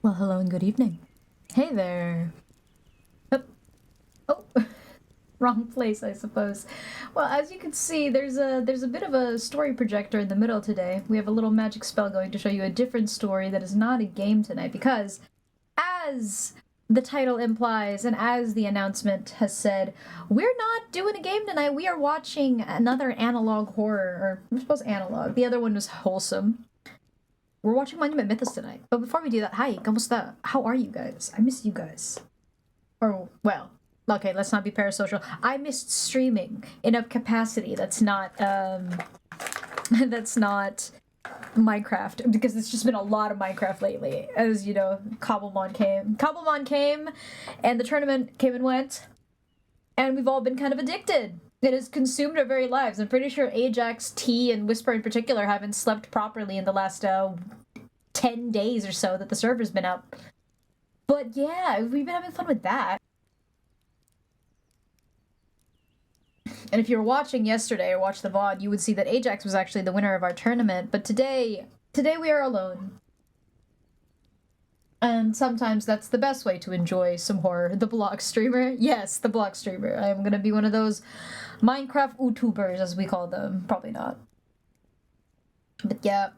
Well, hello and good evening. Hey there. Oh, oh, wrong place, I suppose. Well, as you can see, there's a bit of a story projector in the middle today. We have a little magic spell going to show you a different story that is not a game tonight because, as the title implies and as the announcement has said, we're not doing a game tonight. We are watching another analog horror, or I suppose analog. The other one was wholesome. We're watching Monument Mythos tonight. But before we do that, hi, kamusta? How are you guys? I miss you guys. Or, well, okay, let's not be parasocial. I missed streaming in a capacity that's not, that's not Minecraft, because it's just been a lot of Minecraft lately. As you know, Cobblemon came, and the tournament came and went, and we've all been kind of addicted. It has consumed our very lives. I'm pretty sure Ajax, T, and Whisper in particular haven't slept properly in the last 10 days or so that the server's been up. But yeah, we've been having fun with that. And if you were watching yesterday or watched the VOD, you would see that Ajax was actually the winner of our tournament. But today we are alone. And sometimes that's the best way to enjoy some horror. The block streamer? Yes, the block streamer. I'm gonna be one of those Minecraft YouTubers, as we call them. Probably not. But yeah.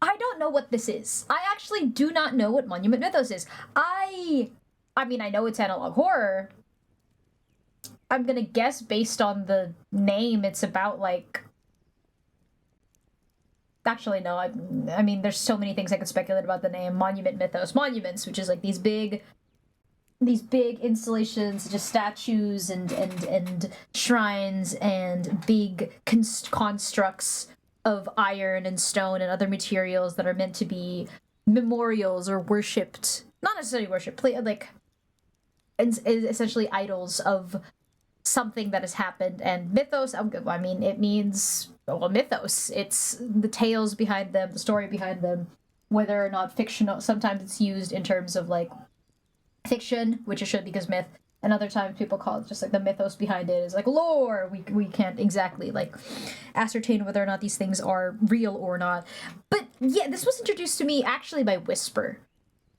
I don't know what this is. I actually do not know what Monument Mythos is. I mean, I know it's analog horror. I'm gonna guess based on the name, it's about, like... Actually, no, I mean, there's so many things I could speculate about the name. Monument Mythos. Monuments, which is like these big installations, just statues and shrines and big constructs of iron and stone and other materials that are meant to be memorials or worshipped. Not necessarily worshipped, like, essentially idols of something that has happened. And mythos, I mean, it means, well, mythos. It's the tales behind them, the story behind them, whether or not fictional. Sometimes it's used in terms of, like, fiction, which it should because myth, and other times people call it just, like, the mythos behind it is, like, lore. We can't exactly, like, ascertain whether or not these things are real or not. But, yeah, this was introduced to me, actually, by Whisper.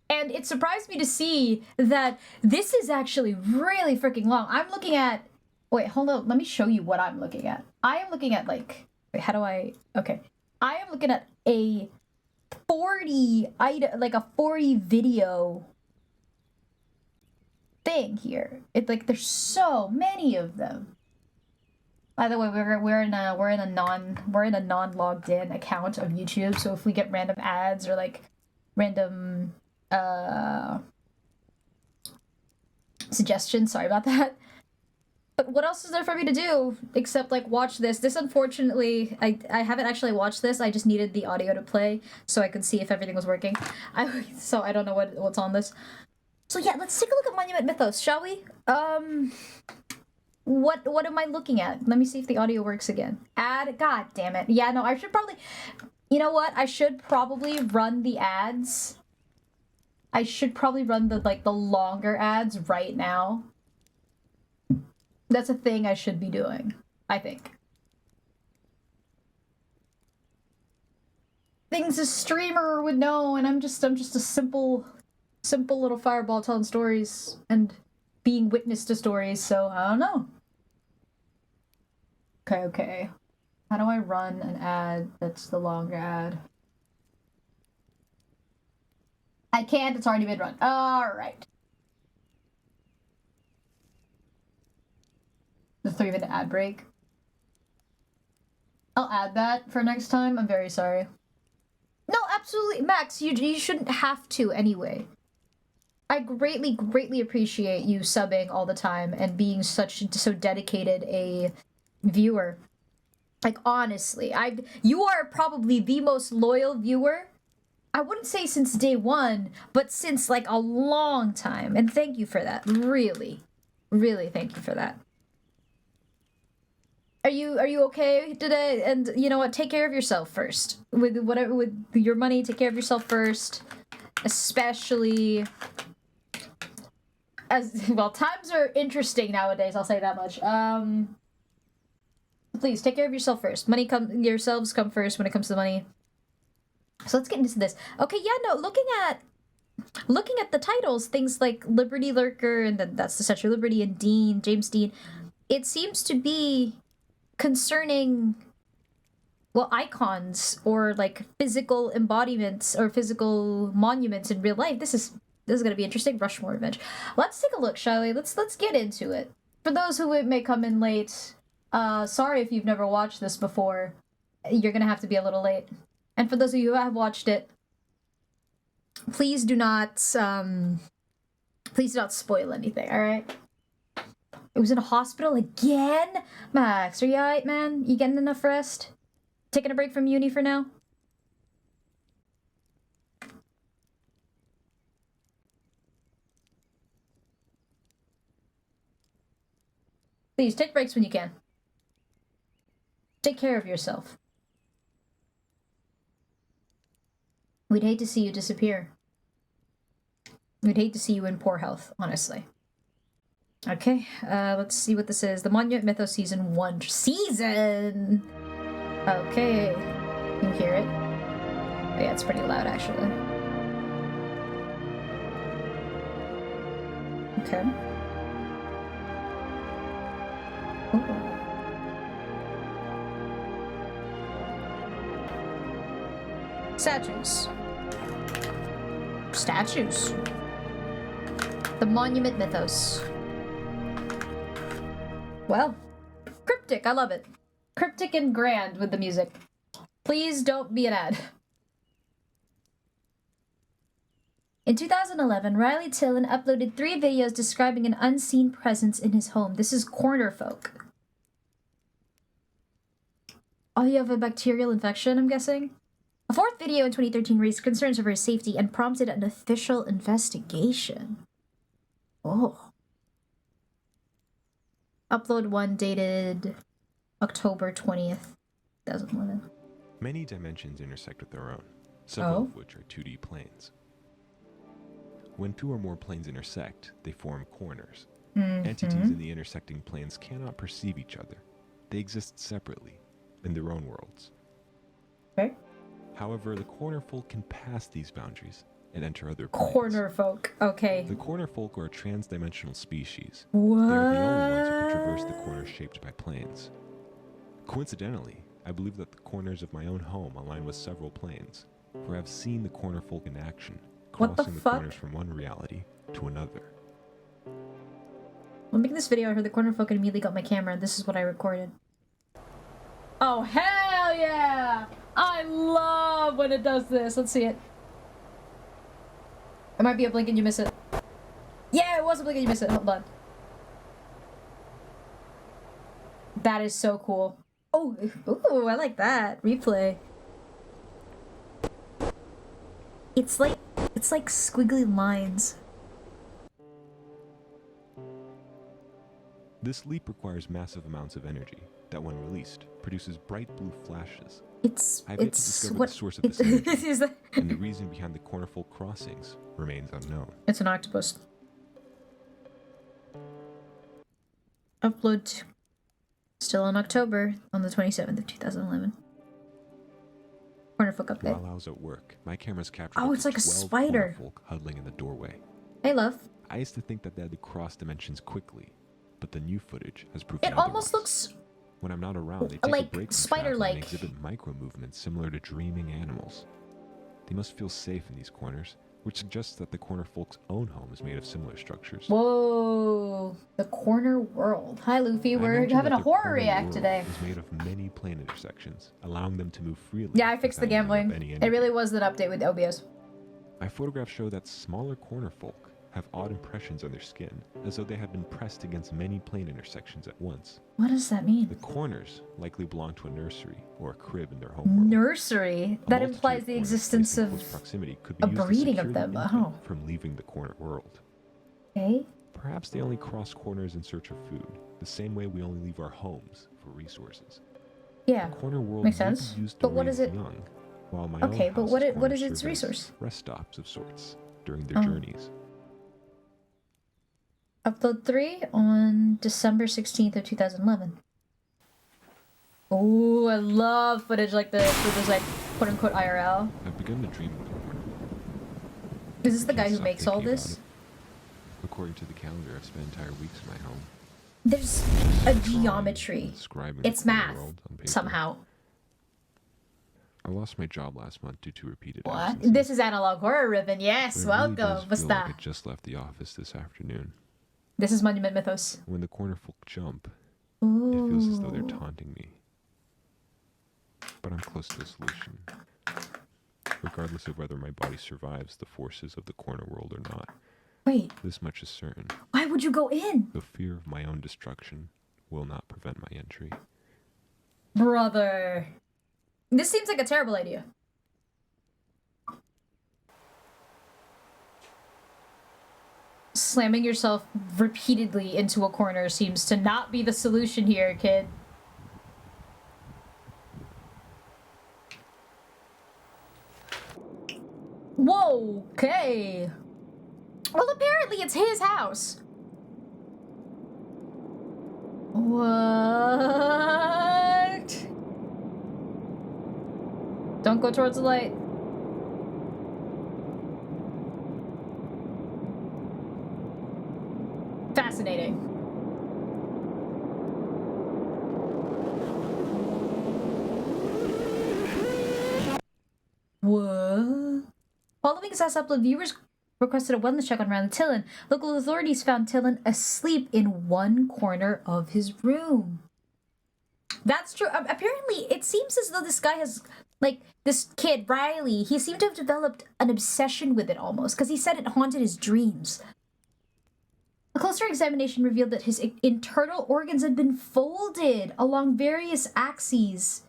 And it surprised me to see that this is actually really freaking long. I'm looking at... Wait, hold on. Let me show you what I'm looking at. I am looking at, like... Wait, how do I... Okay. I am looking at a 40... like, a 40 video thing here. It's like, there's so many of them. By the way, we're in a non-logged in account of YouTube, so if we get random ads or, like, random suggestions, sorry about that. But what else is there for me to do except, like, watch this? This, unfortunately, I haven't actually watched this. I just needed the audio to play so I could see if everything was working. So I don't know what's on this. So yeah, let's take a look at Monument Mythos, shall we? What am I looking at? Let me see if the audio works again. Ad, god damn it. Yeah, no, I should probably... You know what? I should probably run the ads. I should probably run the longer ads right now. That's a thing I should be doing, I think. Things a streamer would know, and I'm just a simple little fireball telling stories and being witness to stories, so I don't know. Okay. How do I run an ad that's the longer ad? I can't, it's already been run. Alright. The 3-minute ad break. I'll add that for next time. I'm very sorry. No, absolutely. Max, you shouldn't have to anyway. I greatly appreciate you subbing all the time and being so dedicated a viewer. Like, honestly, you are probably the most loyal viewer. I wouldn't say since day one, but since, like, a long time. And thank you for that. Really thank you for that. Are you okay today? And you know what? Take care of yourself first. With your money, take care of yourself first. Especially as well, times are interesting nowadays, I'll say that much. Please take care of yourself first. Yourselves come first when it comes to money. So let's get into this. Okay, yeah, no, looking at looking at the titles, things like Liberty Lurker, and then that's the Statue of Liberty, and Dean, James Dean, it seems to be concerning, well, icons or like physical embodiments or physical monuments in real life. This is gonna be interesting. Rushmore Revenge. Let's take a look, shall we? Let's get into it. For those who may come in late, sorry if you've never watched this before. You're gonna have to be a little late. And for those of you who have watched it, please do not spoil anything, alright? It was in a hospital again? Max, are you alright, man? You getting enough rest? Taking a break from uni for now? Please, take breaks when you can. Take care of yourself. We'd hate to see you disappear. We'd hate to see you in poor health, honestly. Okay, let's see what this is. The Monument Mythos Season 1. Season! Okay. You hear it? Oh yeah, it's pretty loud, actually. Okay. Ooh. Statues. Statues. The Monument Mythos. Well, cryptic, I love it. Cryptic and grand with the music. Please don't be an ad. In 2011, Riley Tillon uploaded 3 videos describing an unseen presence in his home. This is Corner Folk. Oh, you have a bacterial infection, I'm guessing? A 4th video in 2013 raised concerns over his safety and prompted an official investigation. Oh. Upload 1 dated October 20th, 2011. Many dimensions intersect with their own, several of which are 2D planes. When 2 or more planes intersect, they form corners. Entities in the intersecting planes cannot perceive each other. They exist separately, in their own worlds. Okay. However, the corner folk can pass these boundaries and enter other planes. Corner folk, okay. The corner folk are a trans-dimensional species. What? They are the only ones who can traverse the corners shaped by planes. Coincidentally, I believe that the corners of my own home align with several planes, for I've seen the corner folk in action, crossing the corners from one reality to another. When making this video, I heard the corner folk and immediately got my camera, and this is what I recorded. Oh, hell yeah! I love when it does this. Let's see it. It might be a blink and you miss it. Yeah, it was a blink and you miss it. Hold on. That is so cool. Oh, ooh, I like that. Replay. It's like squiggly lines. This leap requires massive amounts of energy that, when released, produces bright blue flashes. I've yet to discover the source of this energy, and the reason behind the cornerfolk crossings remains unknown. It's an octopus. Upload still in October on the 27th of 2011. Cornerfolk update. While I was at work, my cameras captured it's like a spider cornerfolk huddling in the doorway. Hey, love. I used to think that they had to cross dimensions quickly, but the new footage has proven It otherwise. almost looks when I'm not around, they take like a break from spider-like and exhibit micro movements similar to dreaming animals. They must feel safe in these corners, which suggests that the corner folk's own home is made of similar structures. Whoa, the corner world. Hi, Luffy. We're having a horror react today. Is made of many plane intersections, allowing them to move freely. Yeah, I fixed the gambling. It really was that update with OBS. My photographs show that smaller corner folk have odd impressions on their skin, as though they have been pressed against many plane intersections at once. What does that mean? The corners likely belong to a nursery or a crib in their home world. Nursery? That implies the existence of proximity could a be used breeding to of secure them. the infant from leaving the corner world. Okay. Perhaps they only cross corners in search of food, the same way we only leave our homes for resources. Yeah, The corner world makes may be sense. used to But what raise is it? young, while my Okay, own but house's what corners is its serve as resource? rest stops of sorts during their journeys. Upload 3 on December 16th of 2011. Oh, I love footage like this, where there's like quote-unquote IRL. I've begun to dream of the corner. Is this the I guy can't who stop makes all thinking about this? it. According to the calendar, I've spent entire weeks in my home. There's a geometry. It's math, somehow. I lost my job last month due to repeated What? absences. This is Analog Horror Ribbon. Yes, But it welcome. really does What's feel that? like I just left the office this afternoon. This is Monument Mythos. When the corner folk jump, Ooh. it feels as though they're taunting me. But I'm close to a solution. Regardless of whether my body survives the forces of the corner world or not. Wait. This much is certain. Why would you go in? The fear of my own destruction will not prevent my entry. Brother. This seems like a terrible idea. Slamming yourself repeatedly into a corner seems to not be the solution here, kid. Whoa, okay. Well, apparently it's his house. What? Don't go towards the light. Fascinating. What? Following his last upload, viewers requested a wellness check on Randy Tillin. Local authorities found Tillin asleep in one corner of his room. That's true. Apparently, it seems as though this guy has, like, this kid, Riley, he seemed to have developed an obsession with it almost, because he said it haunted his dreams. A closer examination revealed that his internal organs had been folded along various axes,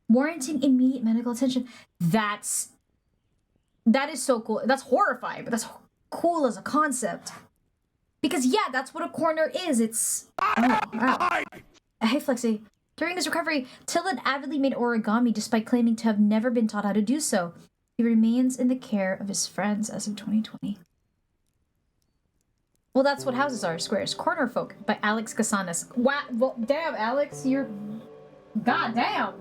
warranting immediate medical attention. That is so cool. That's horrifying, but that's cool as a concept. Because, yeah, that's what a corner is. It's... Oh, wow. Hey, Flexi. During his recovery, Tillin avidly made origami despite claiming to have never been taught how to do so. He remains in the care of his friends as of 2020. Well, that's what houses are, squares. Corner Folk by Alex Casanas. Wow, well, damn, Alex, you're... God damn.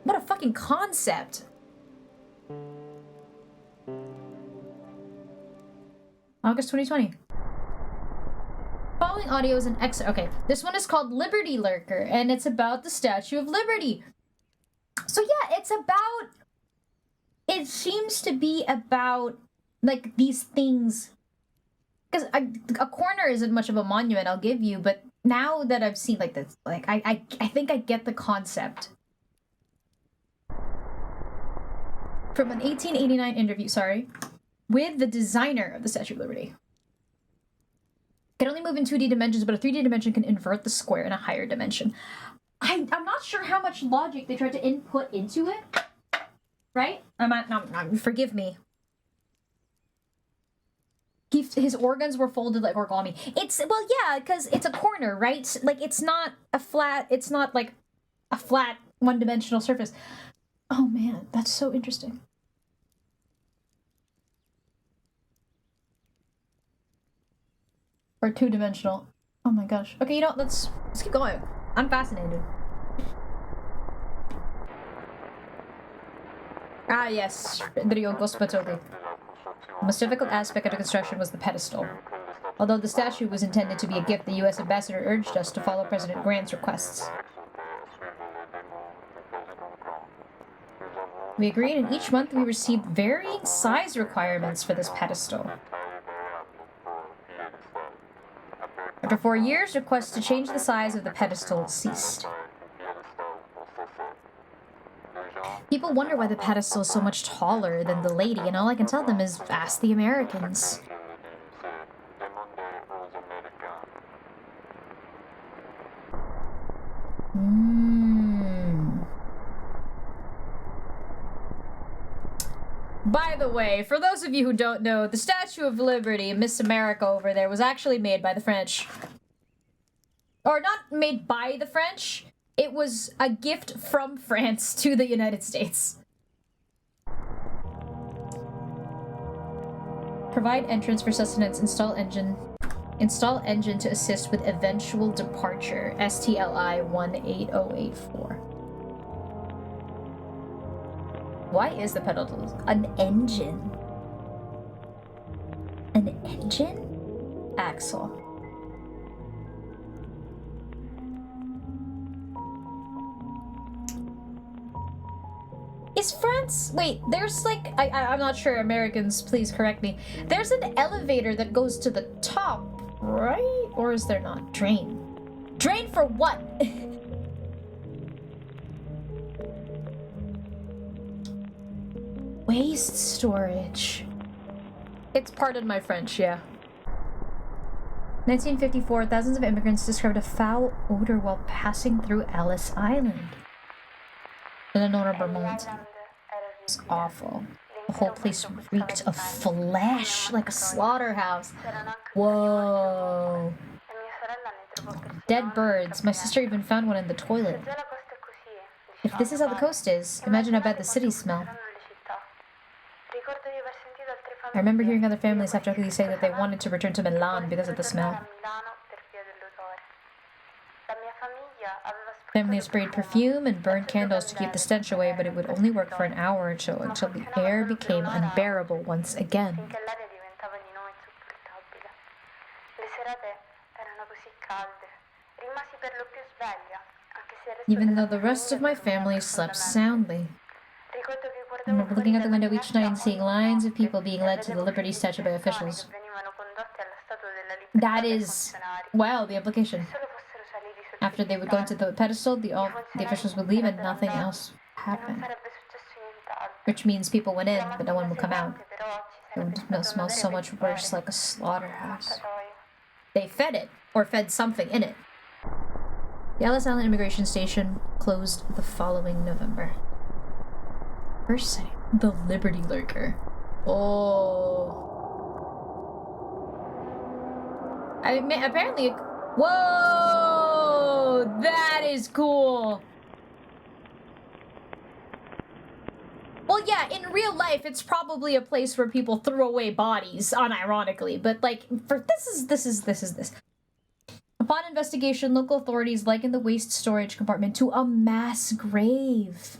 What a fucking concept. August 2020. Following audio is an excerpt. Okay, this one is called Liberty Lurker, and it's about the Statue of Liberty. So yeah, it's about... It seems to be about, like, these things... Because a corner isn't much of a monument, I'll give you, but now that I've seen, like, this, like, I think I get the concept. From an 1889 interview, with the designer of the Statue of Liberty. Can only move in 2D dimensions, but a 3D dimension can invert the square in a higher dimension. I'm not sure how much logic they tried to input into it. Right? Forgive me. His organs were folded like origami. Well, yeah, because it's a corner, right? Like, it's not like a flat one-dimensional surface. Oh man, that's so interesting. Or two-dimensional. Oh my gosh. Okay, you know, let's keep going. I'm fascinated. Ah, yes. Rio Gospatoli. The most difficult aspect of the construction was the pedestal. Although the statue was intended to be a gift, the U.S. ambassador urged us to follow President Grant's requests. We agreed, and each month we received varying size requirements for this pedestal. After 4 years, requests to change the size of the pedestal ceased. People wonder why the pedestal is so much taller than the lady, and all I can tell them is ask the Americans. By the way, for those of you who don't know, the Statue of Liberty, Miss America over there, was actually made by the French. Or not made by the French. It was a gift from France to the United States. Provide entrance for sustenance. Install engine to assist with eventual departure. STLI 18084. Why is the pedal an engine? An engine? Axle. Is France... Wait, there's like... I'm not sure, Americans, please correct me. There's an elevator that goes to the top, right? Or is there not? Drain. Drain for what? Waste storage. It's pardon my French, yeah. 1954, thousands of immigrants described a foul odor while passing through Ellis Island. Eleanor Vermont. It's awful. The whole place reeked of flesh, like a slaughterhouse. Whoa. Dead birds. My sister even found one in the toilet. If this is how the coast is, imagine how bad the cities smell. I remember hearing other families after Italy say that they wanted to return to Milan because of the smell. Family sprayed perfume and burned candles to keep the stench away, but it would only work for an hour or so until the air became unbearable once again. Even though the rest of my family slept soundly. I remember looking out the window each night and seeing lines of people being led to the Liberty statue by officials. That is, well, the implication. After they would go into the pedestal, the officials would leave and nothing else happened. Which means people went in, but no one would come out. It would smell so much worse, like a slaughterhouse. They fed it, or fed something in it. The Ellis Island Immigration Station closed the following November. First sighting, the Liberty Lurker. Oh. I mean, apparently... Whoa! That is cool! Well, yeah, in real life, it's probably a place where people throw away bodies, unironically, but, like, for this is. Upon investigation, local authorities likened the waste storage compartment to a mass grave.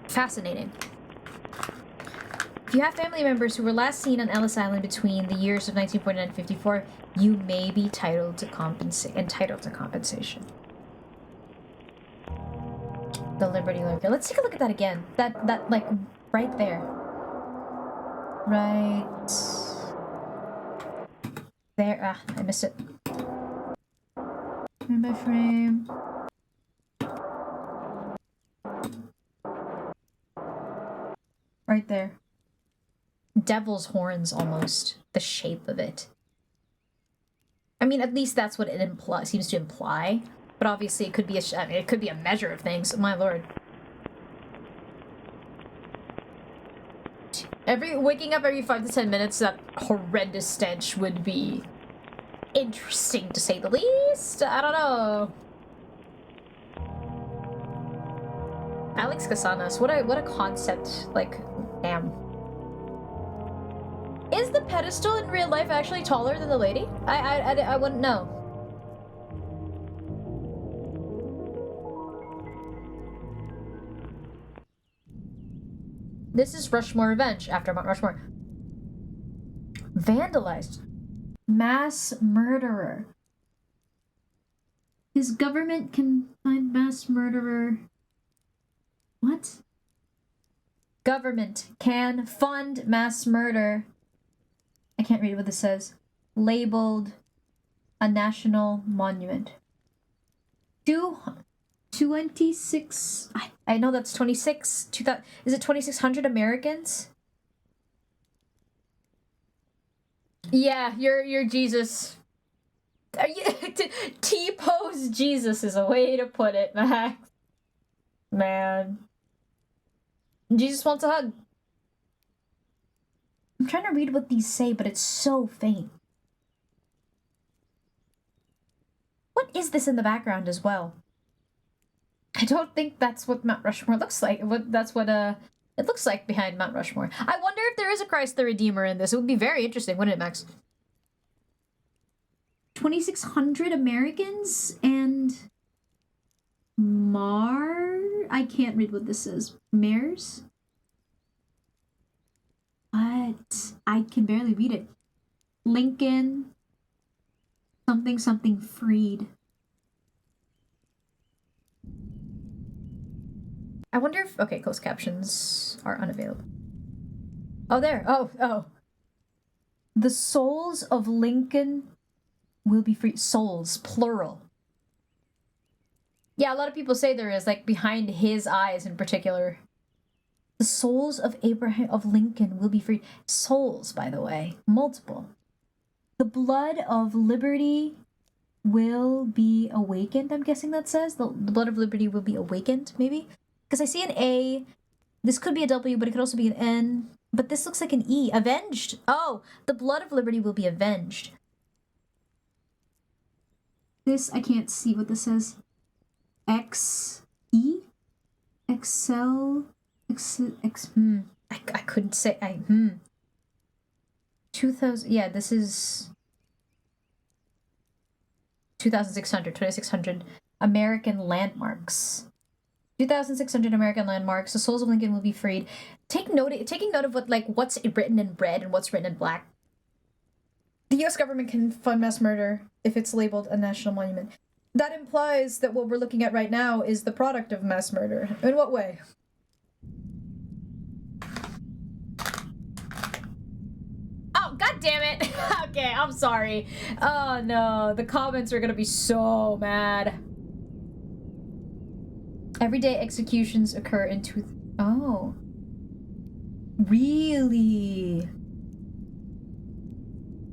Fascinating. If you have family members who were last seen on Ellis Island between the years of 1949 and 54, you may be entitled to compensation. The Liberty Lurker. Let's take a look at that again. That like right there. Right there. Ah, I missed it. Frame by frame. Right there. Devil's horns, almost. The shape of it. I mean, at least that's what it seems to imply. But obviously, it could be it could be a measure of things. My lord. Waking up every 5 to 10 minutes, that horrendous stench would be interesting, to say the least. I don't know. Alex Casanas, what a concept. Like, damn. Is the pedestal in real life actually taller than the lady? I wouldn't know. This is Rushmore Revenge, after Mount Rushmore. Vandalized. Mass murderer. His government can find mass murderer. What? Government can fund mass murder. I can't read what this says. Labeled a national monument. 26. I know that's 26. Is it 2,600 Americans? Yeah, you're Jesus. T-pose Jesus is a way to put it, Max. Man. Jesus wants a hug. I'm trying to read what these say, but it's so faint. What is this in the background as well? I don't think that's what Mount Rushmore looks like. That's what it looks like behind Mount Rushmore. I wonder if there is a Christ the Redeemer in this. It would be very interesting, wouldn't it, Max? 2,600 Americans and I can't read what this is. Mares? What? I can barely read it. Lincoln. Something something freed. I wonder if... Okay, closed captions are unavailable. Oh, there. Oh. The souls of Lincoln will be free. Souls, plural. Yeah, a lot of people say there is, like, behind his eyes in particular. The souls of Lincoln will be freed. Souls, by the way. Multiple. The blood of liberty will be awakened, I'm guessing that says. The blood of liberty will be awakened, maybe? Because I see an A. This could be a W, but it could also be an N. But this looks like an E. Avenged. Oh, the blood of liberty will be avenged. This, I can't see what this says. X-E? Excel... I couldn't say... 2000... Yeah, this is... 2600 American landmarks. 2,600 American landmarks. The souls of Lincoln will be freed. Taking note of what's written in red and what's written in black. The U.S. government can fund mass murder if it's labeled a national monument. That implies that what we're looking at right now is the product of mass murder. In what way? Oh, god damn it! Okay, I'm sorry. Oh no, the comments are gonna be so mad. Everyday executions occur in Oh. Really?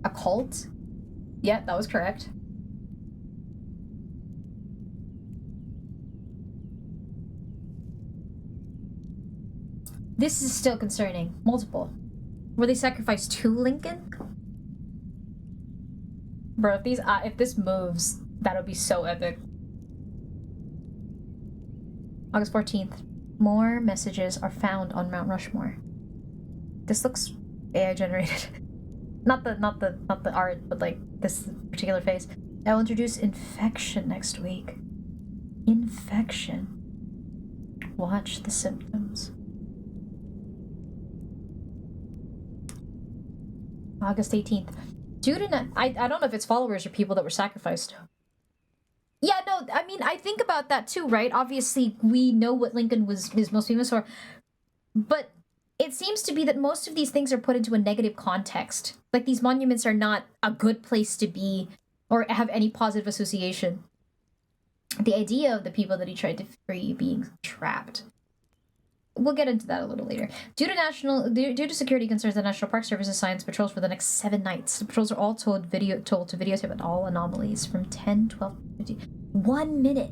A cult? Yeah, that was correct. This is still concerning. Multiple. Were they sacrificed to Lincoln? Bro, if this moves, that'll be so epic. August 14th. More messages are found on Mount Rushmore. This looks AI generated. not the art, but like this particular face. I will introduce infection next week. Infection. Watch the symptoms. August 18th. I don't know if it's followers or people that were sacrificed. Yeah, no, I mean, I think about that too, right? Obviously, we know what Lincoln is most famous for, but it seems to be that most of these things are put into a negative context. Like, these monuments are not a good place to be or have any positive association. The idea of the people that he tried to free being trapped. We'll get into that a little later. Due to security concerns, the National Park Service assigns patrols for the next 7 nights. The patrols are all told to videotape all anomalies from 10, 12, 15... 1 minute.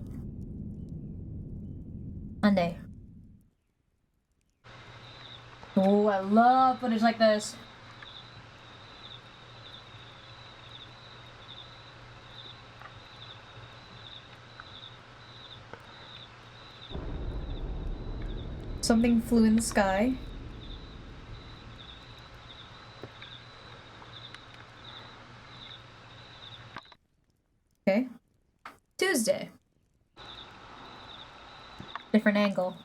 Monday. Oh, I love footage like this. Something flew in the sky. Okay. Tuesday. Different angle.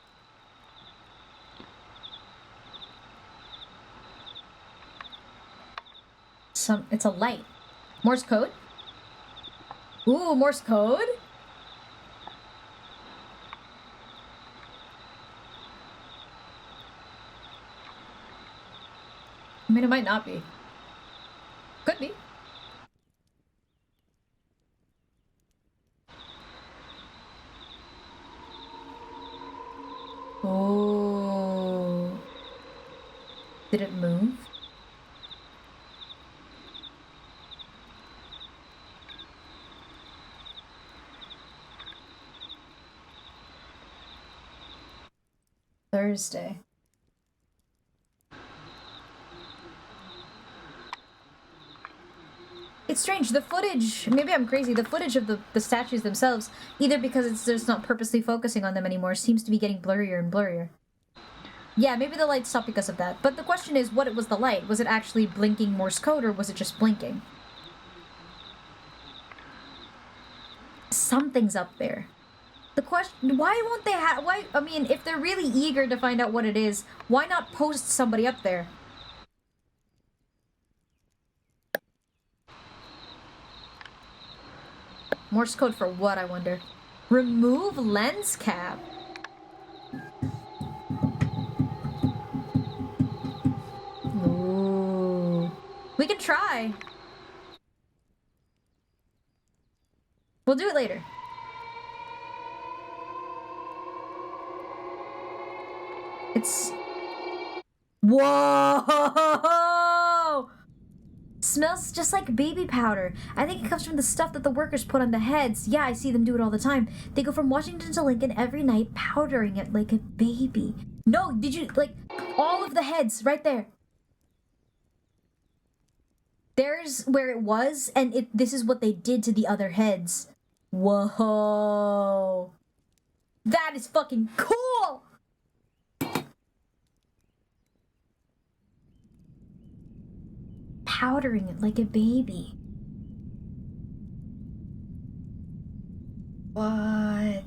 It's a light. Morse code? Ooh, Morse code? I mean, it might not be. Could be. Oh. Did it move? Thursday. It's strange, the footage, maybe I'm crazy, the footage of the statues themselves, either because it's just not purposely focusing on them anymore, seems to be getting blurrier and blurrier. Yeah, maybe the light stopped because of that. But the question is, what was the light? Was it actually blinking Morse code, or was it just blinking? Something's up there. The question, why won't they I mean, if they're really eager to find out what it is, why not post somebody up there? Morse code for what, I wonder? Remove lens cap. Ooh. We can try. We'll do it later. It's... Whoa! Smells just like baby powder. I think it comes from the stuff that the workers put on the heads. Yeah, I see them do it all the time. They go from Washington to Lincoln every night, powdering it like a baby. No, did you, like, all of the heads right there. There's where it was, and this is what they did to the other heads. Whoa. That is fucking cool! Powdering it like a baby. What?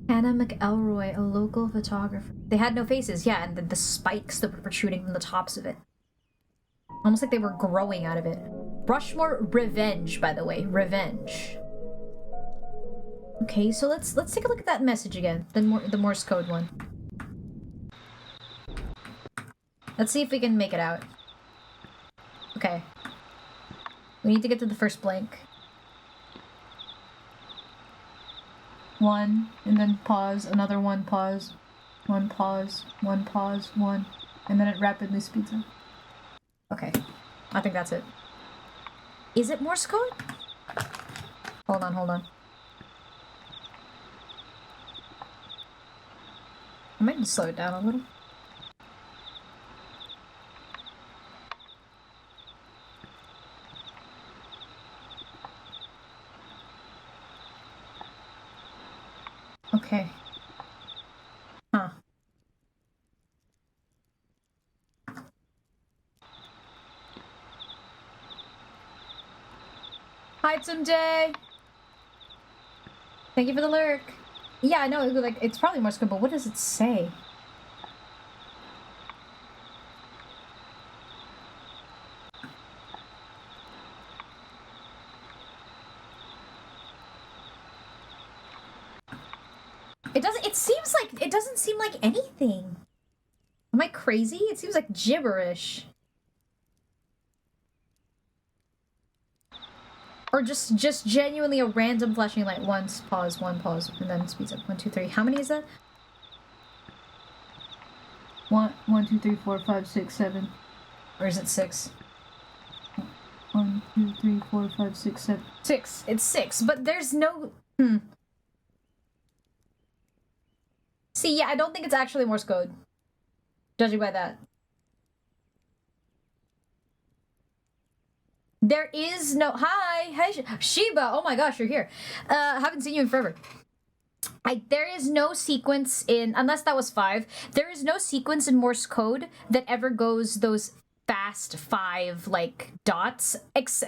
Hannah McElroy, a local photographer. They had no faces, yeah, and the spikes that were protruding from the tops of it. Almost like they were growing out of it. Rushmore Revenge, by the way. Revenge. Okay, so let's take a look at that message again. The Morse code one. Let's see if we can make it out. Okay. We need to get to the first blank. 1, and then pause, another 1, pause, 1, pause, 1, pause, 1, and then it rapidly speeds up. Okay, I think that's it. Is it Morse code? Hold on. I might just slow it down a little. Okay. Huh. Hi, Jay. Thank you for the lurk. Yeah, I know, like, it's probably Morse code, but what does it say? It doesn't seem like anything. Am I crazy? It seems like gibberish. Or just genuinely a random flashing light. 1, pause, 1, pause, and then speeds up. 1, 2, 3. How many is that? 1, 2, 3, 4, 5, 6, 7. Or is it 6? 1, 2, 3, 4, 5, 6, 7. 6. It's 6, but there's no... See, yeah, I don't think it's actually Morse code. Judging by that. There is no... Hi, Shiba! Oh my gosh, you're here. Haven't seen you in forever. There is no sequence in... Unless that was 5. There is no sequence in Morse code that ever goes those fast 5, like, dots.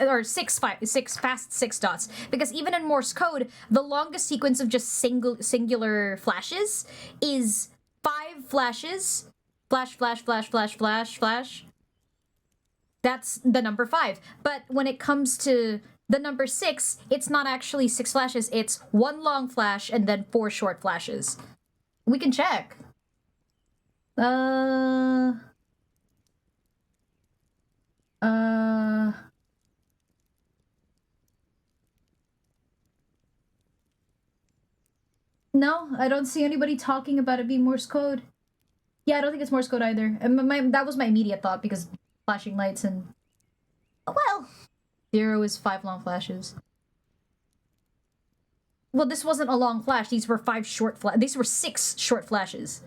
Or 6 fast 6 dots. Because even in Morse code, the longest sequence of just singular flashes is 5 flashes. Flash, flash, flash, flash, flash, flash. That's the number 5. But when it comes to the number 6, it's not actually 6 flashes. It's 1 long flash and then 4 short flashes. We can check. No, I don't see anybody talking about it being Morse code. Yeah, I don't think it's Morse code either. And that was my immediate thought because flashing lights and... Well, 0 is 5 long flashes. Well, this wasn't a long flash. These were 5 short These were 6 short flashes.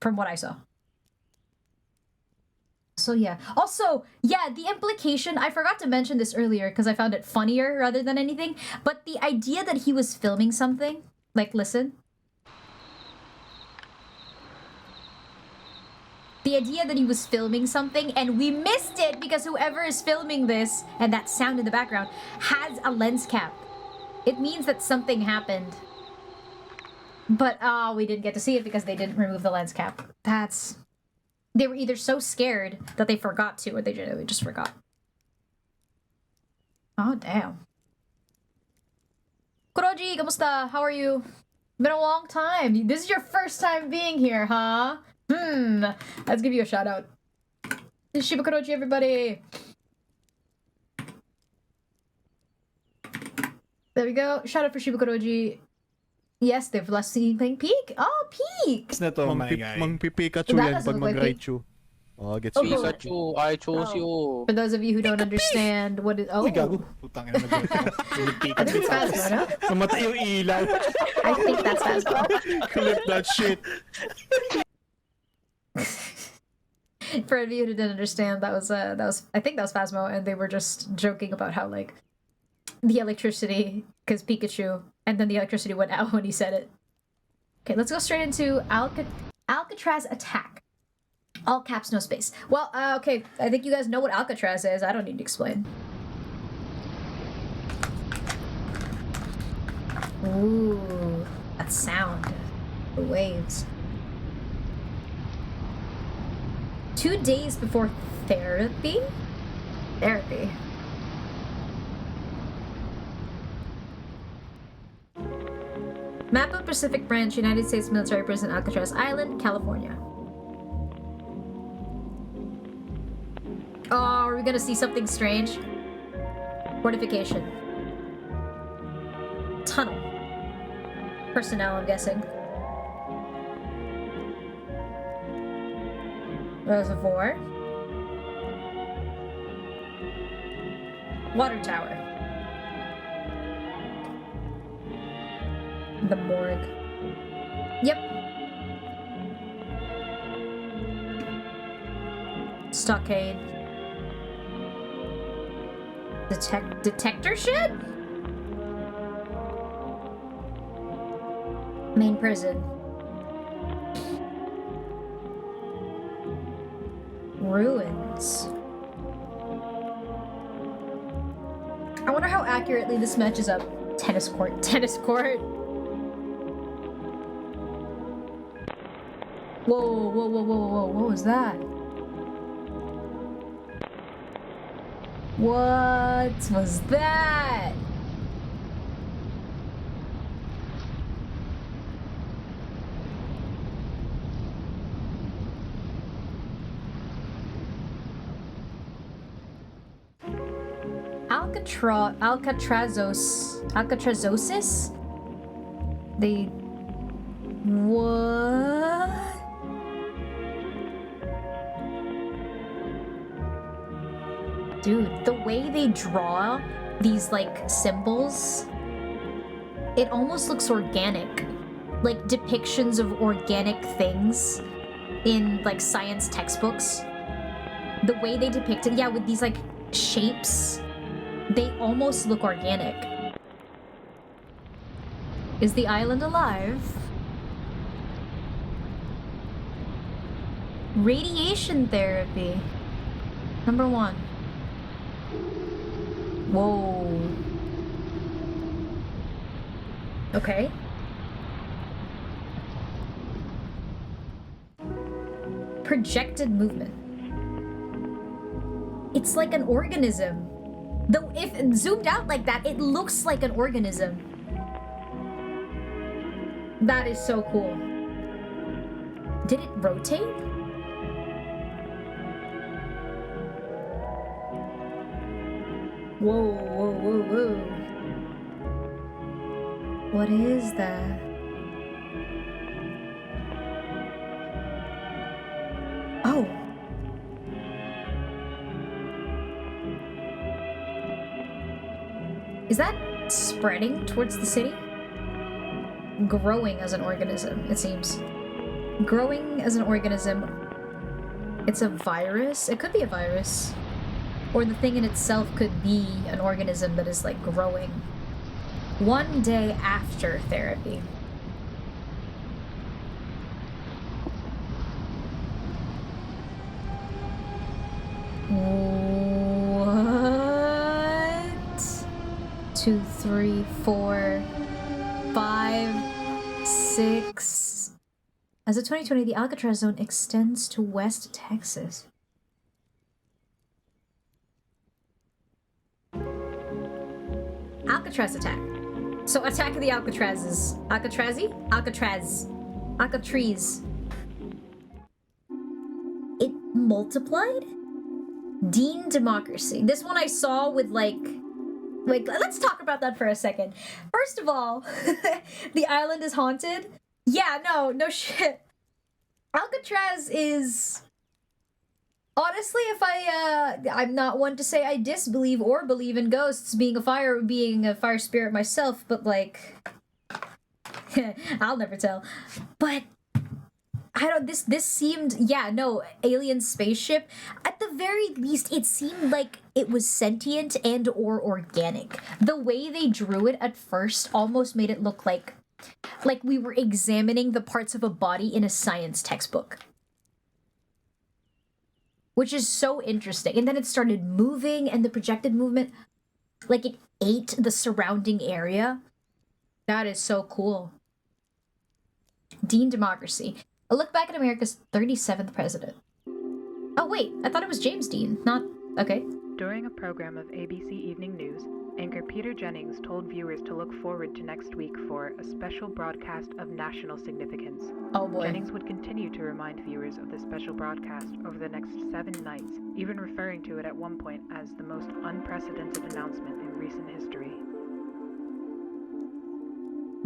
From what I saw. So yeah. Also, yeah, the implication, I forgot to mention this earlier because I found it funnier rather than anything, but the idea that he was filming something, like, listen. The idea that he was filming something and we missed it because whoever is filming this, and that sound in the background, has a lens cap. It means that something happened. But, we didn't get to see it because they didn't remove the lens cap. That's They were either so scared that they forgot to, or they just forgot. Oh, damn. Kuroji, kamusta? How are you? Been a long time. This is your first time being here, huh? Let's give you a shout out. Shiba Kuroji, everybody. There we go. Shout out for Shiba Kuroji. Yes, they've last seen playing Peak. Oh, Peak! Na to, my guy. Mang-Pikachu That yan doesn't pag look like mag-Raichu. Oh, gets Oh, you. Pikachu, I chose you. For those of you who don't understand what it... Oh, Uy, gago. Putang ina na I think it's Phasma, no? Namatay yung ilaw. I think that's Phasma. Clip that shit. For any of you who didn't understand, that was I think that was Phasmo, and they were just joking about how like the electricity, because Pikachu, and then the electricity went out when he said it. Okay, let's go straight into Alcatraz attack. All caps, no space. Well, okay, I think you guys know what Alcatraz is. I don't need to explain. Ooh, that sound. The waves. 2 days before therapy? Therapy. Map of Pacific Branch, United States Military Prison, Alcatraz Island, California. Oh, are we gonna see something strange? Fortification. Tunnel. Personnel, I'm guessing. Reservoir. Water tower. The morgue. Yep. Stockade. Detector shed? Main prison. Ruins. I wonder how accurately this matches up. Tennis court. Tennis court. Whoa, whoa, whoa, whoa, whoa. What was that? What was that? Alcatrazosis? They... What? Dude, the way they draw these, like, symbols, it almost looks organic. Like, depictions of organic things in, like, science textbooks. The way they depict it, yeah, with these, like, shapes, they almost look organic. Is the island alive? Radiation therapy. Number 1. Whoa. Okay. Projected movement. It's like an organism. Though if zoomed out like that, it looks like an organism. That is so cool. Did it rotate? Whoa, whoa, whoa, whoa. What is that? Oh. Is that spreading towards the city? Growing as an organism, it seems. Growing as an organism. It's a virus? It could be a virus. Or the thing in itself could be an organism that is, like, growing. 1 day after therapy. What? 2, 3, 4, 5, 6. As of 2020, the Alcatraz zone extends to West Texas. Alcatraz attack. So Attack of the Alcatrazes. Alcatrazi? Alcatraz. Alcatraz. It multiplied? Dean Democracy. This one I saw with like, let's talk about that for a second. First of all, the island is haunted. Yeah, no shit. Alcatraz is... Honestly, if I'm not one to say I disbelieve or believe in ghosts, being a fire spirit myself, but like, I'll never tell. But I don't. This seemed, alien spaceship. At the very least, it seemed like it was sentient and or organic. The way they drew it at first almost made it look like we were examining the parts of a body in a science textbook. Which is so interesting. And then it started moving, and the projected movement, like it ate the surrounding area. That is so cool. Dean Democracy. A look back at America's 37th president. Oh wait, I thought it was James Dean, not... Okay. During a program of ABC Evening News, anchor Peter Jennings told viewers to look forward to next week for a special broadcast of national significance. Oh boy. Jennings would continue to remind viewers of the special broadcast over the next 7 nights, even referring to it at one point as the most unprecedented announcement in recent history.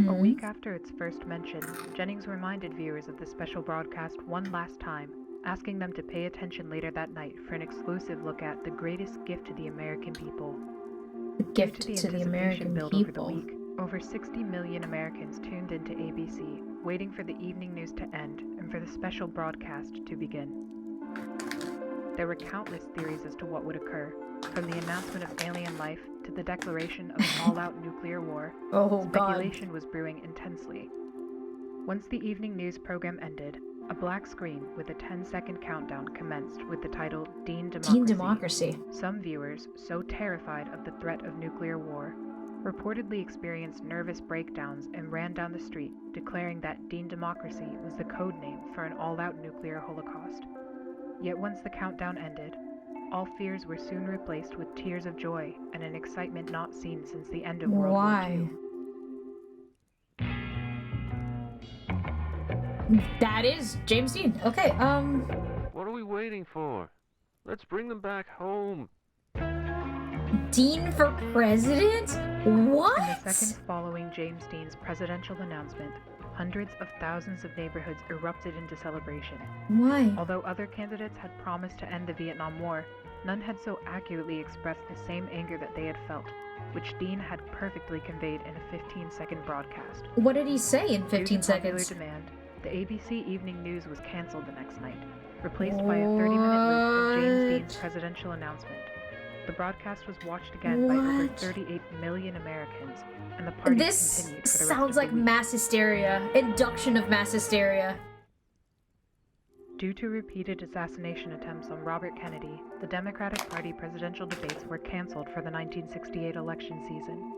A week after its first mention, Jennings reminded viewers of the special broadcast one last time, asking them to pay attention later that night for an exclusive look at the greatest gift to the American people. The gift to the American build people. Over the week, over 60 million Americans tuned into ABC, waiting for the evening news to end and for the special broadcast to begin. There were countless theories as to what would occur, from the announcement of alien life to the declaration of an all-out nuclear war. Oh, Speculation was brewing intensely. Once the evening news program ended, a black screen with a 10-second countdown commenced with the title Dean Democracy. Dean Democracy. Some viewers, so terrified of the threat of nuclear war, reportedly experienced nervous breakdowns and ran down the street, declaring that Dean Democracy was the code name for an all-out nuclear holocaust. Yet once the countdown ended, all fears were soon replaced with tears of joy and an excitement not seen since the end of World War II. That is James Dean. Okay, What are we waiting for? Let's bring them back home. Dean for president? What? In the seconds following James Dean's presidential announcement, hundreds of thousands of neighborhoods erupted into celebration. Why? Although other candidates had promised to end the Vietnam War, none had so accurately expressed the same anger that they had felt, which Dean had perfectly conveyed in a 15-second broadcast. What did he say in 15 Due to seconds? popular demand, the ABC Evening News was cancelled the next night, replaced by a 30-minute loop of James Dean's presidential announcement. The broadcast was watched again by over 38 million Americans, and the party This continued for the rest sounds of the like week. mass hysteria. Induction of mass hysteria. Due to repeated assassination attempts on Robert Kennedy, the Democratic Party presidential debates were cancelled for the 1968 election season.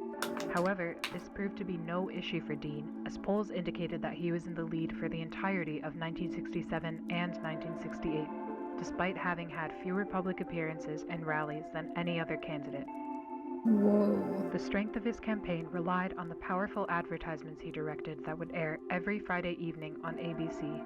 However, this proved to be no issue for Dean, as polls indicated that he was in the lead for the entirety of 1967 and 1968, despite having had fewer public appearances and rallies than any other candidate. Whoa. The strength of his campaign relied on the powerful advertisements he directed that would air every Friday evening on ABC.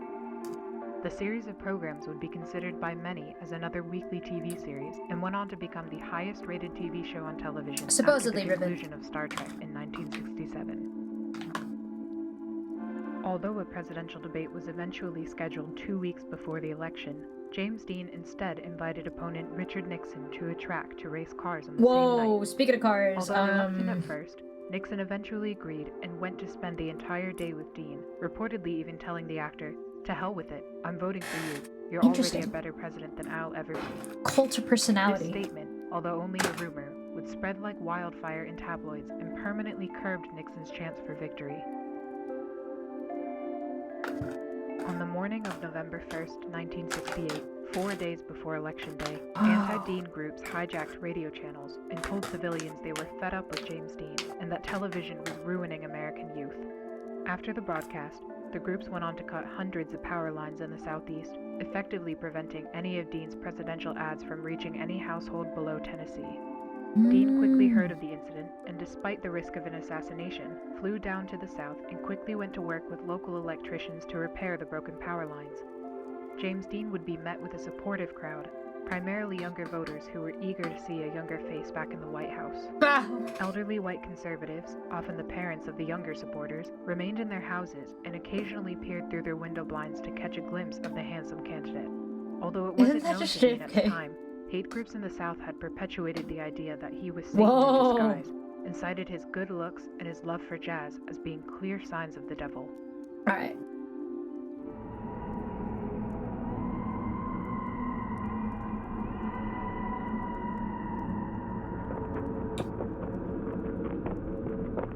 The series of programs would be considered by many as another weekly TV series, and went on to become the highest-rated TV show on television Supposedly after the ribbon. conclusion of Star Trek in 1967. Although a presidential debate was eventually scheduled 2 weeks before the election, James Dean instead invited opponent Richard Nixon to a track to race cars on the same Whoa, night. speaking of cars, Although reluctant at first, Nixon eventually agreed and went to spend the entire day with Dean, reportedly even telling the actor, "To hell with it, I'm voting for you. You're already Interesting. a better president than I'll ever be." cult of This personality. statement, although only a rumor, would spread like wildfire in tabloids and permanently curbed Nixon's chance for victory. On the morning of November 1st, 1968, 4 days before Election Day, anti-Dean groups hijacked radio channels and told civilians they were fed up with James Dean and that television was ruining American youth. After the broadcast, the groups went on to cut hundreds of power lines in the southeast, effectively preventing any of Dean's presidential ads from reaching any household below Tennessee. Dean quickly heard of the incident, and despite the risk of an assassination, flew down to the south and quickly went to work with local electricians to repair the broken power lines. James Dean would be met with a supportive crowd, primarily younger voters who were eager to see a younger face back in the White House. Elderly white conservatives, often the parents of the younger supporters, remained in their houses and occasionally peered through their window blinds to catch a glimpse of the handsome candidate. Although it wasn't known to Dean at the time, hate groups in the South had perpetuated the idea that he was Satan in disguise, and cited his good looks and his love for jazz as being clear signs of the devil. Alright.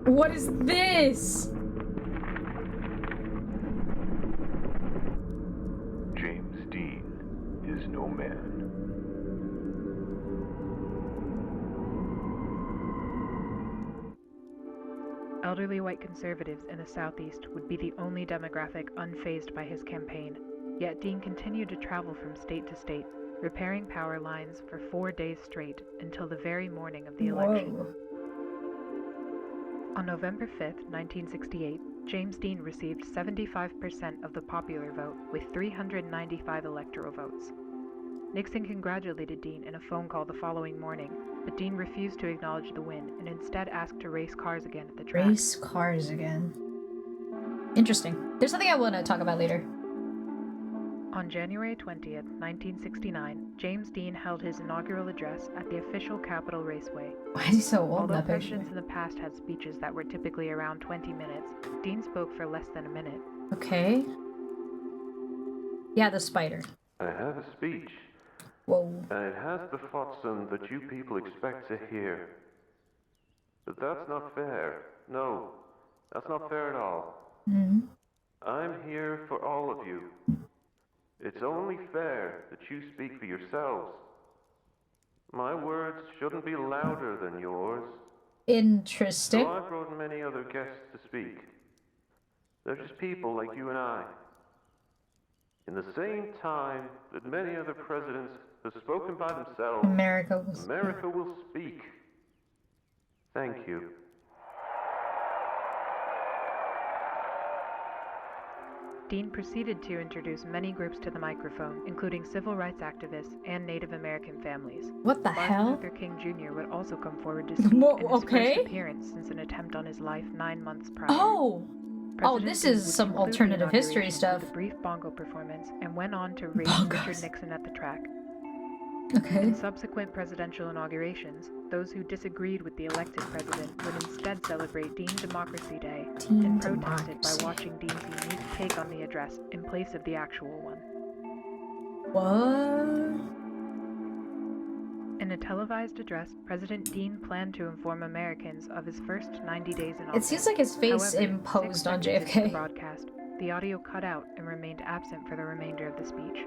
What is this? James Dean is no man. Elderly white conservatives in the Southeast would be the only demographic unfazed by his campaign, yet Dean continued to travel from state to state, repairing power lines for 4 days straight until the very morning of the election. Whoa. On November 5, 1968, James Dean received 75% of the popular vote with 395 electoral votes. Nixon congratulated Dean in a phone call the following morning, but Dean refused to acknowledge the win and instead asked to race cars again at the track. Race cars again. Interesting. There's something I want to talk about later. On January 20th, 1969, James Dean held his inaugural address at the official Capitol Raceway. Why is he so old in Although that picture? presidents in the past had speeches that were typically around 20 minutes, Dean spoke for less than a minute. Okay. Yeah, the spider. I have a speech, Whoa. and it has the flotsam that you people expect to hear. But that's not fair. No, that's not fair at all. Mm-hmm. I'm here for all of you. It's only fair that you speak for yourselves. My words shouldn't be louder than yours. Interesting. So I brought many other guests to speak. They're just people like you and I. In the same time that many other presidents have spoken by themselves, America will speak. Thank you. Dean proceeded to introduce many groups to the microphone, including civil rights activists and Native American families. What the Martin hell? Luther King Jr. would also come forward to speak Whoa, in his okay. first appearance since an attempt on his life 9 months prior. Oh! President this Dean is would some conclude the alternative history inauguration stuff. with a brief bongo performance and went on to race Bongos. Richard Nixon at the track. Okay. In subsequent presidential inaugurations, those who disagreed with the elected president would instead celebrate Dean Democracy Day Dean and protested by Democracy. watching Dean's unique take on the address in place of the actual one. What? In a televised address, President Dean planned to inform Americans of his first 90 days in office. It seems like his face However, imposed 6 on seconds into the JFK. broadcast, the audio cut out and remained absent for the remainder of the speech.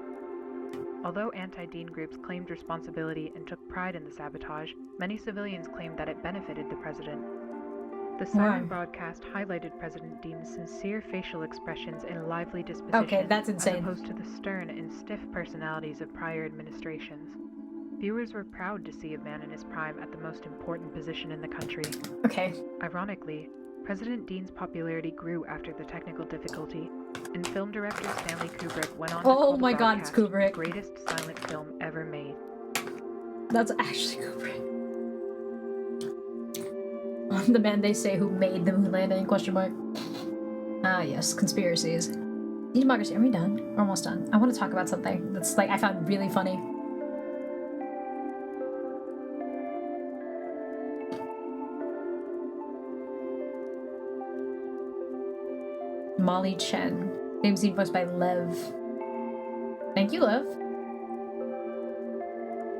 Although anti-Dean groups claimed responsibility and took pride in the sabotage, many civilians claimed that it benefited the president. The silent broadcast highlighted President Dean's sincere facial expressions and lively disposition, Okay, that's insane. as opposed to the stern and stiff personalities of prior administrations. Viewers were proud to see a man in his prime at the most important position in the country. Okay. Ironically, President Dean's popularity grew after the technical difficulty, and film director Stanley Kubrick went on to Oh call the my God, it's broadcast Kubrick. the greatest silent film ever made. That's actually Kubrick. The man they say who made the moon landing, question mark. Ah, yes, conspiracies. Democracy, are we done? We're almost done. I want to talk about something that's like I found really funny. Molly Chen. Name scene voiced by Lev. Thank you, Lev.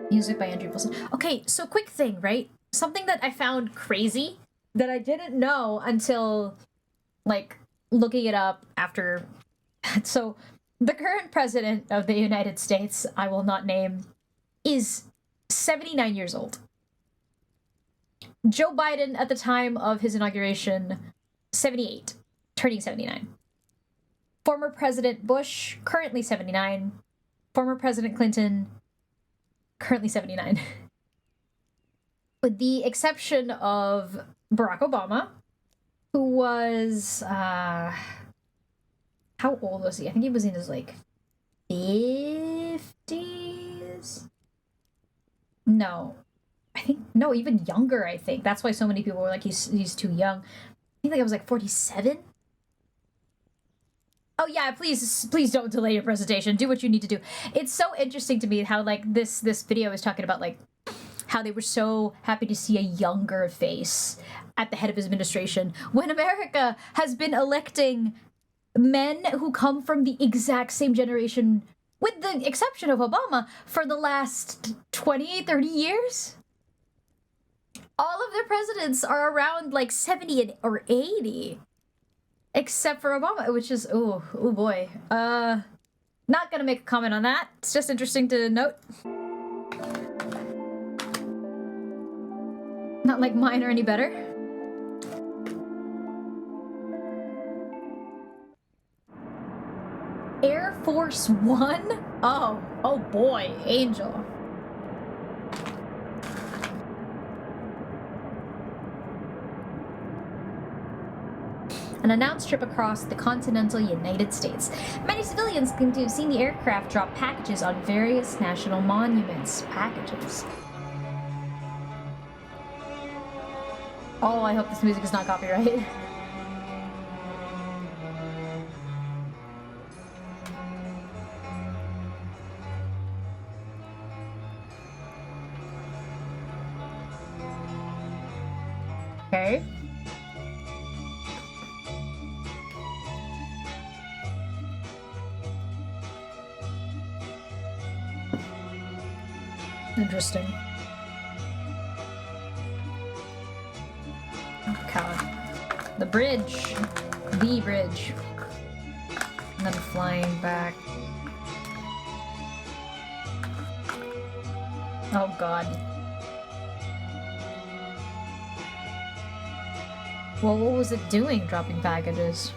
Music by Andrew Wilson. Okay, so quick thing, right? Something that I found crazy that I didn't know until, like, looking it up after. So, the current president of the United States, I will not name, is 79 years old. Joe Biden, at the time of his inauguration, 78, turning 79. Former President Bush, currently 79. Former President Clinton, currently 79. With the exception of Barack Obama, who was, how old was he? I think he was in his, like, 50s? No. No, even younger, I think. That's why so many people were like, he's too young. I think I was like 47? Oh yeah, please don't delay your presentation. Do what you need to do. It's so interesting to me how, like, this video is talking about, like, how they were so happy to see a younger face at the head of his administration when America has been electing men who come from the exact same generation, with the exception of Obama, for the last 20, 30 years. All of their presidents are around like 70 or 80. Except for Obama, which is, oh boy. Not gonna make a comment on that. It's just interesting to note. Not like mine are any better. Air Force One? Oh boy, Angel. An announced trip across the continental United States. Many civilians claim to have seen the aircraft drop packages on various national monuments. Packages. Oh, I hope this music is not copyright. Okay. Interesting. Oh god. The bridge. The bridge. And then flying back. Oh god. Well, what was it doing, dropping packages?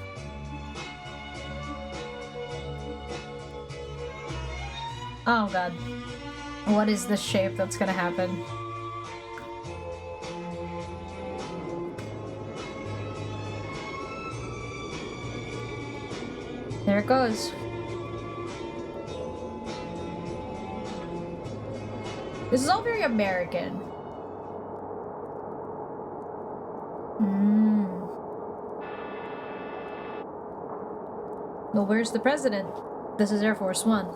Oh god. What is the shape that's gonna happen? There it goes. This is all very American. Well, where's the president? This is Air Force One.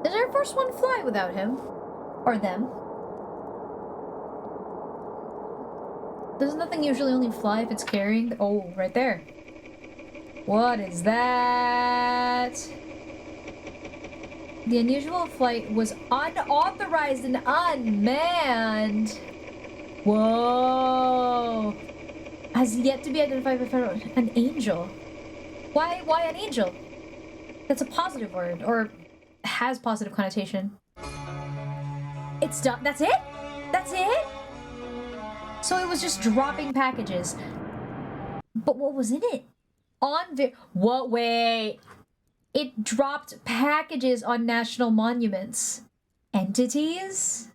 Does Air Force One fly without him? Or them? Does nothing usually only fly if it's carrying? Oh, right there. What is that? The unusual flight was unauthorized and unmanned. Whoa. Has yet to be identified by federal. An angel. Why an angel? That's a positive word, or has positive connotation. It's done. That's it? That's it? So it was just dropping packages. But what was in it? What? Wait. It dropped packages on national monuments. Entities?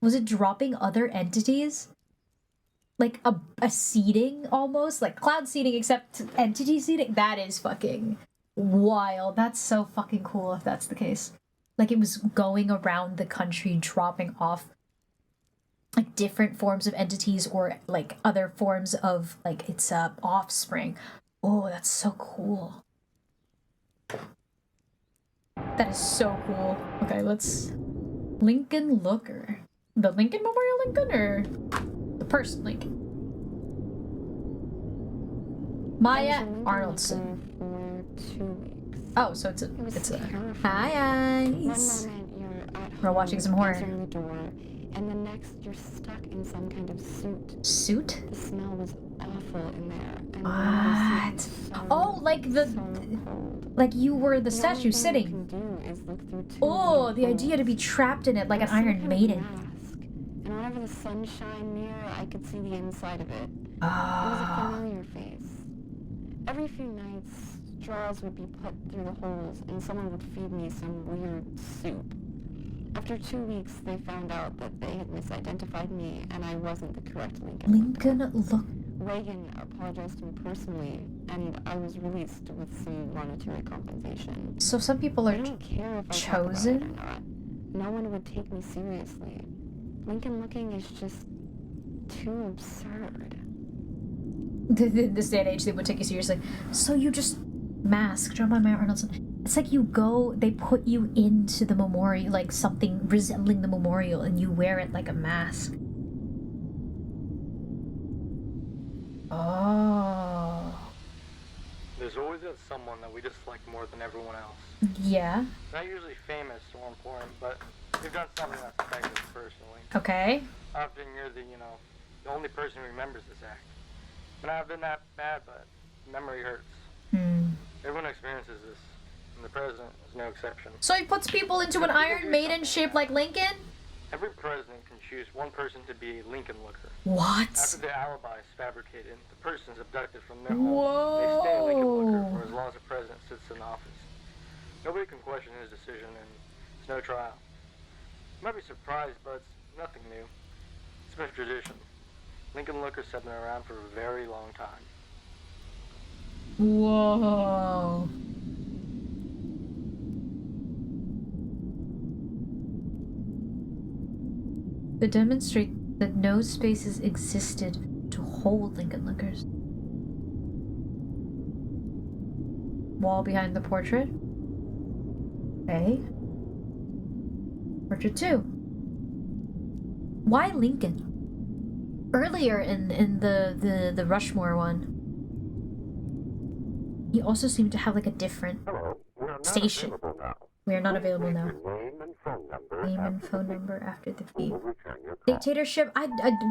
Was it dropping other entities? Like a seeding almost? Like cloud seeding except entity seeding? That is fucking wild. That's so fucking cool if that's the case. Like it was going around the country dropping off like different forms of entities or like other forms of like its offspring. Oh, that's so cool. That is so cool. Okay, let's... Lincoln Looker. The Lincoln Memorial Lincoln or the person Lincoln? Maya Arnoldson. Oh, so it's a hi eyes. We're watching some horror. And the next you're stuck in some kind of suit. Suit? The smell was awful in there. What? So, oh, like the... Like you were the statue sitting. Oh, the idea to be trapped in it like an Iron Maiden. And whenever the sun shined near, I could see the inside of it. It was a familiar face. Every few nights, straws would be put through the holes and someone would feed me some weird soup. After 2 weeks, they found out that they had misidentified me and I wasn't the correct Lincoln. Look. Reagan apologized to me personally, and I was released with some monetary compensation. So some people are I don't care if I chosen? talk about it or not. No one would take me seriously. Lincoln looking is just too absurd. This day and age, they would take you seriously. So you just mask, drawn by Maya Arnoldson. It's like you go, they put you into the memorial, like something resembling the memorial, and you wear it like a mask. Oh. There's always that someone that we dislike more than everyone else. Yeah. Not usually famous or important, but they've done something that's affected us personally. Okay. Often you're the only person who remembers this act. But I've been that bad, but memory hurts. Everyone experiences this, and the president is no exception. So he puts people into an Iron Maiden shaped like Lincoln? Every president can choose one person to be a Lincoln looker. What? After the alibi is fabricated, the person is abducted from their home. They stay a Lincoln looker for as long as the president sits in office. Nobody can question his decision, and it's no trial. You might be surprised, but it's nothing new. It's been a tradition. Lincoln lookers have been around for a very long time. Whoa. To demonstrate that no spaces existed to hold Lincoln lookers. Wall behind the portrait. Okay. Portrait 2. Why Lincoln? Earlier in the Rushmore one, he also seemed to have like a different station. We are not available now. Name and phone number after the feed. Dictatorship?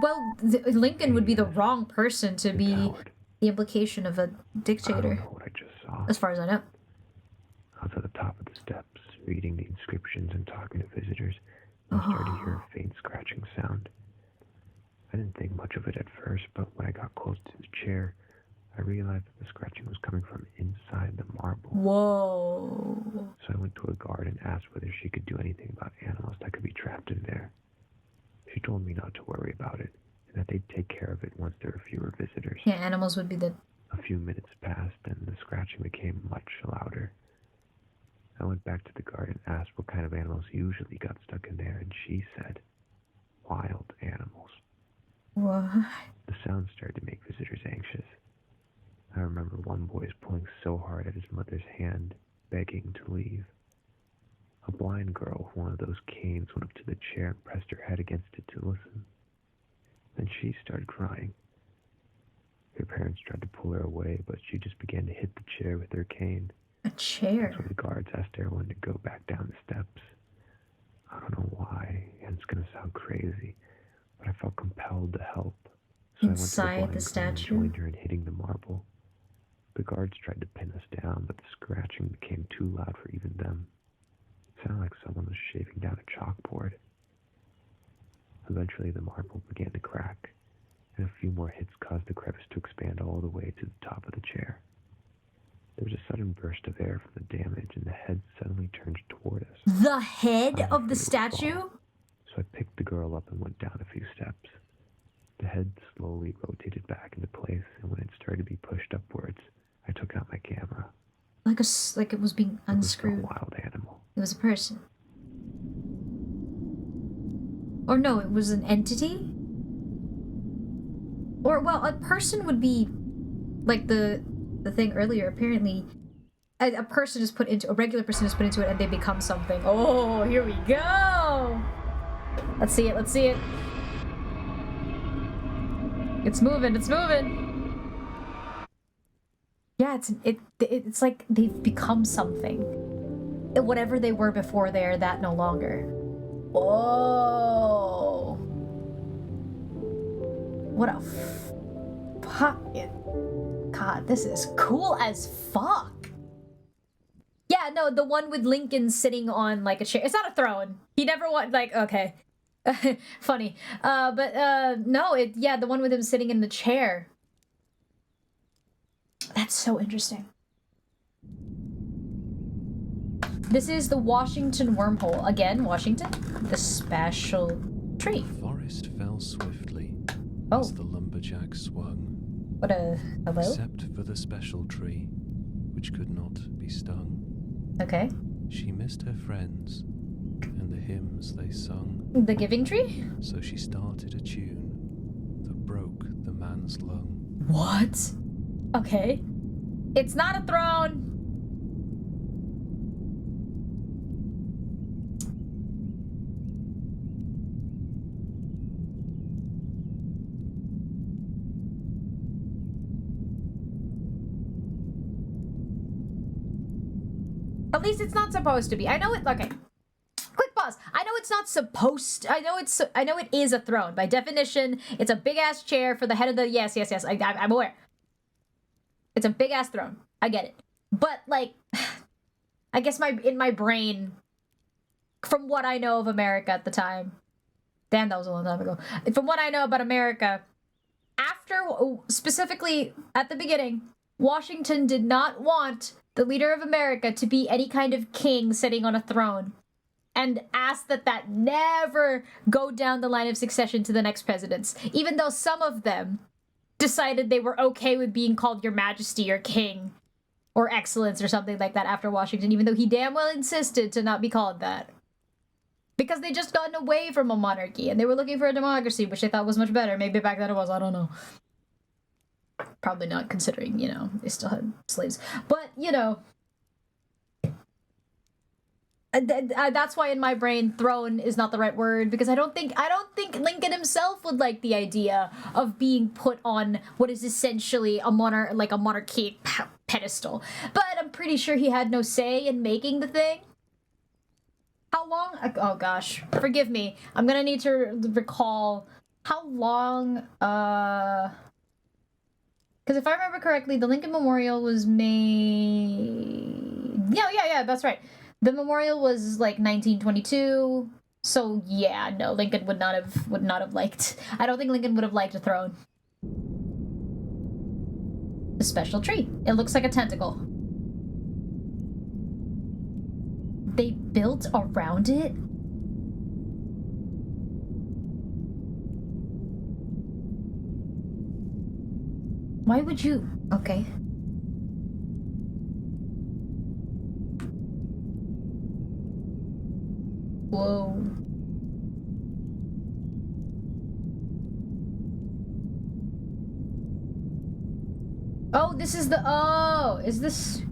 Well, Lincoln would be the wrong person to be the implication of a dictator. I don't know what I just saw. As far as I know. I was at the top of the steps, reading the inscriptions and talking to visitors, and I started to hear a faint scratching sound. I didn't think much of it at first, but when I got close to the chair, I realized that the scratching was coming from inside the marble. Whoa. So I went to a guard and asked whether she could do anything about animals that could be trapped in there. She told me not to worry about it, and that they'd take care of it once there were fewer visitors. Yeah, animals would be the... A few minutes passed, and the scratching became much louder. I went back to the guard and asked what kind of animals usually got stuck in there, and she said, wild animals. What? The sound started to make visitors anxious. I remember one boy is pulling so hard at his mother's hand, begging to leave. A blind girl with one of those canes went up to the chair and pressed her head against it to listen. Then she started crying. Her parents tried to pull her away, but she just began to hit the chair with her cane. A chair? That's when the guards asked everyone to go back down the steps. I don't know why, and it's going to sound crazy, but I felt compelled to help. So Inside I went to the the blind girl and statue? joined her in hitting the marble. The guards tried to pin us down, but the scratching became too loud for even them. It sounded like someone was shaving down a chalkboard. Eventually the marble began to crack, and a few more hits caused the crevice to expand all the way to the top of the chair. There was a sudden burst of air from the damage, and the head suddenly turned toward us. The head of the statue? So I picked the girl up and went down a few steps. The head slowly rotated back into place, and when it started to be pushed upwards, I took out my camera. Like it was being unscrewed. It was a wild animal. It was a person. Or no, it was an entity? Or, well, a person would be like the thing earlier. Apparently, a person is put into, a regular person is put into it and they become something. Oh, here we go! Let's see it, let's see it. It's moving, it's moving! Yeah, it's like they've become something. Whatever they were before, they are that no longer. Whoa! What a fucking... God, this is cool as fuck! Yeah, no, the one with Lincoln sitting on, like, a chair. It's not a throne. He never want, like, okay. Funny. No, yeah, the one with him sitting in the chair. That's so interesting. This is the Washington wormhole. Again, Washington, the special tree. The forest fell swiftly Oh. as the lumberjack swung. What a hello? Except for the special tree, which could not be stung. Okay. She missed her friends and the hymns they sung. The giving tree? So she started a tune that broke the man's lung. What? Okay. It's not a throne. At least it's not supposed to be. I know it. Okay. Quick pause. I know it's not supposed. I know it is a throne by definition. It's a big ass chair for the head of the. Yes. I'm aware. It's a big ass throne. I get it. But like, I guess in my brain, from what I know of America at the time, damn, that was a long time ago. From what I know about America, specifically at the beginning, Washington did not want the leader of America to be any kind of king sitting on a throne, and asked that never go down the line of succession to the next presidents, even though some of them decided they were okay with being called Your Majesty or King or Excellence or something like that after Washington, even though he damn well insisted to not be called that. Because they just gotten away from a monarchy and they were looking for a democracy, which they thought was much better. Maybe back then it was, I don't know. Probably not, considering, you know, they still had slaves. But, you know, that's why in my brain throne is not the right word, because I don't think Lincoln himself would like the idea of being put on what is essentially a monarchic pedestal. But I'm pretty sure he had no say in making the thing. How long? Oh gosh, forgive me. I'm gonna need to recall how long. Because if I remember correctly, the Lincoln Memorial was made. Yeah, that's right. The memorial was like 1922. So yeah, no, Lincoln would not have liked. I don't think Lincoln would have liked a throne. A special tree. It looks like a tentacle. They built around it? Why would you? Okay. Whoa. Oh, this is the. Oh, is this.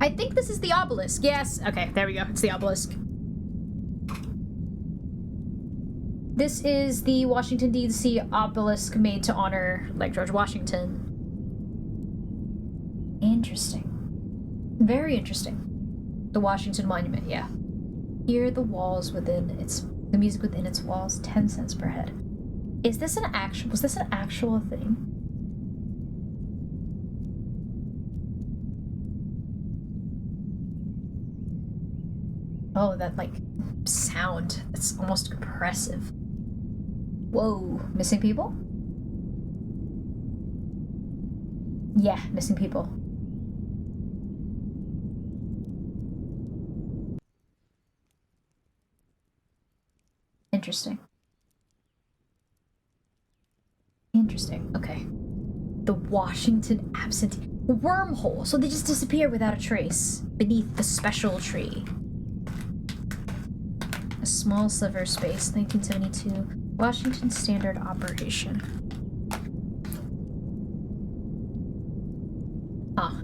I think this is the obelisk. Yes. Okay, there we go. It's the obelisk. This is the Washington, D.C. obelisk made to honor, like, George Washington. Interesting. Very interesting. The Washington Monument, yeah. Hear the walls within its... The music within its walls, 10 cents per head. Is this an actual... Was this an actual thing? Oh, that, like, sound. It's almost oppressive. Whoa. Missing people? Yeah, missing people. Interesting. Interesting. Okay. The Washington absentee wormhole. So they just disappear without a trace beneath the special tree. A small sliver space, 1972. Washington standard operation. Ah.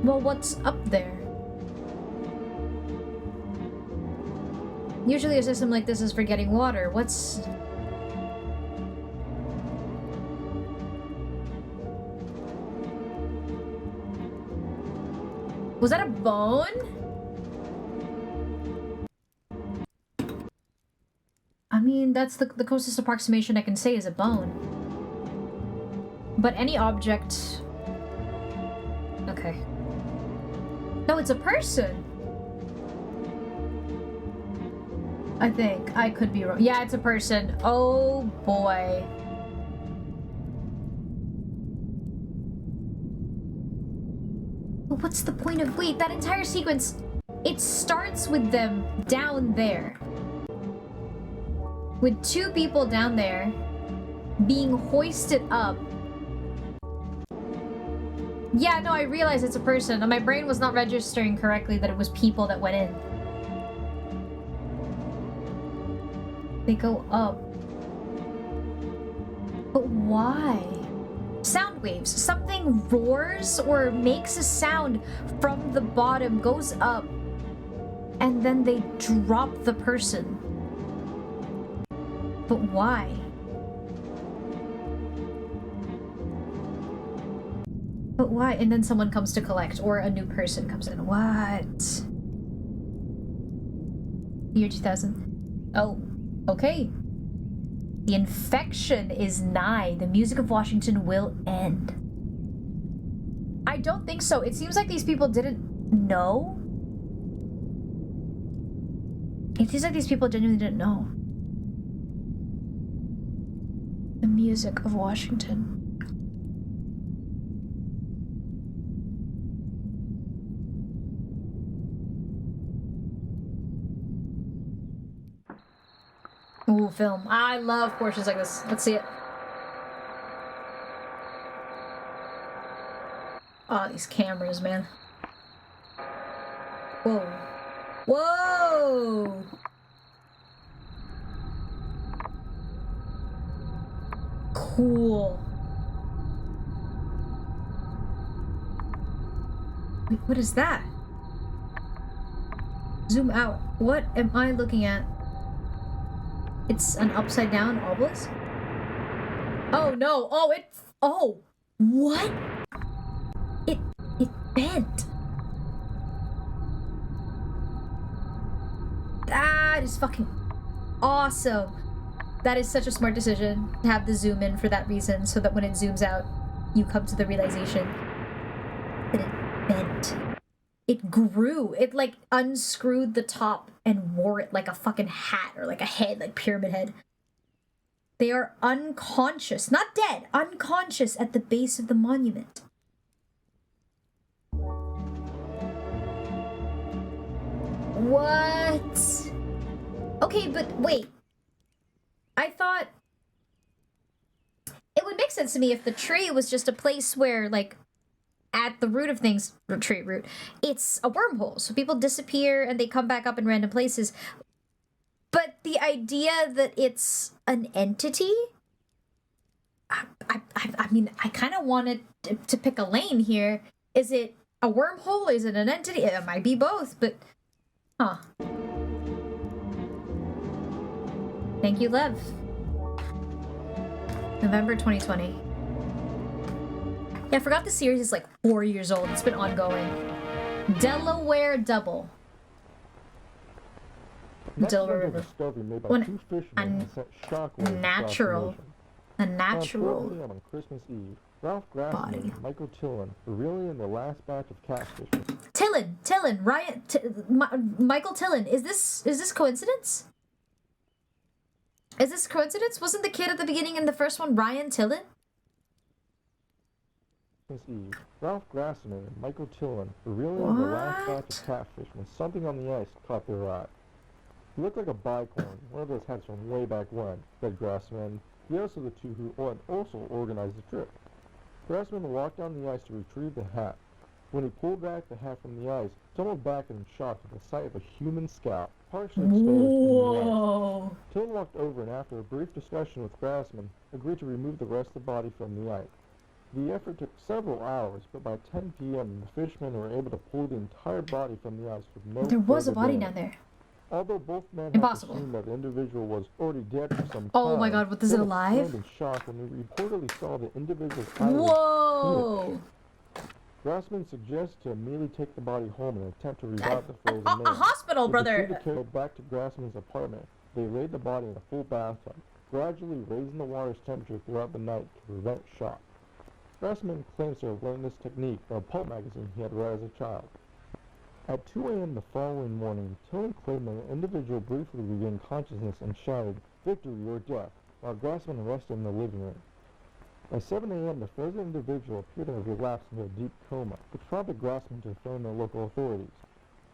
Well, what's up there? Usually a system like this is for getting water. What's... Was that a bone? I mean, that's the closest approximation I can say is a bone. But any object... Okay. No, it's a person! I think. I could be wrong. Yeah, it's a person. Oh, boy. But what's the point of... Wait, that entire sequence... It starts with them down there. With two people down there being hoisted up. Yeah, no, I realize it's a person. And my brain was not registering correctly that it was people that went in. They go up. But why? Sound waves. Something roars or makes a sound from the bottom, goes up, and then they drop the person. But why? But why? And then someone comes to collect, or a new person comes in. What? Year 2000. Oh, okay. The infection is nigh. The music of Washington will end. I don't think so. It seems like these people didn't know. It seems like these people genuinely didn't know. The music of Washington. Ooh, film. I love portions like this. Let's see it. Oh, these cameras, man. Whoa. Whoa! Cool. Wait, what is that? Zoom out. What am I looking at? It's an upside down obelisk? Oh no! Oh, it's... Oh! What? It bent. That is fucking awesome. That is such a smart decision to have the zoom in for that reason, so that when it zooms out, you come to the realization that it bent. It grew. It, like, unscrewed the top and wore it like a fucking hat or like a head, like Pyramid Head. They are unconscious, not dead, unconscious at the base of the monument. What? Okay, but wait. I thought it would make sense to me if the tree was just a place where, like, at the root of things, tree root, it's a wormhole. So people disappear and they come back up in random places. But the idea that it's an entity, I mean, I kind of wanted to pick a lane here. Is it a wormhole? Is it an entity? It might be both, but huh. Thank you, Lev. November 2020. Yeah, I forgot the series is like 4 years old. It's been ongoing. Delaware Double. Delaware River. Natural. A natural on Christmas Eve, Ralph body. and Michael Tillin were really in the last batch of catfish. Tillin, Ryan, Michael Tillin. Is this coincidence? Is this coincidence? Wasn't the kid at the beginning in the first one Ryan Tillin? Christmas Eve, Ralph Grassman and Michael Tillin were really in the last batch of catfish when something on the ice caught their eye. He looked like a bicorn, one of those hats from way back when, said Grassman. He also the two who also organized the trip. Grassman walked down the ice to retrieve the hat. When he pulled back the hat from the ice, someone back in shock at the sight of a human scalp, partially exposed in the ice. Tillin walked over and after a brief discussion with Grassman, agreed to remove the rest of the body from the ice. The effort took several hours, but by 10 p.m. the fishermen were able to pull the entire body from the ice with no There was a body damage. down there. Although both men Impossible. had assumed that the individual was already dead for some time, Oh my god, what is it, they alive? exclaimed in shock when they reportedly saw the individual's eyelids Whoa! twitch. Grassman suggests to immediately take the body home and attempt to revive the frozen man. A hospital, brother! They carried back to Grassman's apartment. They laid the body in a full bathtub, gradually raising the water's temperature throughout the night to prevent shock. Grassman claims to have learned this technique from a pulp magazine he had read as a child. At 2 a.m. the following morning, Tillman claimed that an individual briefly regained consciousness and shouted, "Victory or death," while Grassman arrested in the living room. By 7 a.m., the frozen individual appeared to have relapsed into a deep coma, which prompted Grassman to phone the local authorities.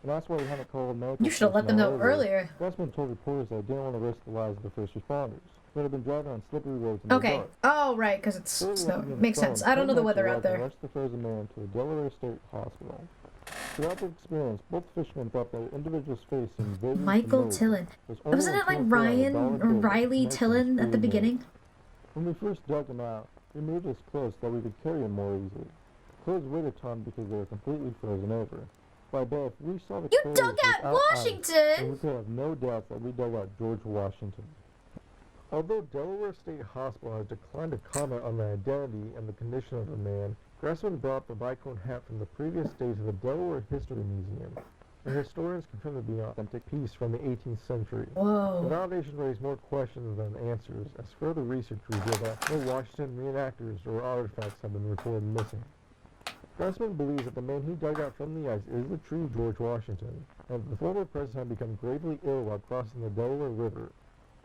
And that's why he hadn't called medical. You should have let them know earlier. Grassman told reporters that he didn't want to risk the lives of the first responders, who had been driving on slippery roads in the dark. Oh, right, because it's snow. Makes sense. I don't know the weather out there. Rushed the frozen man to the Delaware State Hospital. Throughout the experience, both fishermen thought that the individual's face seemed vaguely Michael familiar. Tillin. Wasn't it like Ryan or Riley Tillin at the beginning? When we first dug him out, we moved his clothes so that we could carry him more easily. Clothes weighed a ton because they were completely frozen over. By day, if we saw the You clothes dug out without ice, Washington! then we could have no doubt that we dug out George Washington. Although Delaware State Hospital has declined to comment on the identity and the condition of the man, Grassman brought the bicone hat from the previous day to the Delaware History Museum, where historians confirm to be an authentic piece from the 18th century. Whoa. The validation raised more questions than answers, as further research revealed that no Washington reenactors or artifacts have been reported missing. Grassman believes that the man he dug out from the ice is the true George Washington, and that the former president had become gravely ill while crossing the Delaware River.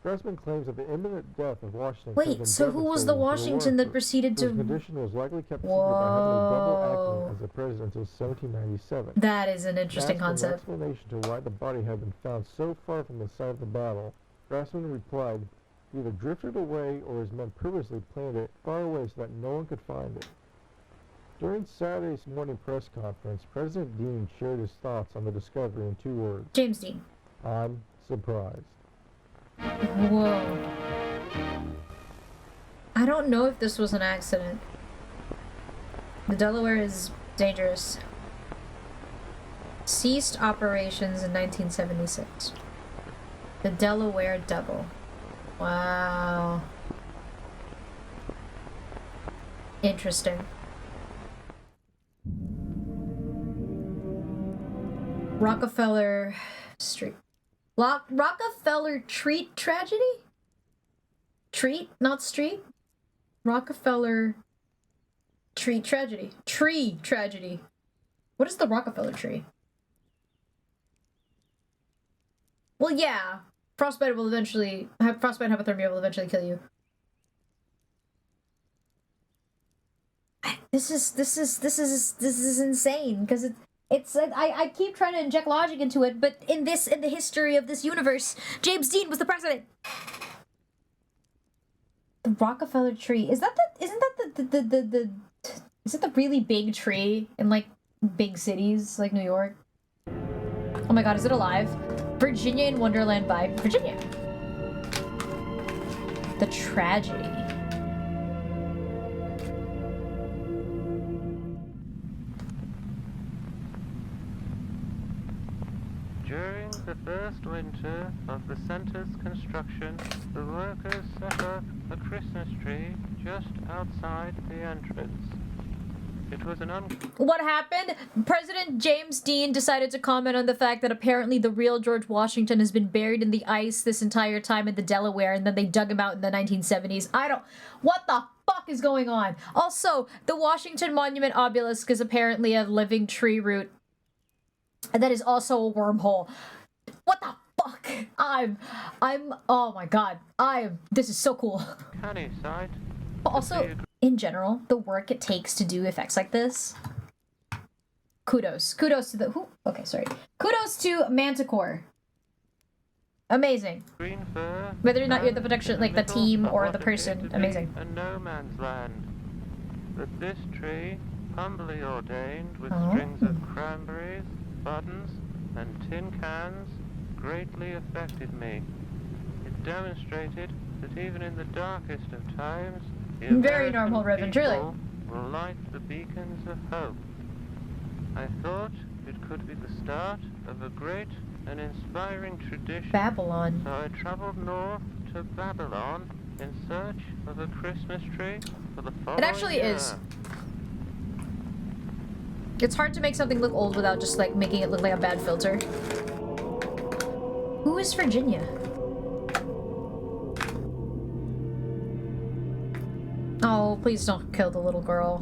Grassman claims that the imminent death of Washington Wait, so who was the Washington that proceeded to... His condition was likely kept secret by having a double acting as a president until 1797. That is an interesting concept. For an explanation to why the body had been found so far from the site of the battle, Grassman replied, "He either drifted away or his men purposely planted it far away so that no one could find it." During Saturday's morning press conference, President Dean shared his thoughts on the discovery in 2 words. James Dean. "I'm surprised." Whoa. I don't know if this was an accident. The Delaware is dangerous. Ceased operations in 1976. The Delaware Double. Wow. Interesting. Rockefeller Street. Rockefeller Treat tragedy? Treat, not street? Rockefeller Treat tragedy. Tree tragedy. What is the Rockefeller tree? Well, yeah. Frostbite will eventually... Frostbite and hypothermia will eventually kill you. This is insane, because I keep trying to inject logic into it, but in the history of this universe, James Dean was the president. The Rockefeller tree. Isn't that is it the really big tree in like big cities like New York? Oh my god, is it alive? Virginia in Wonderland by Virginia. The tragedy. During the first winter of the center's construction, the workers set up a Christmas tree just outside the entrance. It was an What happened? President James Dean decided to comment on the fact that apparently the real George Washington has been buried in the ice this entire time in the Delaware, and then they dug him out in the 1970s. What the fuck is going on? Also, the Washington Monument obelisk is apparently a living tree root. And that is also a wormhole. What the fuck? Oh my god. This is so cool. canny sight. Also, in general, the work it takes to do effects like this. Kudos. Kudos to Kudos to Manticore. Amazing. Green fur, whether or not you're the production, like the team or the person, amazing. A no man's land. But this tree, humbly ordained with Oh. strings of cranberries, buttons, and tin cans, greatly affected me. It demonstrated that even in the darkest of times, the Very American normal, Reverend, truly. people will light the beacons of hope. I thought it could be the start of a great an inspiring tradition. Babylon. So I traveled north to Babylon in search of a Christmas tree for the following It actually year. is. It's hard to make something look old without just like making it look like a bad filter. Who is Virginia? Oh, please don't kill the little girl.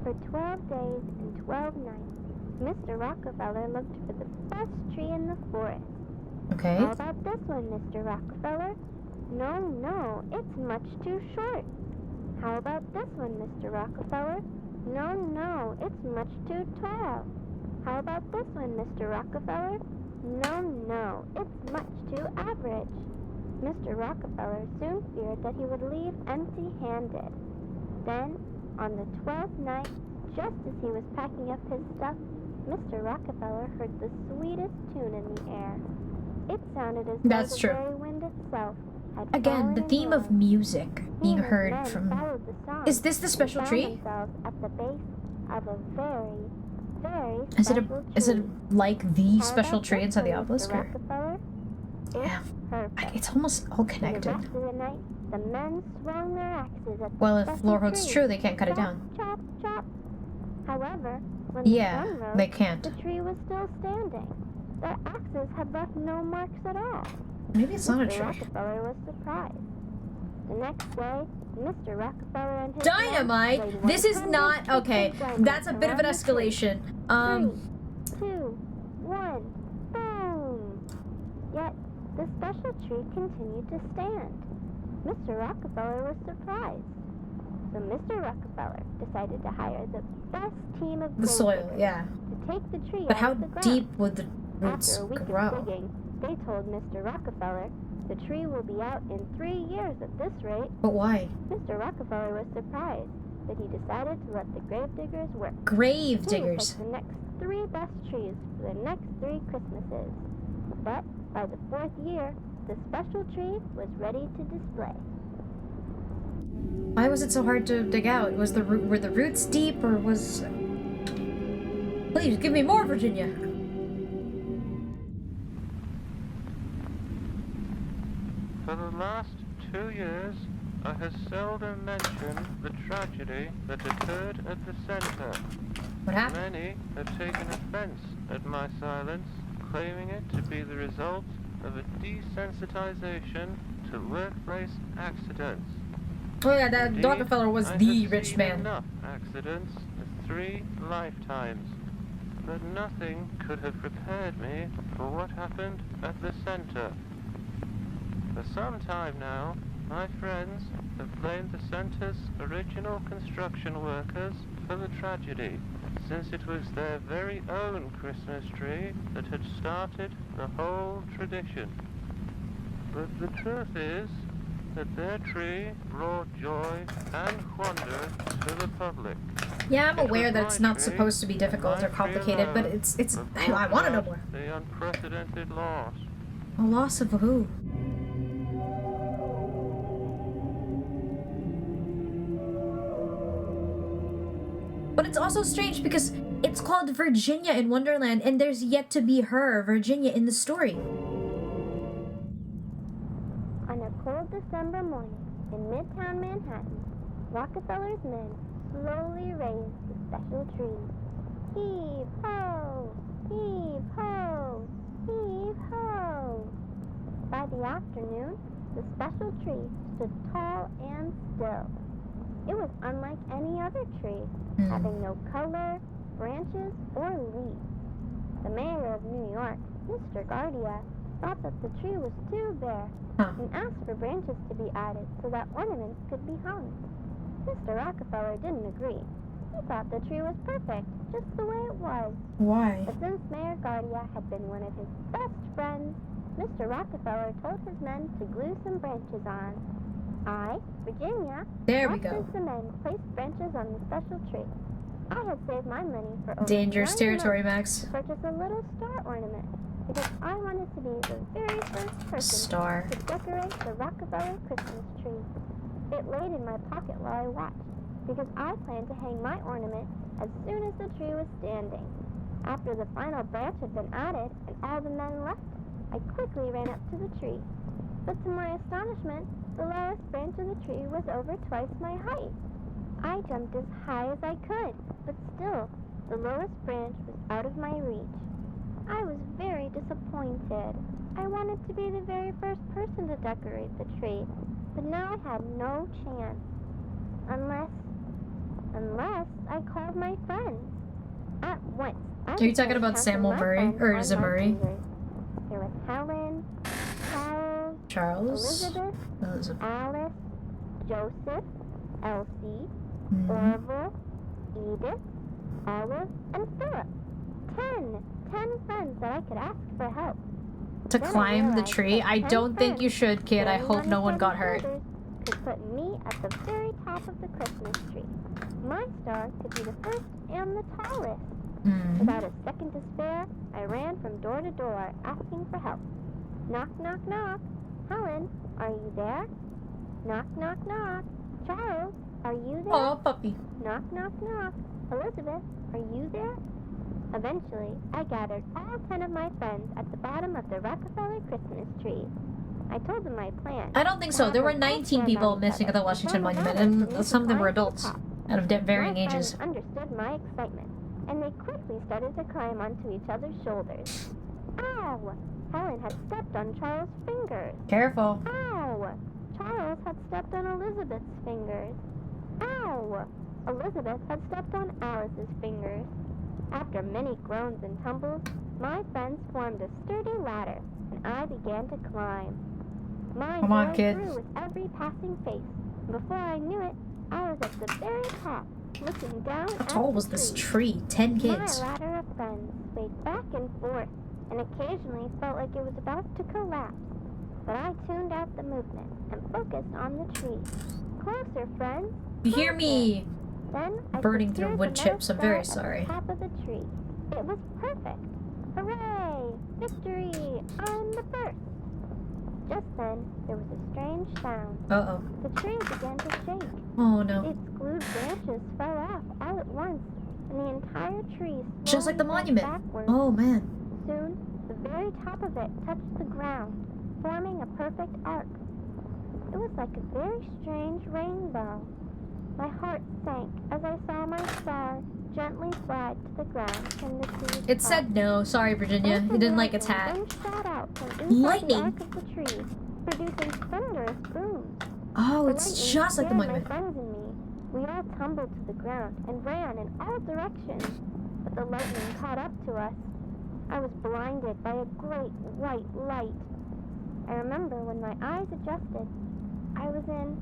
For 12 days and 12 nights, Mr. Rockefeller looked for the best tree in the forest. Okay. How about this one, Mr. Rockefeller? No, it's much too short. How about this one, Mr. Rockefeller? No, it's much too tall. How about this one, Mr. Rockefeller? No, it's much too average. Mr. Rockefeller soon feared that he would leave empty-handed. Then, on the 12th night, just as he was packing up his stuff, Mr. Rockefeller heard the sweetest tune in the air. It sounded as though the very wind itself had Again, the theme of music being heard from... Is this the special tree? At the base of a very, very Is it tree. like the How special about tree this inside the one, obelisk? Mr. Or... Rockefeller? Yeah. Perfect. It's almost all For the connected. rest of the night, the men swung their axes at the Well, if special lore holds tree. true, they can't cut it Chop, down. Chop, chop. However, when Yeah, the sun rose, they can't. the tree was still standing. Their axes had left no marks at all. Maybe it's not a Mr. tree. Rockefeller was surprised. The next day, Mr. Rockefeller and his Dynamite! men laid This is 100 not... Okay, blankets that's a bit of an around the tree. escalation. 3, 2, 1, boom! Yet, the special tree continued to stand. Mr. Rockefeller was surprised. So Mr. Rockefeller decided to hire the best team of The grave soil, diggers yeah. to take the tree But out how of the ground. deep would the roots After a week grow? of digging, they told Mr. Rockefeller the tree will be out in 3 years at this rate. But why? Mr. Rockefeller was surprised, but he decided to let the grave diggers work. Grave He diggers. picked the next 3 best trees for the next 3 Christmases. But by the 4th year, the special tree was ready to display. Why was it so hard to dig out? Were the roots deep, or was... Please, give me more, Virginia! For the last 2 years, I have seldom mentioned the tragedy that occurred at the center. What happened? Many have taken offense at my silence, claiming it to be the result of a desensitization to workplace accidents. Oh yeah, that Indeed, Rockefeller was I the have rich seen man. enough accidents in 3 lifetimes, but nothing could have prepared me for what happened at the center. For some time now, my friends have blamed the center's original construction workers for the tragedy, since it was their very own Christmas tree that had started the whole tradition. But the truth is that their tree brought joy and wonder to the public. Yeah, I'm It aware was that my it's not tree, supposed to be difficult or my tree complicated, but alone it's that I brought want to know about more. the unprecedented loss. A loss of who? But it's also strange because it's called Virginia in Wonderland, and there's yet to be her, Virginia, in the story. On a cold December morning in Midtown Manhattan, Rockefeller's men slowly raised the special tree. Heave ho! Heave ho! Heave ho! By the afternoon, the special tree stood tall and still. It was unlike any other tree, having no color, branches, or leaves. The mayor of New York, Mr. Guardia, thought that the tree was too bare and asked for branches to be added so that ornaments could be hung. Mr. Rockefeller didn't agree. He thought the tree was perfect, just the way it was. Why? But since Mayor Guardia had been one of his best friends, Mr. Rockefeller told his men to glue some branches on. I, Virginia, There we watched go. as the men placed branches on the special tree. I had saved my money for over Dangerous 1 territory, month Max. to purchase a little star ornament because I wanted to be the very first person Star. to decorate the Rockefeller Christmas tree. It laid in my pocket while I watched because I planned to hang my ornament as soon as the tree was standing. After the final branch had been added and all the men left, I quickly ran up to the tree. But to my astonishment, the lowest branch of the tree was over twice my height. I jumped as high as I could, but still, the lowest branch was out of my reach. I was very disappointed. I wanted to be the very first person to decorate the tree, but now I had no chance. Unless I called my friends. At once, Are you talking about Samuel Murray? Or is it Murray? There was Helen, Charles? Elizabeth, Alice, Joseph, Elsie, Mm-hmm. Orville, Edith, Olive, and Philip. 10 friends that I could ask for help. To Then climb the realized tree? that I 10 don't think you friends, should, kid. I hope no one got hurt. Could put me at the very top of the Christmas tree. My star could be the first and the tallest. Without a second to spare, I ran from door to door, asking for help. Knock, knock, knock. Helen, are you there? Knock, knock, knock. Charles, are you there? Oh, puppy. Knock, knock, knock. Elizabeth, are you there? Eventually, I gathered all 10 of my friends at the bottom of the Rockefeller Christmas tree. I told them my plan. I don't think so. There were 19 people missing at the Washington Monument, and some of them were adults, out of varying ages. My friends understood my excitement, and they quickly started to climb onto each other's shoulders. Ow! Helen had stepped on Charles' fingers. Careful. Ow! Charles had stepped on Elizabeth's fingers. Ow! Elizabeth had stepped on Alice's fingers. After many groans and tumbles, my friends formed a sturdy ladder, and I began to climb. My Come on, joy kid. grew with every passing face, and before I knew it, I was at the very top, looking down How at tall the was this tree. tree? 10 kids. My ladder of friends swayed back and forth, and occasionally felt like it was about to collapse. But I tuned out the movement and focused on the tree. Closer, friends. You hear me Then I burning through secured wood the chips. I'm metal very star sorry. at the top of the tree. It was perfect. Hooray! Victory! I'm the first. Just then, there was a strange sound. Uh-oh. The tree began to shake. Oh, no. Its glued branches fell off all at once, and the entire tree Just like the slowly monument. bent backwards. Oh, man. Soon, the very top of it touched the ground, forming a perfect arc. It was like a very strange rainbow. My heart sank as I saw my star gently slide to the ground from the tree's It top. said no. Sorry, Virginia. You didn't like its hat. Then shot out from inside Lightning. the arc of the tree, producing thunderous booms. Oh, The it's lightning just like the scared monument. My friends and me. We all tumbled to the ground and ran in all directions, but the lightning caught up to us. I was blinded by a great white light. I remember when my eyes adjusted, I was in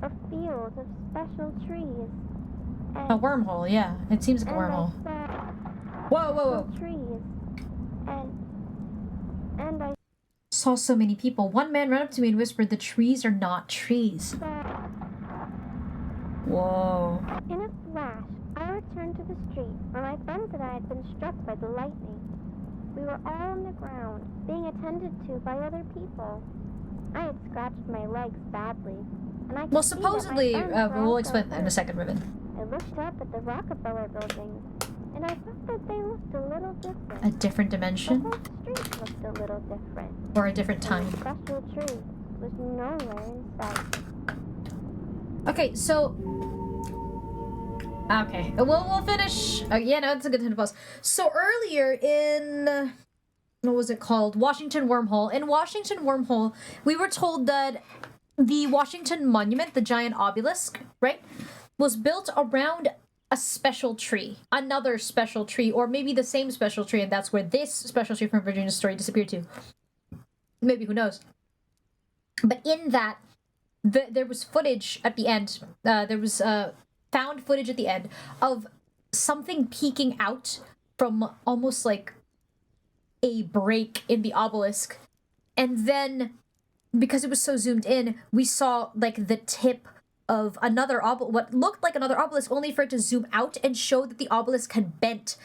a field of special trees. A wormhole, yeah. It seems like a wormhole. Whoa, whoa, whoa. Trees. And I Saw so many people. One man ran up to me and whispered, "The trees are not trees." saw. Whoa. In a flash, I returned to the street where my friends and I had been struck by the lightning. We were all on the ground, being attended to by other people. I had scratched my legs badly, and I could Well, see that supposedly, my friends were we'll also explain that in a hurt. second, Ribbon. I looked up at the Rockefeller buildings, and I thought that they looked a little different. A different The dimension? whole street looked a little different. Or a different And time? the special tree was nowhere in sight. Okay, so... Okay, we'll finish... yeah, no, it's a good time to pause. So earlier in... What was it called? Washington Wormhole. In Washington Wormhole, we were told that the Washington Monument, the giant obelisk, right, was built around a special tree. Another special tree, or maybe the same special tree, and that's where this special tree from Virginia's story disappeared to. Maybe, who knows? But in that, there was footage at the end. There was found footage at the end of something peeking out from almost like a break in the obelisk. And then, because it was so zoomed in, we saw like the tip of another what looked like another obelisk, only for it to zoom out and show that the obelisk had bent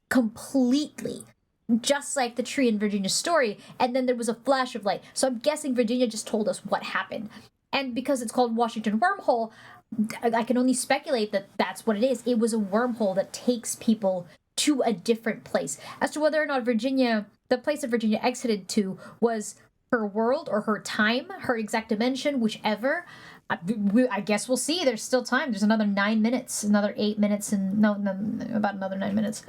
completely, just like the tree in Virginia's story. And then there was a flash of light. So I'm guessing Virginia just told us what happened. And because it's called Washington Wormhole, I can only speculate that that's what it is. It was a wormhole that takes people to a different place. As to whether or not Virginia, the place that Virginia exited to, was her world or her time, her exact dimension, whichever. I guess we'll see. There's still time. There's another 9 minutes, another 8 minutes, and no, about another 9 minutes.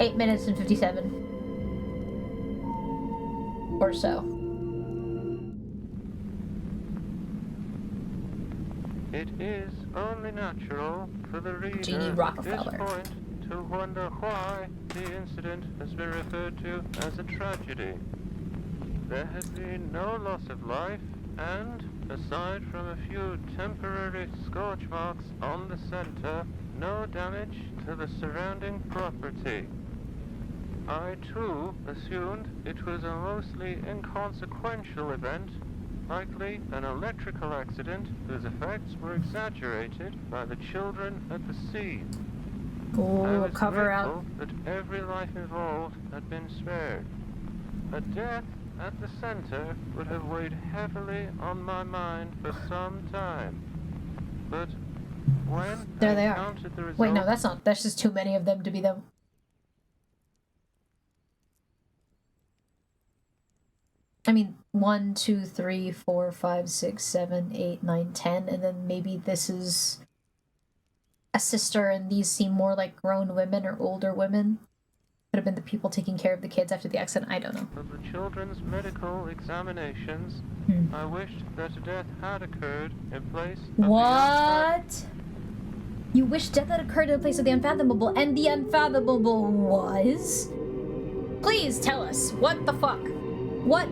8 minutes and 57 or so. It is only natural for the reader Genie at Rockefeller. this point to wonder why the incident has been referred to as a tragedy. There has been no loss of life, and, aside from a few temporary scorch marks on the center, no damage to the surrounding property. I, too, assumed it was a mostly inconsequential event, likely an electrical accident whose effects were exaggerated by the children at the scene. I Oh, was cover grateful out. that every life involved had been spared. A death at the center would have weighed heavily on my mind for some time. But when There I they are. encountered the result... Wait, no, that's not. That's just too many of them to be them. I mean, 1, 2, 3, 4, 5, 6, 7, 8, 9, 10, and then maybe this is a sister, and these seem more like grown women or older women. Could have been the people taking care of the kids after the accident. I don't know. Of the children's medical examinations, I wished that a death had occurred in place of What? You wish death had occurred in place of the unfathomable, and the unfathomable was? Please tell us. What the fuck? What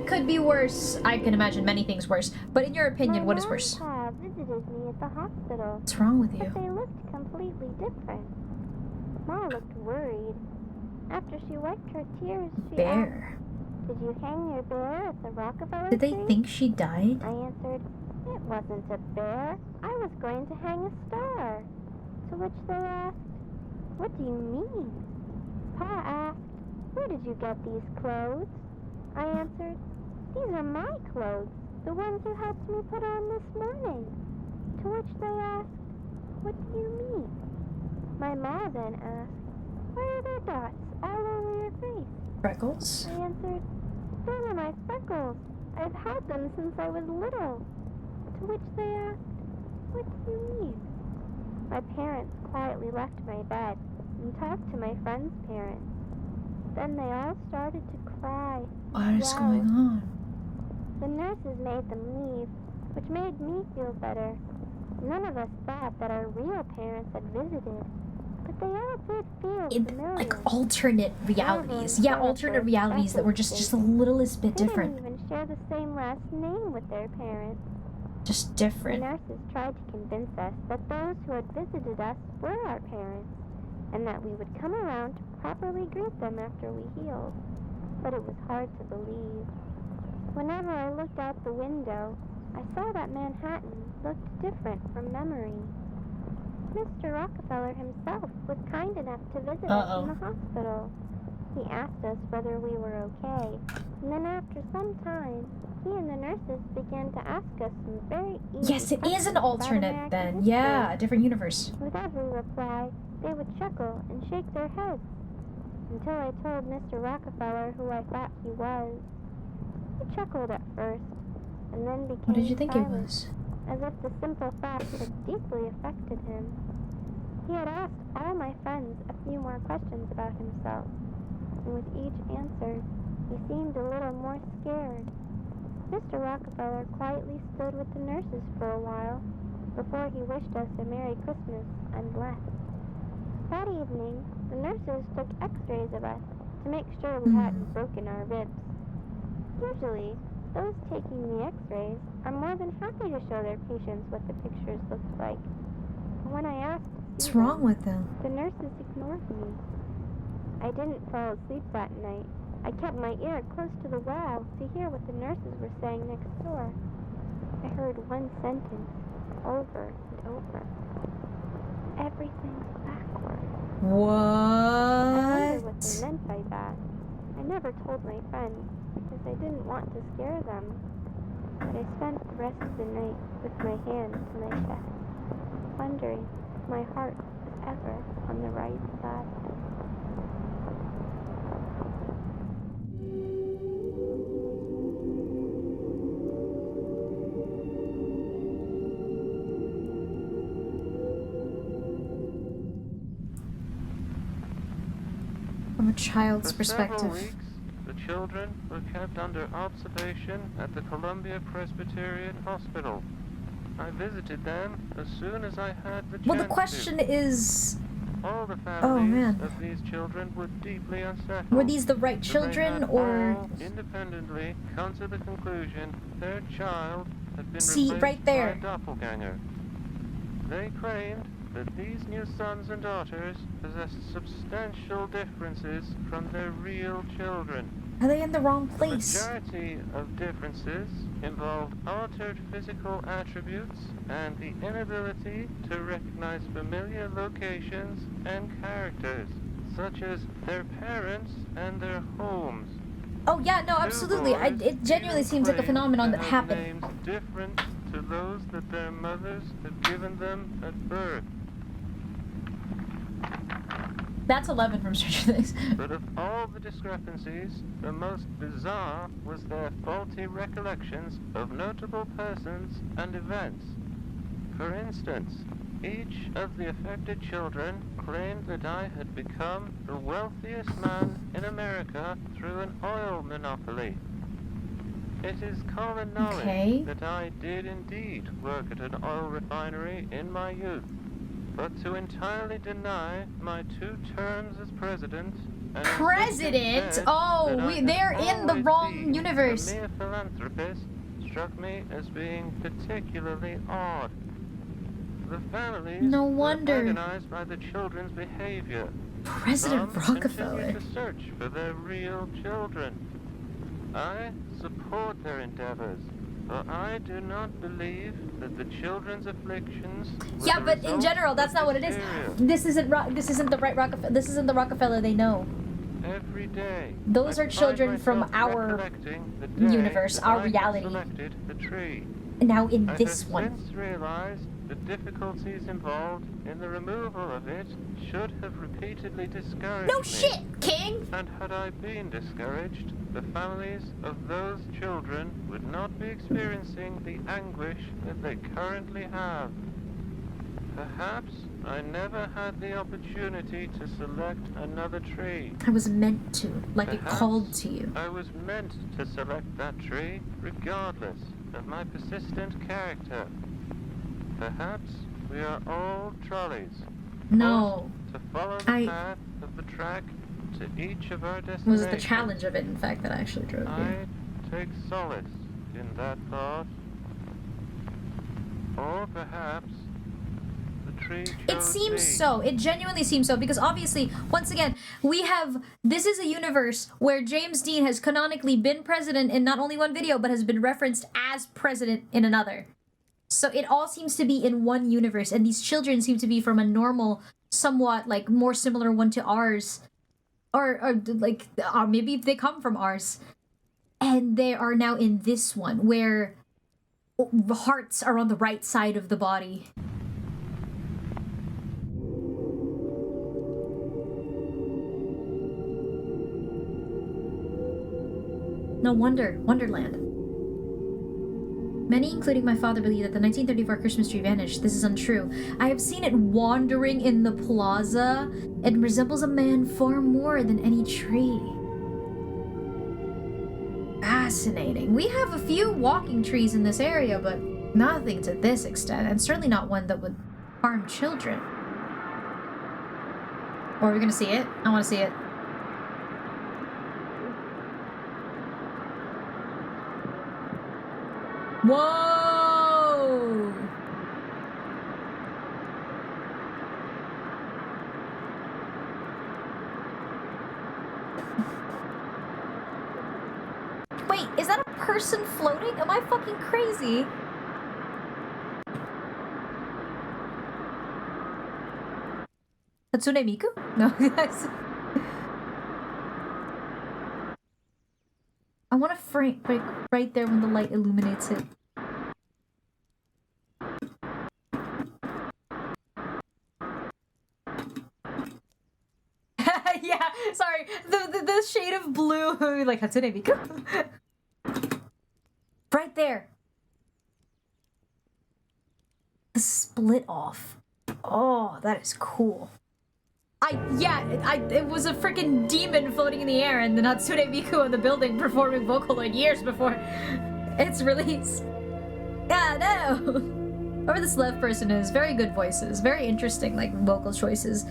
could be worse? I can imagine many things worse, but in your opinion, what is worse? My mom visited me at the hospital. What's wrong with you? But they looked completely different. Ma looked worried. After she wiped her tears, she Bear. asked, "Did you hang your bear at the Rockefeller Did they tree?" think she died? I answered, "It wasn't a bear. I was going to hang a star." To which they asked, "What do you mean?" Pa asked, "Where did you get these clothes?" I answered, "These are my clothes, the ones you helped me put on this morning." To which they asked, "What do you mean?" My ma then asked, "Why are there dots all over your face?" Freckles? I answered, "Those are my freckles. I've had them since I was little." To which they asked, "What do you mean?" My parents quietly left my bed and talked to my friend's parents. Then they all started to cry. What is going on? The nurses made them leave, which made me feel better. None of us thought that our real parents had visited, but they all did feel familiar. Like alternate realities. Yeah, alternate realities that were just the littlest bit They different. didn't even share the same last name with their parents. Just The different. nurses tried to convince us that those who had visited us were our parents, and that we would come around to properly greet them after we healed. But it was hard to believe. Whenever I looked out the window, I saw that Manhattan looked different from memory. Mr. Rockefeller himself was kind enough to visit us in the hospital. He asked us whether we were okay, and then after some time, he and the nurses began to ask us some very easy Yes, it is an questions about alternate American then. history. Yeah, a different universe. With every reply, they would chuckle and shake their heads, until I told Mr. Rockefeller who I thought he was. He chuckled at first, and then became What did you think he silent, was? as if the simple fact had deeply affected him. He had asked all my friends a few more questions about himself, and with each answer, he seemed a little more scared. Mr. Rockefeller quietly stood with the nurses for a while, before he wished us a Merry Christmas and left. That evening, the nurses took x-rays of us to make sure we hadn't broken our ribs. Usually, those taking the x-rays are more than happy to show their patients what the pictures looked like. But when I asked to see What's wrong them, with them? the nurses ignored me. I didn't fall asleep that night. I kept my ear close to the wall to hear what the nurses were saying next door. I heard one sentence over and over. "Everything's backward." I wondered what they What? meant by that. I never told my friends because I didn't want to scare them. But I spent the rest of the night with my hand to my chest, wondering if my heart was ever on the right side. a child's For several perspective. weeks, the children were kept under observation at the Columbia Presbyterian Hospital. I visited them as soon as I had the chance Well, the question is... All the families Oh, man. of these children were deeply unsettled. Were these the right So children, they had or... all independently come to the conclusion their child had been See, replaced right there. by a doppelganger. They claimed that these new sons and daughters possessed substantial differences from their real children. Are they in the wrong The place? majority of differences involved altered physical attributes and the inability to recognize familiar locations and characters, such as their parents and their homes. Oh, yeah, no, absolutely. It genuinely seems like a phenomenon that happened. Names different to those that their mothers had given them at birth. That's 11 from Stranger Things. But of all the discrepancies, the most bizarre was their faulty recollections of notable persons and events. For instance, each of the affected children claimed that I had become the wealthiest man in America through an oil monopoly. It is common knowledge that I did indeed work at an oil refinery in my youth. But to entirely deny my 2 terms as president and President? Oh, they're in the wrong universe. A mere philanthropist struck me as being particularly odd. The families No were wonder. agonized by the children's behavior. President Some Rockefeller. continue to search for their real children. I support their endeavors, but I do not believe that the children's afflictions. Yeah, but in general, that's not what it is. This isn't the right Rockefeller. This isn't the Rockefeller they know. Every day. Those are children from our universe, our reality. The tree. Now in I this have one. since realized the difficulties involved in the removal of it should have repeatedly discouraged No me. shit, King! And had I been discouraged, the families of those children would not be experiencing the anguish that they currently have. Perhaps I never had the opportunity to select another tree. I was meant to, like it Perhaps called to you. I was meant to select that tree regardless of my persistent character. Perhaps we are all trolleys. No. To follow the path of the track to each of our destinations. Was it the challenge of it, in fact, that I actually drove here? I take solace in that thought. Or perhaps the tree chose It seems me. so. It genuinely seems so, because obviously, once again, this is a universe where James Dean has canonically been president in not only one video, but has been referenced as president in another. So it all seems to be in one universe, and these children seem to be from a normal, somewhat, like, more similar one to ours. Or maybe they come from ours. And they are now in this one, where the hearts are on the right side of the body. No wonder. Wonderland. Many, including my father, believe that the 1934 Christmas tree vanished. This is untrue. I have seen it wandering in the plaza. It resembles a man far more than any tree. Fascinating. We have a few walking trees in this area, but nothing to this extent, and certainly not one that would harm children. Or are we gonna see it? I want to see it. Whoa! Wait, is that a person floating? Am I fucking crazy? Hatsune Miku? No, that's... I want to frame right there when the light illuminates it. Yeah, sorry. The shade of blue, like Hatsune Miku. Right there. The split off. Oh, that is cool. It was a freaking demon floating in the air, and the Natsune Miku in the building performing Vocaloid years before its release. Yeah, no. Whoever this left person is, very good voices, very interesting, like, vocal choices.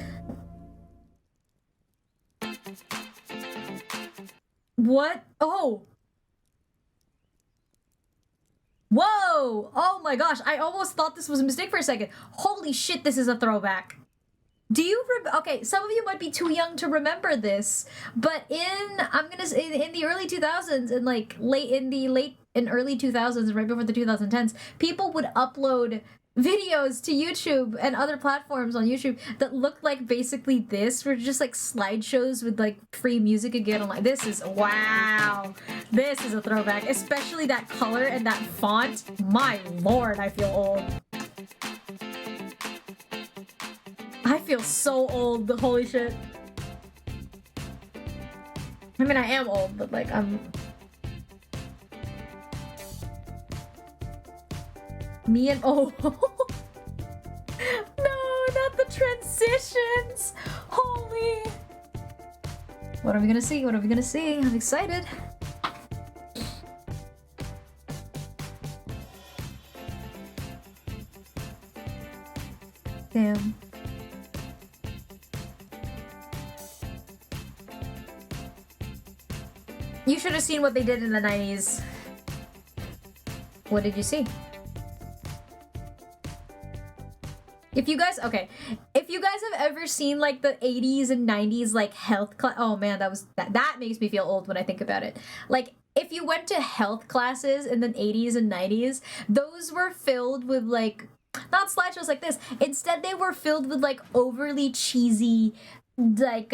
What? Oh! Whoa! Oh my gosh, I almost thought this was a mistake for a second. Holy shit, this is a throwback. Do you okay, some of you might be too young to remember this, but I'm gonna say in the early 2000s and like early 2000s, right before the 2010s, people would upload videos to YouTube and other platforms on YouTube that looked like basically this, were just like slideshows with like free music again. I'm like, this is, wow, this is a throwback, especially that color and that font. My lord, I feel old. I feel so old, holy shit. I mean, I am old, but like, me and, oh. No, not the transitions. Holy. What are we gonna see? What are we gonna see? I'm excited. Damn. You should have seen what they did in the 90s. What did you see? If you guys, okay, if you guys have ever seen like the 80s and 90s like health class, oh man, that makes me feel old when I think about it. Like, if you went to health classes in the 80s and 90s, those were filled with like, not slideshows like this. Instead, they were filled with like overly cheesy, like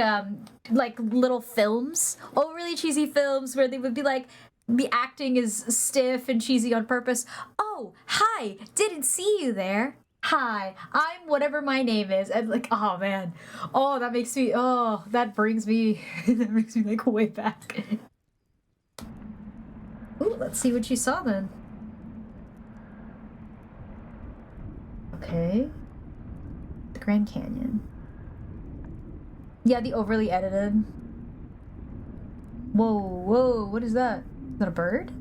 little films, overly cheesy films where they would be like, the acting is stiff and cheesy on purpose. Oh, hi, didn't see you there. Hi, I'm whatever my name is. And like, oh man, oh, that makes me, oh, that brings me like way back. Ooh, let's see what you saw then. Okay. The Grand Canyon. Yeah, the overly edited. Whoa, whoa, what is that? Is that a bird?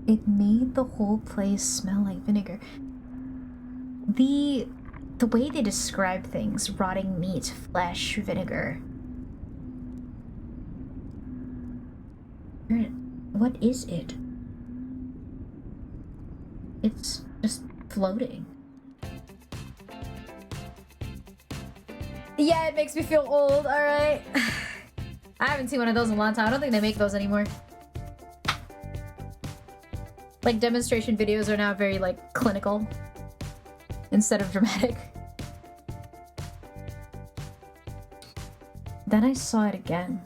It made the whole place smell like vinegar. The way they describe things, rotting meat, flesh, vinegar. What is it? It's just floating. Yeah, it makes me feel old, alright. I haven't seen one of those in a long time. I don't think they make those anymore. Like, demonstration videos are now very, like, clinical instead of dramatic. Then I saw it again.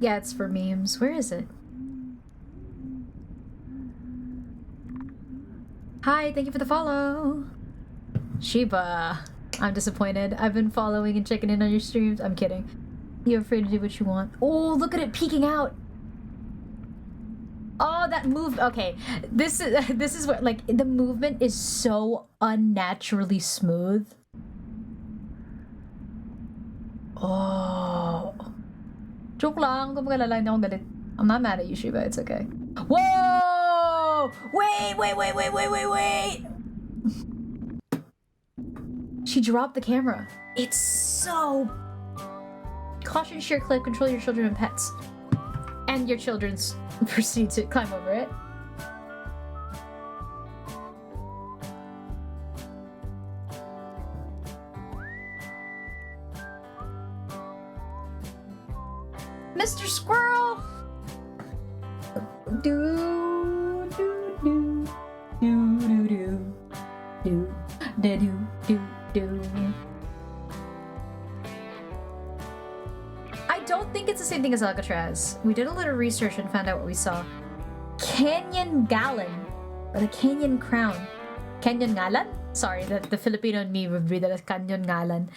Yeah, it's for memes. Where is it? Hi, thank you for the follow. Shiba. I'm disappointed. I've been following and checking in on your streams. I'm kidding. You're free to do what you want. Oh, look at it peeking out. Oh, that move. Okay, this is what, like, the movement is so unnaturally smooth. Oh. Joke lang. Kung magalala, hindi akong galit. I'm not mad at you, Shiba. It's okay. Whoa! Wait! She dropped the camera. It's so... Caution, sheer cliff, control your children and pets. And your children's proceed to climb over it. Mr. Squirrel! Do do do do do do do do do. I don't think it's the same thing as Alcatraz. We did a little research and found out what we saw. Canyon Gallon, or the Canyon Crown. Canyon Ngalan? Sorry, the Filipino in me would read that as Canyon Ngalan.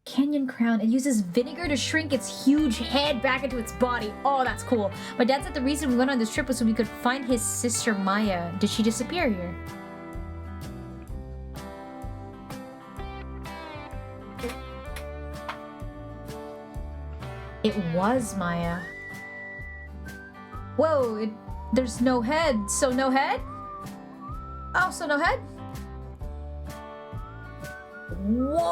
Canyon crown. It uses vinegar to shrink its huge head back into its body. Oh, that's cool. My dad said the reason we went on this trip was so we could find his sister Maya. Did she disappear here? It was Maya. Whoa, there's no head. So no head? Oh, so no head? Whoa!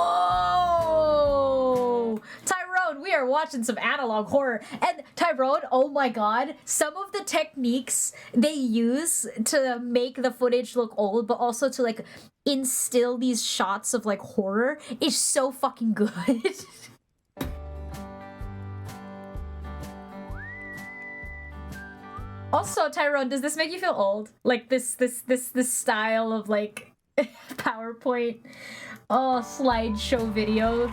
Tyrone, we are watching some analog horror. And Tyrone, oh my god, some of the techniques they use to make the footage look old, but also to like instill these shots of like horror is so fucking good. Also, Tyrone, does this make you feel old? Like this style of like PowerPoint, slideshow video.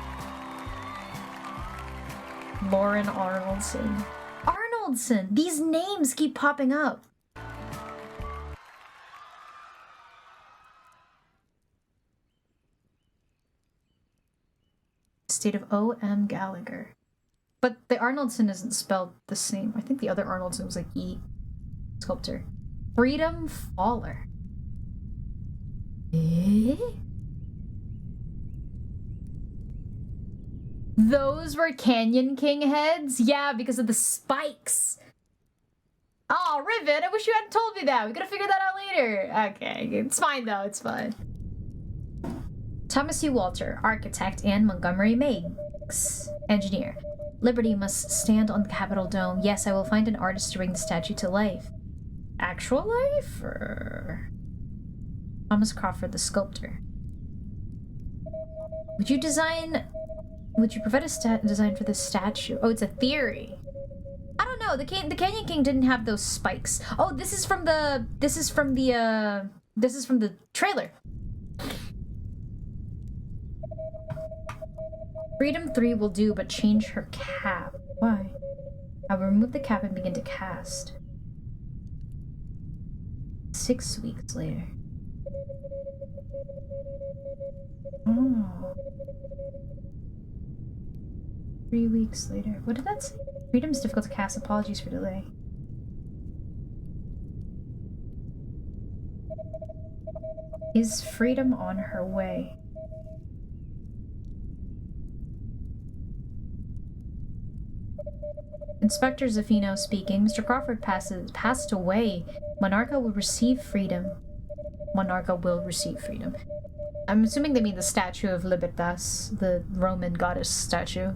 Lauren Arnoldson. Arnoldson! These names keep popping up. State of O.M. Gallagher. But the Arnoldson isn't spelled the same. I think the other Arnoldson was like E. Sculptor. Freedom Faller. Eh? Those were Canyon King heads? Yeah, because of the spikes. Oh, Riven, I wish you hadn't told me that. We gotta figure that out later. Okay, it's fine though, it's fine. Thomas C. Walter, architect, and Montgomery Meigs, engineer. Liberty must stand on the Capitol Dome. Yes, I will find an artist to bring the statue to life. Actual life, or... Thomas Crawford, the sculptor. Would you provide a design for this statue? Oh, it's a theory. I don't know. The Canyon King didn't have those spikes. Oh, this is from the trailer. Freedom 3 will do, but change her cap. Why? I will remove the cap and begin to cast. 6 weeks later. Oh. 3 weeks later. What did that say? Freedom is difficult to cast. Apologies for delay. Is Freedom on her way? Inspector Zaffino speaking. Mr. Crawford passed away. Monarcha will receive freedom. Monarcha will receive freedom. I'm assuming they mean the statue of Libertas, the Roman goddess statue.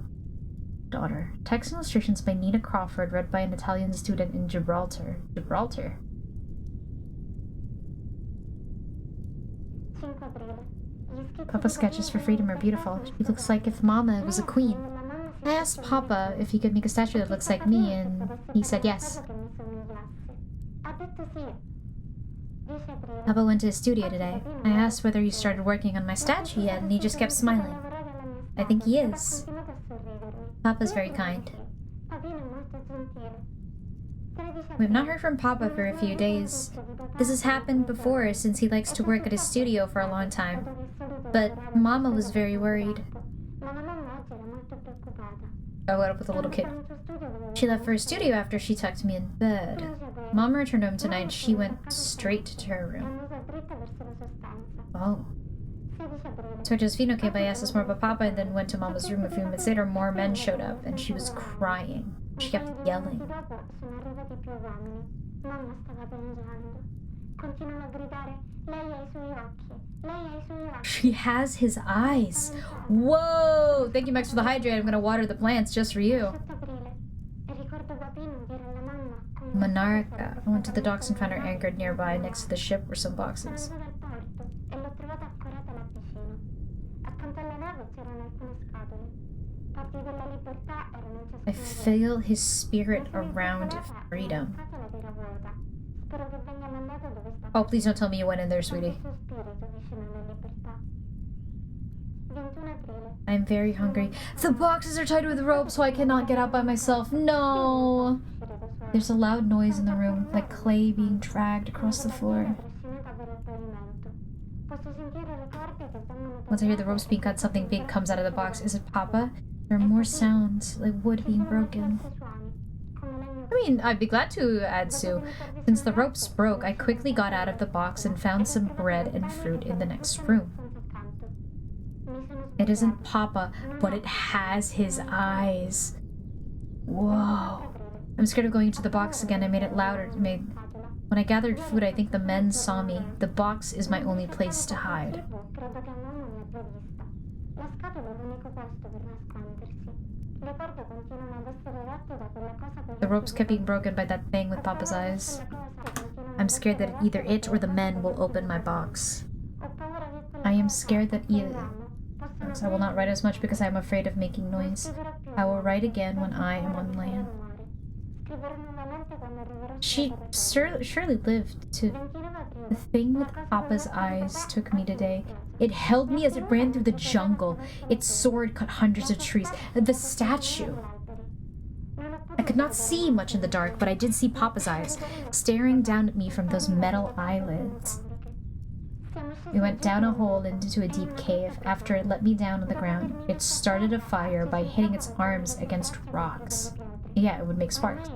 Daughter. Text illustrations by Nina Crawford, read by an Italian student in Gibraltar. Gibraltar? Papa's sketches for freedom are beautiful. She looks like if Mama was a queen. I asked Papa if he could make a statue that looks like me, and he said yes. Papa went to his studio today. I asked whether he started working on my statue yet, and he just kept smiling. I think he is. Papa's very kind. We've not heard from Papa for a few days. This has happened before since he likes to work at his studio for a long time. But Mama was very worried. I went up with a little kid. She left for her studio after she tucked me in bed. Mom returned home tonight and she went straight to her room. Oh. So Josephino came by, asked us more about Papa, and then went to Mama's room. A few minutes later, more men showed up, and she was crying. She kept yelling. She has his eyes. Whoa! Thank you, Max, for the hydrate. I'm gonna water the plants just for you. Monarcha. I went to the docks and found her anchored nearby. Next to the ship were some boxes. I feel his spirit around freedom. Oh, please don't tell me you went in there, sweetie. I'm very hungry. The boxes are tied with rope, so I cannot get out by myself. No! There's a loud noise in the room, like clay being dragged across the floor. Once I hear the ropes being cut, something big comes out of the box. Is it Papa? There are more sounds, like wood being broken. I mean, I'd be glad to add Sue. Since the ropes broke, I quickly got out of the box and found some bread and fruit in the next room. It isn't Papa, but it has his eyes. Whoa. I'm scared of going into the box again. I made it louder. When I gathered food, I think the men saw me. The box is my only place to hide. The ropes kept being broken by that thing with Papa's eyes. I'm scared that either it or the men will open my box. I am scared that either... I will not write as much because I am afraid of making noise. I will write again when I am on land. She surely lived to... The thing with Papa's eyes took me today. It held me as it ran through the jungle. Its sword cut hundreds of trees. The statue. I could not see much in the dark, but I did see Papa's eyes, staring down at me from those metal eyelids. We went down a hole into a deep cave. After it let me down on the ground, it started a fire by hitting its arms against rocks. Yeah, it would make sparks.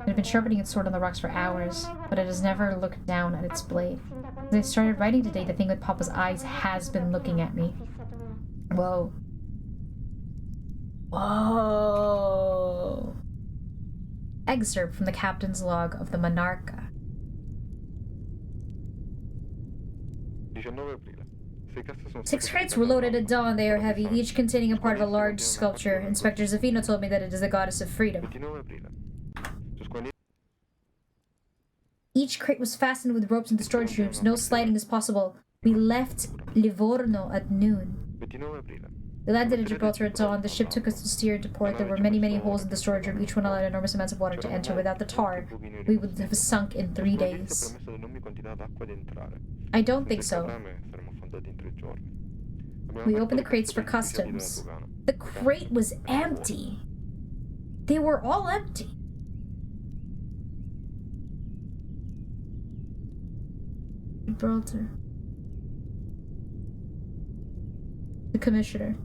It had been sharpening its sword on the rocks for hours, but it has never looked down at its blade. As I started writing today, the thing with Papa's eyes has been looking at me. Whoa. Whoa. Excerpt from the captain's log of the Monarca. 6 crates were loaded at dawn. They are heavy, each containing a part of a large sculpture. Inspector Zafino told me that it is the goddess of freedom. Each crate was fastened with ropes in the storage rooms. No sliding is possible. We left Livorno at noon. We landed in Gibraltar at dawn. The ship took us to steer into port. There were many holes in the storage room. Each one allowed enormous amounts of water to enter. Without the tar, we would have sunk in 3 days. I don't think so. We opened the crates for customs. The crate was empty. They were all empty. Gibraltar. The commissioner.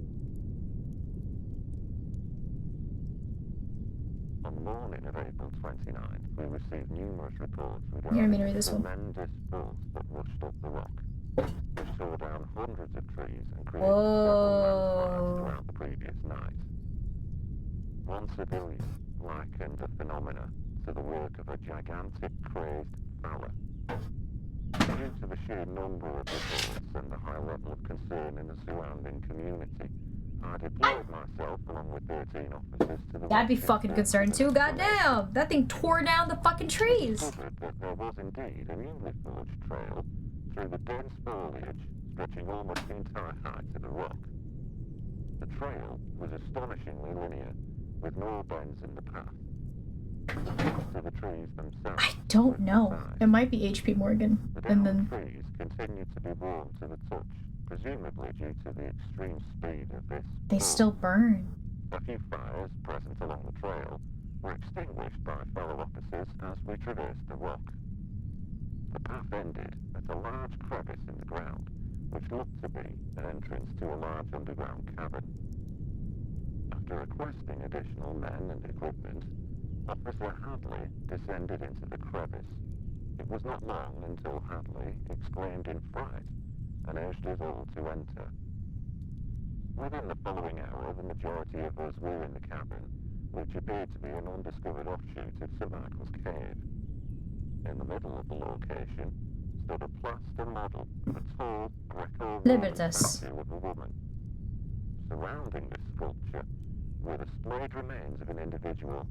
On the morning of April 29th, we received numerous reports Here, I'm gonna regarding read this one. tremendous force that rushed up the rock, which tore down hundreds of trees and created several landslides throughout the previous night. One civilian likened the phenomena to the work of a gigantic crazed fella. Due to the sheer number of reports and the high level of concern in the surrounding community, I deployed myself along with 13 officers to the... I'd be fucking concerned too, goddamn! That thing tore down the fucking trees! Discovered that there was indeed a newly forged trail through the dense foliage stretching almost the entire height of the rock. The trail was astonishingly linear, with no bends in the path. To the trees themselves. I don't know. It might be H.P. Morgan. And then trees continued to be warm to the touch, presumably due to the extreme speed of this. They still burn. A few fires present along the trail were extinguished by fellow officers as we traversed the rock. The path ended at a large crevice in the ground, which looked to be an entrance to a large underground cavern. After requesting additional men and equipment, Officer Hadley descended into the crevice. It was not long until Hadley exclaimed in fright and urged us all to enter. Within the following hour, the majority of us were in the cabin, which appeared to be an undiscovered offshoot of St. Michael's Cave. In the middle of the location stood a plaster model of a tall Greco-Roman statue of a woman. Surrounding this sculpture were the splayed remains of an individual.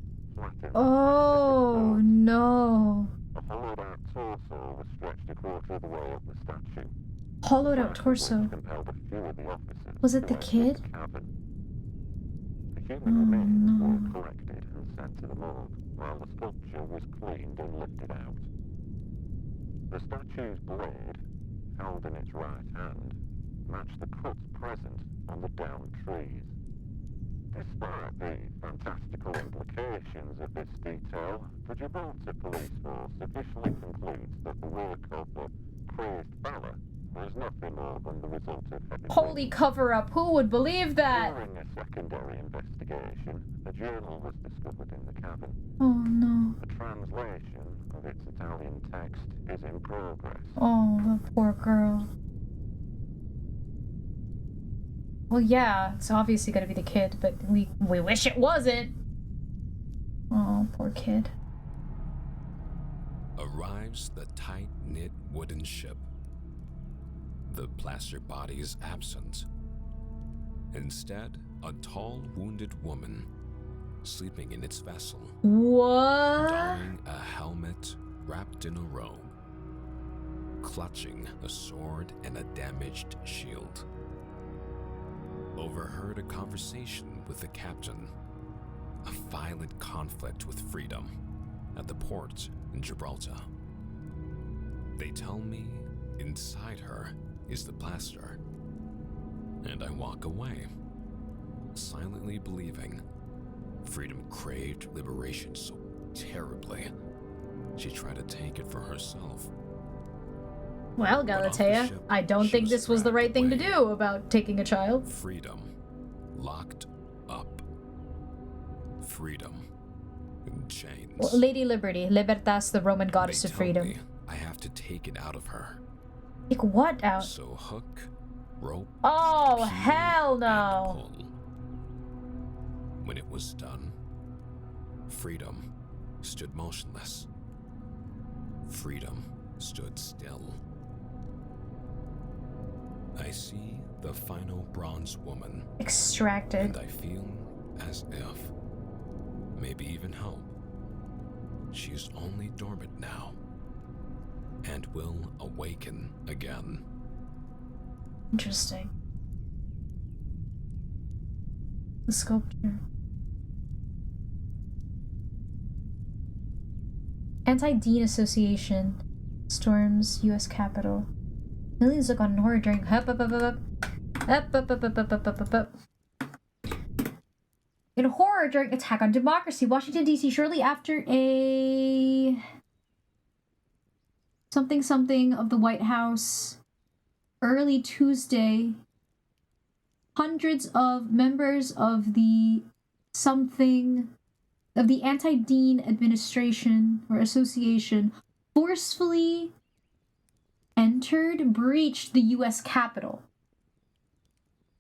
Oh no. A hollowed out torso was stretched a quarter of the way up the statue. Hollowed out torso. Was it the kid? The human remains were collected and sent to the morgue, while the sculpture was cleaned and lifted out. The statue's blade, held in its right hand, matched the cuts present on the downed trees. Despite the fantastical implications of this detail, the Gibraltar police force officially concludes that the work of the crazed fella was not removed on the result of fabrication. Holy cover-up, who would believe that? During a secondary investigation, a journal was discovered in the cabin. Oh no. A translation of its Italian text is in progress. Oh, the poor girl. Well, yeah, it's obviously gonna be the kid, but we wish it wasn't. Oh, poor kid. Arrives the tight-knit wooden ship. The plaster body is absent. Instead, a tall, wounded woman sleeping in its vessel. What? Donning a helmet wrapped in a robe, clutching a sword and a damaged shield. Overheard a conversation with the captain. A violent conflict with Freedom at the port in Gibraltar. They tell me inside her is the plaster, and I walk away, silently believing Freedom craved liberation so terribly she tried to take it for herself. Well, Galatea, I don't think this was the right thing to do about taking a child. Freedom locked up. Freedom in chains. Well, Lady Liberty, Libertas, the Roman goddess of freedom. I have to take it out of her. Take what out? So hook, rope. Oh, hell no. When it was done, Freedom stood motionless. Freedom stood still. I see the final bronze woman. Extracted. And I feel as if, maybe even hope, she's only dormant now and will awaken again. Interesting. The sculpture. Anti-Dean Association storms U.S. Capitol. Millions look on in horror during in horror during attack on democracy. Washington, D.C. shortly after a something of the White House. Early Tuesday, hundreds of members of the anti-Dean administration or association forcefully breached the U.S. Capitol.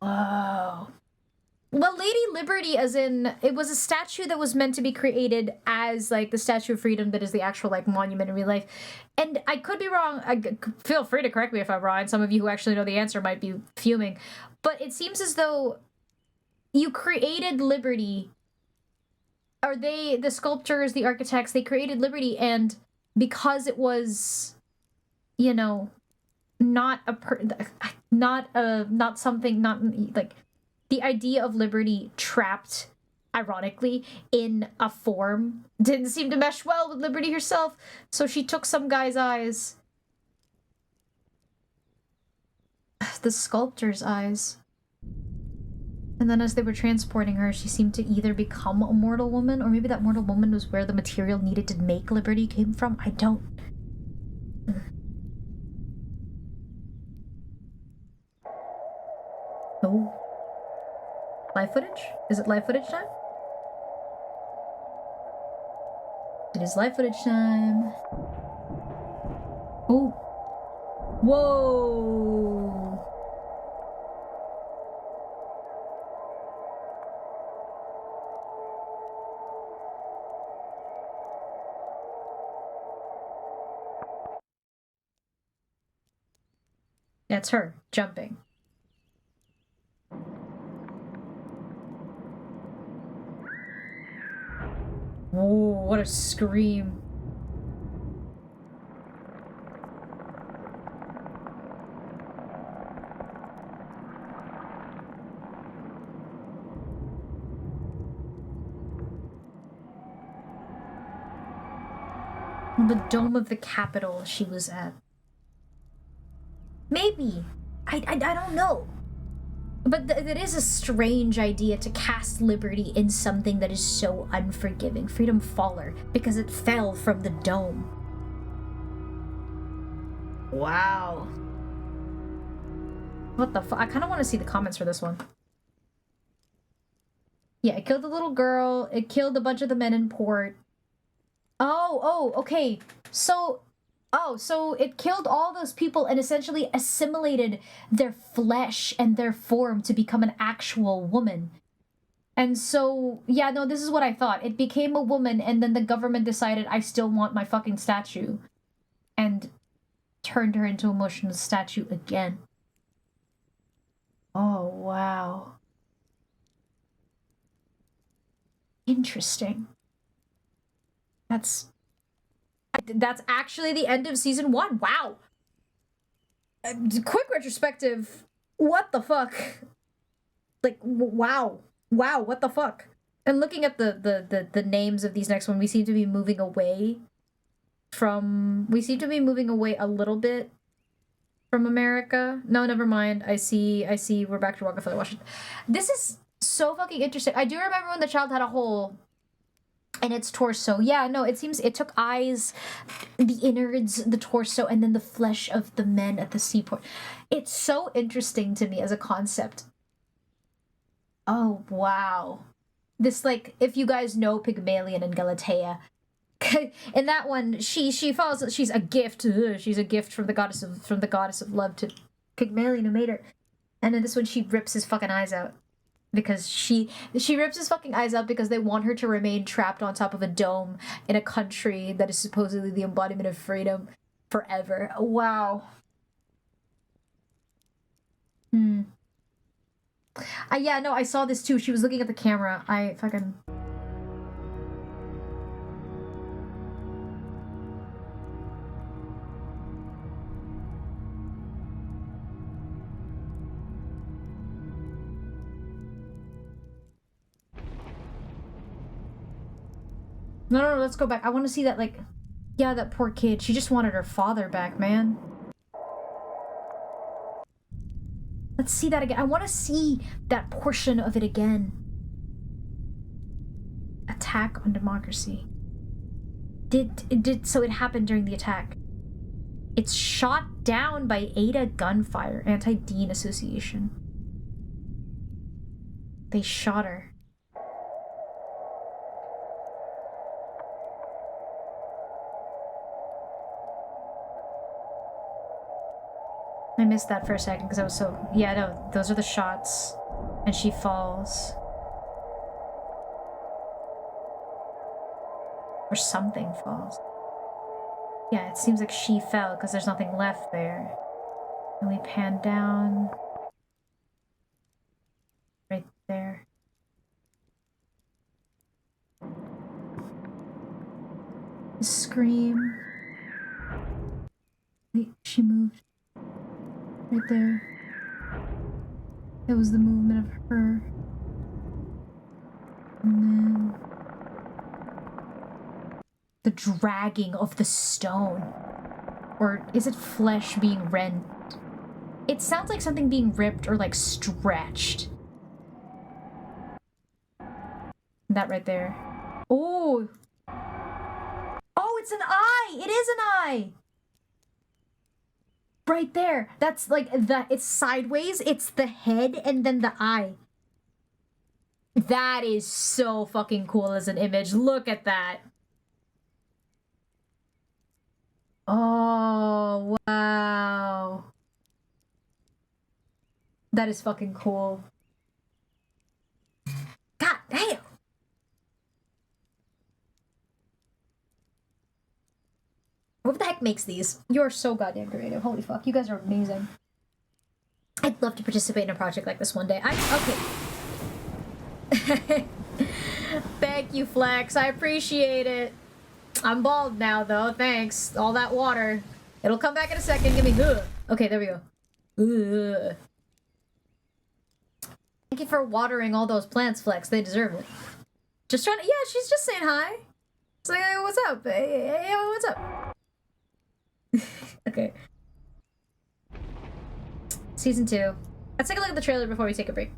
Whoa. Well, Lady Liberty, as in, it was a statue that was meant to be created as, like, the Statue of Freedom that is the actual, like, monument in real life. And I could be wrong. Feel free to correct me if I'm wrong. And some of you who actually know the answer might be fuming. But it seems as though you created Liberty, or the sculptors, the architects, they created Liberty, and because it was, you know, not the idea of liberty trapped, ironically, in a form didn't seem to mesh well with Liberty herself, so she took some guy's eyes. The sculptor's eyes. And then as they were transporting her, she seemed to either become a mortal woman, or maybe that mortal woman was where the material needed to make Liberty came from. I don't... Oh. Live footage? Is it live footage time? It is live footage time. Oh. Whoa. That's her jumping. Whoa, what a scream. The dome of the Capitol she was at. Maybe. I don't know. But it is a strange idea to cast Liberty in something that is so unforgiving. Freedom Faller, because it fell from the dome. Wow. What the fuck? I kind of want to see the comments for this one. Yeah, it killed the little girl. It killed a bunch of the men in port. Oh, okay. So it killed all those people and essentially assimilated their flesh and their form to become an actual woman. And so, yeah, no, this is what I thought. It became a woman, and then the government decided, I still want my fucking statue. And turned her into a motion statue again. Oh, wow. Interesting. That's actually the end of season 1. Wow. Quick retrospective. What the fuck? Like, wow. Wow, what the fuck? And looking at the names of these next one, we seem to be moving away a little bit from America. No, never mind. I see we're back to Rockefeller, Washington. This is so fucking interesting. I do remember when the child had a hole in its torso. Yeah, no, it seems it took eyes, the innards, the torso, and then the flesh of the men at the seaport. It's so interesting to me as a concept. Oh, wow. This, like, if you guys know Pygmalion and Galatea, in that one, she falls. She's a gift. She's a gift from the goddess of love to Pygmalion who made her. And in this one, she rips his fucking eyes out because she rips his fucking eyes out because they want her to remain trapped on top of a dome in a country that is supposedly the embodiment of freedom forever. Wow. Yeah, no, I saw this too. She was looking at the camera. I fucking... No, let's go back. I want to see that, like... Yeah, that poor kid. She just wanted her father back, man. Let's see that again. I want to see that portion of it again. Attack on democracy. So it happened during the attack. It's shot down by Ada Gunfire, Anti-Dean Association. They shot her. I missed that for a second because I was so... Yeah, no, those are the shots. And she falls. Or something falls. Yeah, it seems like she fell because there's nothing left there. And we pan down. Right there. Scream. Wait, she moved. Right there. That was the movement of her. And then... the dragging of the stone. Or is it flesh being rent? It sounds like something being ripped or like stretched. That right there. Oh! Oh, it's an eye! It is an eye! Right there. That's like it's sideways. It's the head and then the eye. That is so fucking cool as an image. Look at that. Oh, wow. That is fucking cool. God damn. Whoever the heck makes these? You're so goddamn creative. Holy fuck. You guys are amazing. I'd love to participate in a project like this one day. Okay. Thank you, Flex. I appreciate it. I'm bald now, though. Thanks. All that water. It'll come back in a second. Give me... Ugh. Okay, there we go. Ugh. Thank you for watering all those plants, Flex. They deserve it. Just trying to... Yeah, she's just saying hi. It's like, hey, what's up? Hey, what's up? Okay. Season 2. Let's take a look at the trailer before we take a break.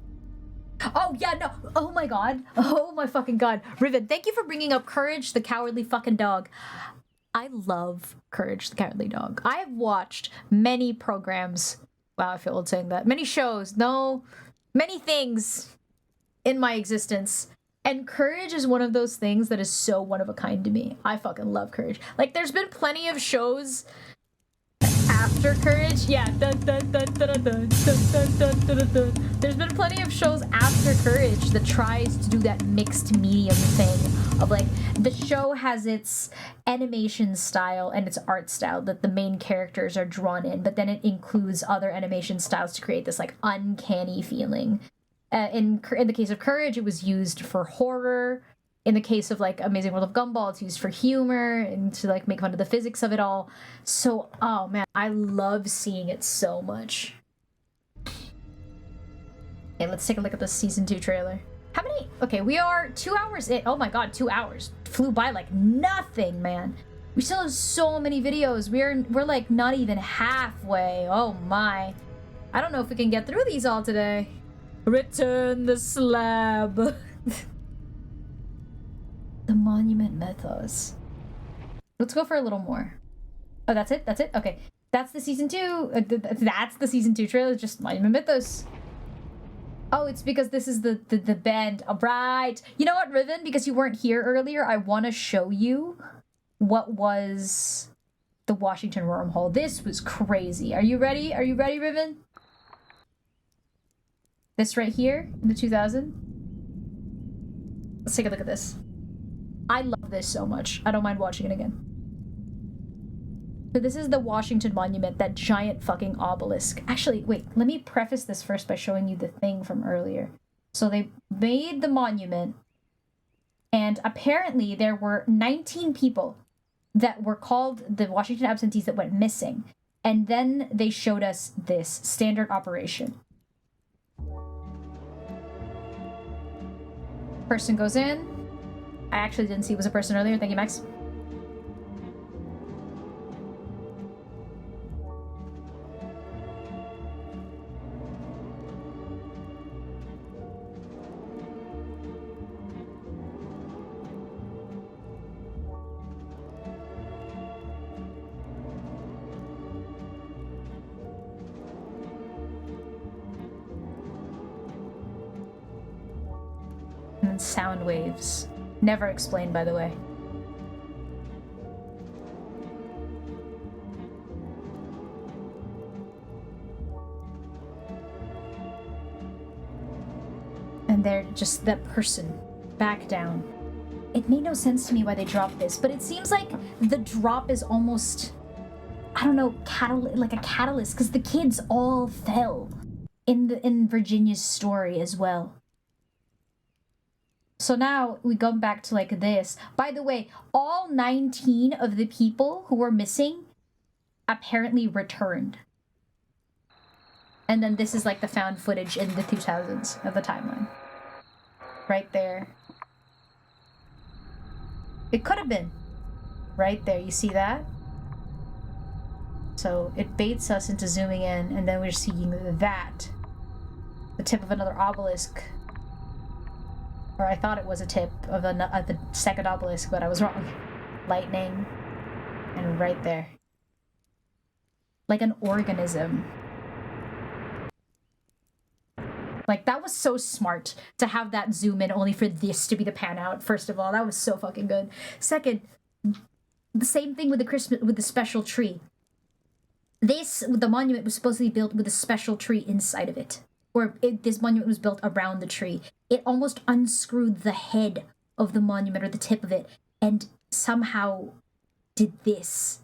Oh, yeah, no. Oh, my God. Oh, my fucking God. Riven, thank you for bringing up Courage the Cowardly fucking Dog. I love Courage the Cowardly Dog. I have watched many programs Wow, I feel old saying that. Many shows, no, many things in my existence. And Courage is one of those things that is so one of a kind to me. I fucking love Courage. Like, there's been plenty of shows after Courage. Yeah. Dun, dun, dun, dun, dun, dun, dun, dun, dun, dun, dun. There's been plenty of shows after Courage that tries to do that mixed medium thing of like, the show has its animation style and its art style that the main characters are drawn in, but then it includes other animation styles to create this like uncanny feeling. In the case of Courage, it was used for horror. In the case of like Amazing World of Gumball, it's used for humor and to like make fun of the physics of it all. So, oh man, I love seeing it so much. Okay, let's take a look at the season 2 trailer. How many? Okay, we are 2 hours in. Oh my god, 2 hours flew by like nothing, man. We still have so many videos. We're like not even halfway. Oh my. I don't know if we can get through these all today. Return the slab. The monument mythos. Let's go for a little more. Oh, that's it? That's it? Okay. That's the season 2. That's the season 2 trailer. Just monument mythos. Oh, it's because this is the band. All right. You know what, Riven? Because you weren't here earlier, I want to show you what was the Washington wormhole. This was crazy. Are you ready? Are you ready, Riven? This right here in the 2000. Let's take a look at this. I love this so much. I don't mind watching it again. So this is the Washington Monument, that giant fucking obelisk. Actually, wait, let me preface this first by showing you the thing from earlier. So they made the monument, and apparently there were 19 people that were called the Washington absentees that went missing. And then they showed us this standard operation. Person goes in. I actually didn't see it was a person earlier. Thank you, Max. And sound waves. Never explained, by the way. And they're just that person back down. It made no sense to me why they dropped this, but it seems like the drop is almost, I don't know, like a catalyst, because the kids all fell in Virginia's story as well. So now we go back to like this. By the way, all 19 of the people who were missing apparently returned. And then this is like the found footage in the 2000s of the timeline. Right there. It could have been. Right there, you see that? So it baits us into zooming in, and then we're seeing that. The tip of another obelisk. Or I thought it was a tip of the second obelisk, but I was wrong. Lightning. And right there. Like an organism. Like, that was so smart to have that zoom in only for this to be the pan out, first of all. That was so fucking good. Second, the same thing with the special tree. The monument was supposed to be built with a special tree inside of it. This monument was built around the tree. It almost unscrewed the head of the monument, or the tip of it, and somehow did this.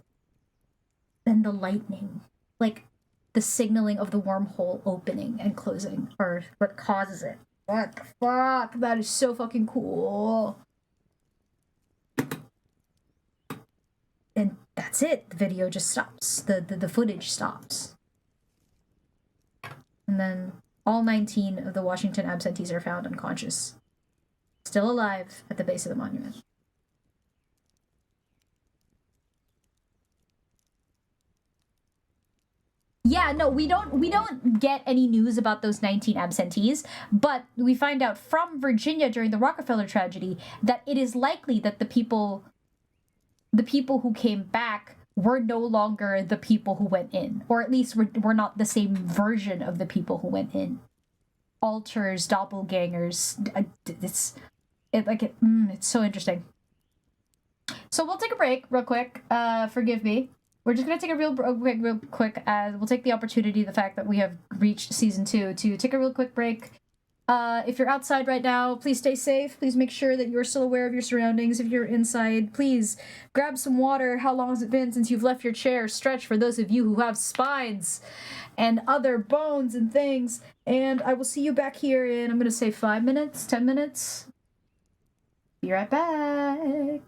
Then the lightning. Like, the signaling of the wormhole opening and closing, or what causes it. What the fuck? That is so fucking cool. And that's it. The video just stops. The footage stops. And then all 19 of the Washington absentees are found unconscious. Still alive at the base of the monument. Yeah, no, we don't get any news about those 19 absentees, but we find out from Virginia during the Rockefeller tragedy that it is likely that the people who came back we're no longer the people who went in, or at least we're not the same version of the people who went in. Alters, doppelgangers, it's so interesting. So we'll take a break real quick. Forgive me. We're just gonna take a real quick. We'll take the opportunity, the fact that we have reached season 2, to take a real quick break. If you're outside right now, please stay safe. Please make sure that you're still aware of your surroundings. If you're inside, please grab some water. How long has it been since you've left your chair? Stretch for those of you who have spines and other bones and things. And I will see you back here in, I'm gonna say 5 minutes, 10 minutes. Be right back.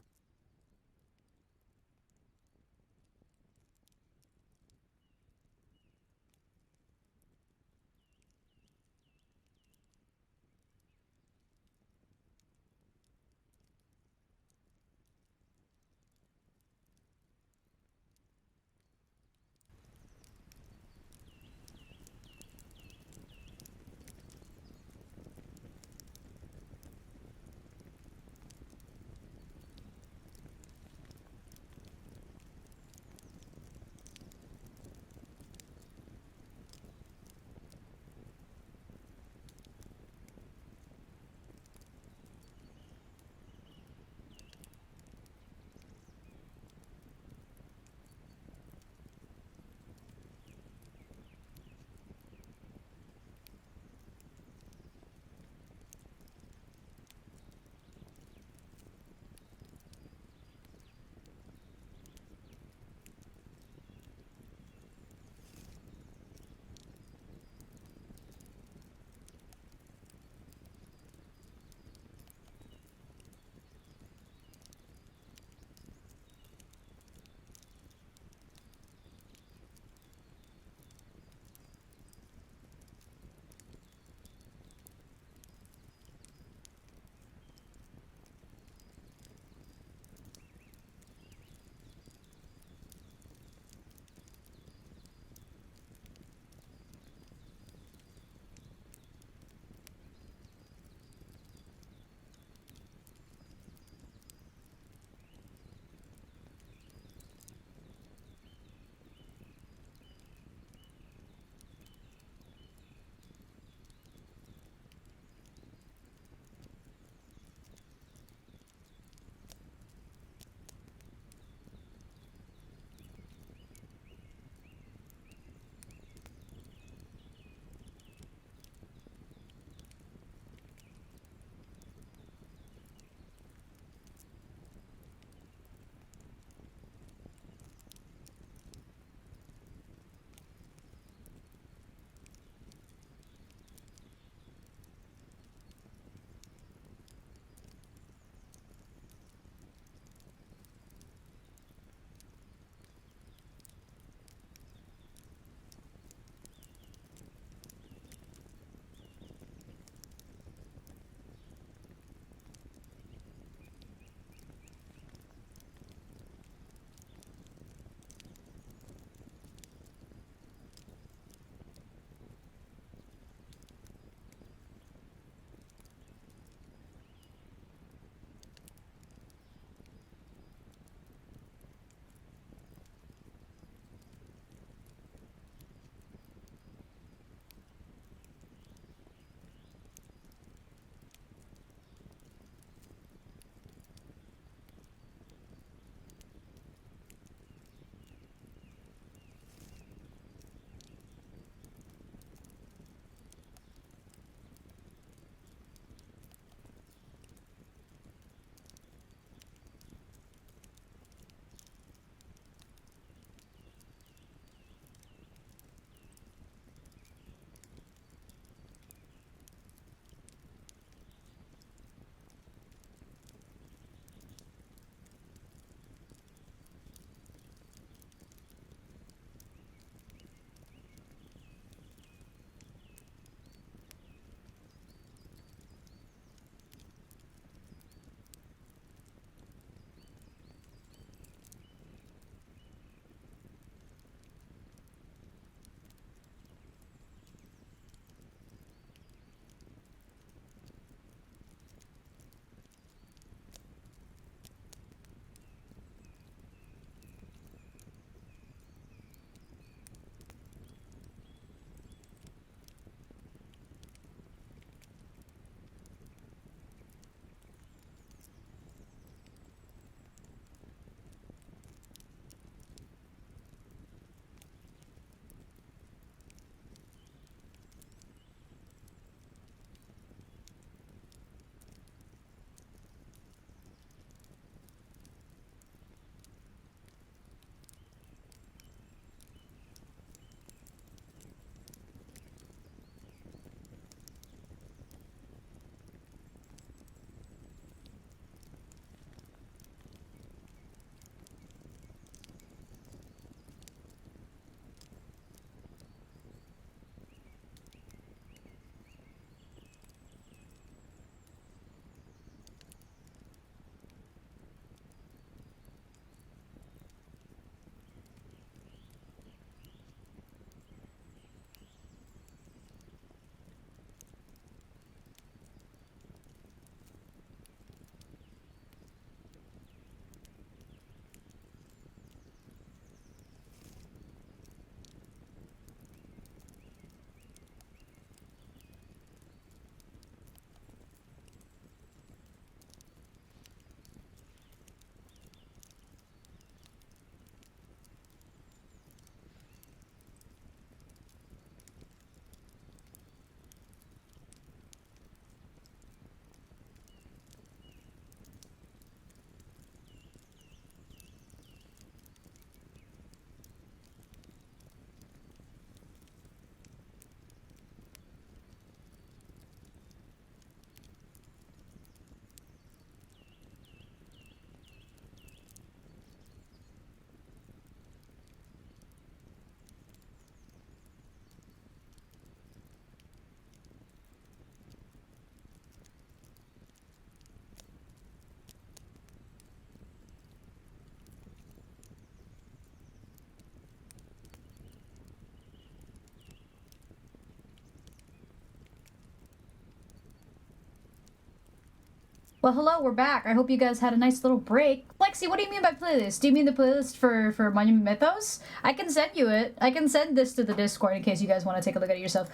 Well, hello, we're back. I hope you guys had a nice little break. Lexi, what do you mean by playlist? Do you mean the playlist for Monument Mythos? I can send you it. I can send this to the Discord in case you guys want to take a look at it yourself.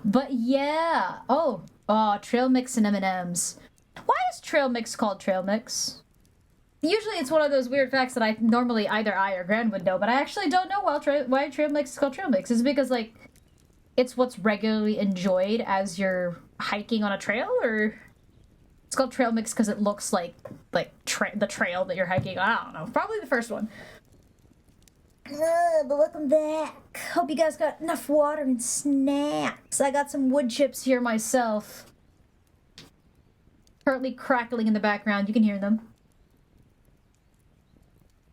But yeah. Oh, trail mix and M&Ms. Why is trail mix called trail mix? Usually it's one of those weird facts that I normally either I or Grand would know, but I actually don't know why trail mix is called trail mix. Is it because, like, it's what's regularly enjoyed as you're hiking on a trail, or... It's called trail mix because it looks like the trail that you're hiking. I don't know. Probably the first one. But welcome back. Hope you guys got enough water and snacks. I got some wood chips here myself. Currently crackling in the background. You can hear them.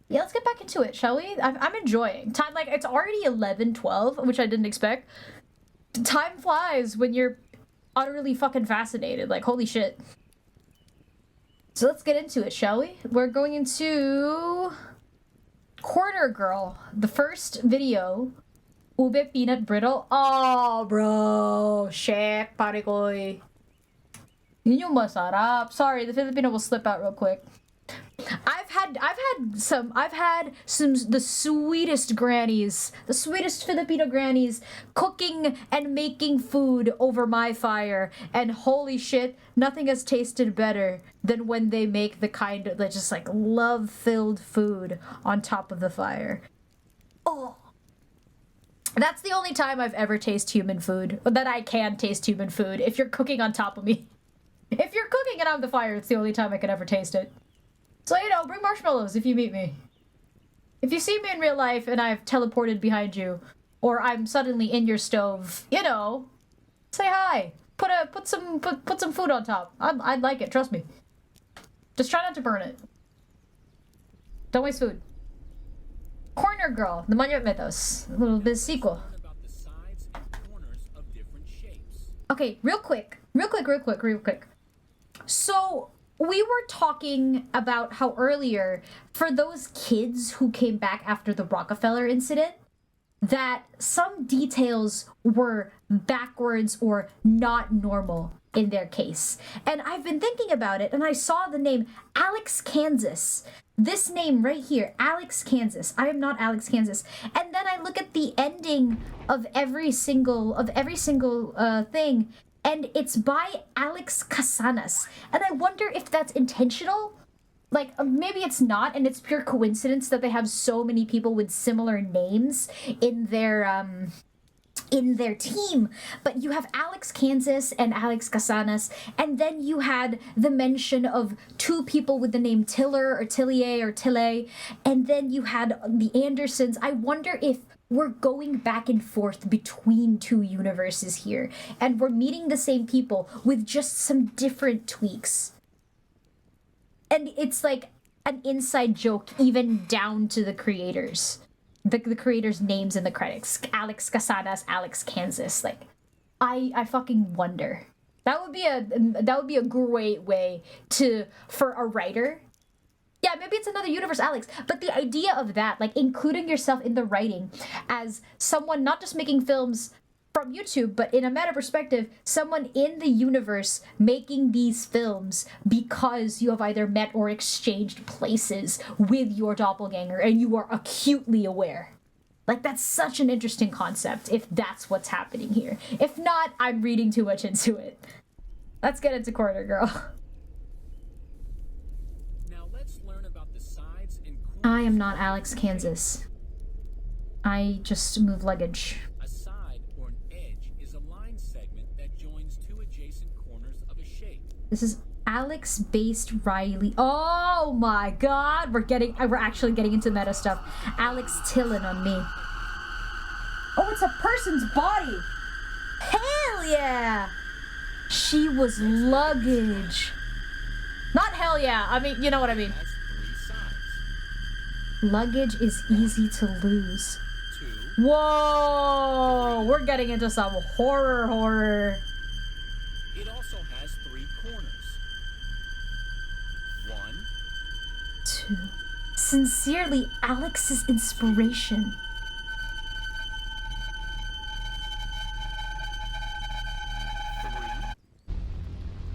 Yeah, let's get back into it, shall we? I'm enjoying. Time, like, it's already 11:12, which I didn't expect. Time flies when you're utterly fucking fascinated. Like, holy shit. So let's get into it, shall we? We're going into Corner Girl, the first video. Ube peanut brittle. Oh, bro. Shek, pare koy. Yun yung masarap. Sorry, the Filipino will slip out real quick. I've had some the sweetest grannies, the sweetest Filipino grannies cooking and making food over my fire, and holy shit, nothing has tasted better than when they make the kind of just like love-filled food on top of the fire. Oh. That's the only time I've ever tasted human food, that I can taste human food, if you're cooking on top of me. If you're cooking it on the fire, it's the only time I can ever taste it. So, you know, bring marshmallows if you meet me. If you see me in real life and I've teleported behind you, or I'm suddenly in your stove, you know, say hi. Put some food on top. I'd like it, trust me. Just try not to burn it. Don't waste food. Corner Girl, the Monument Mythos. A little bit of sequel. Okay, real quick. So, we were talking about how earlier, for those kids who came back after the Rockefeller incident, that some details were backwards or not normal in their case. And I've been thinking about it, and I saw the name Alex Kansas. This name right here, Alex Kansas. I am not Alex Kansas. And then I look at the ending of every single thing, and it's by Alex Casanas. And I wonder if that's intentional. Like, maybe it's not, and it's pure coincidence that they have so many people with similar names in their team. But you have Alex Kansas and Alex Casanas, and then you had the mention of two people with the name Tiller or Tillier or Tille, and then you had the Andersons. I wonder if we're going back and forth between two universes here, and we're meeting the same people with just some different tweaks. And it's like an inside joke even down to the creators. The creators' names in the credits. Alex Casanas, Alex Kansas. Like, I fucking wonder. That would be a great way for a writer. Yeah, maybe it's another universe, Alex. But the idea of that, like including yourself in the writing as someone not just making films from YouTube, but in a meta perspective, someone in the universe making these films because you have either met or exchanged places with your doppelganger and you are acutely aware. Like, that's such an interesting concept if that's what's happening here. If not, I'm reading too much into it. Let's get into Corner Girl. I am not Alex Kansas. I just move luggage. A side or an edge is a line segment that joins two adjacent corners of a shape. This is Alex-based Riley. Oh my god, we're actually getting into meta stuff. Alex Tillin on me. Oh, it's a person's body. Hell yeah! She was luggage. Not hell yeah. I mean, you know what I mean. Luggage is easy to lose. Whoa! We're getting into some horror. It also has 3 corners. 1, 2. Sincerely, Alex's inspiration.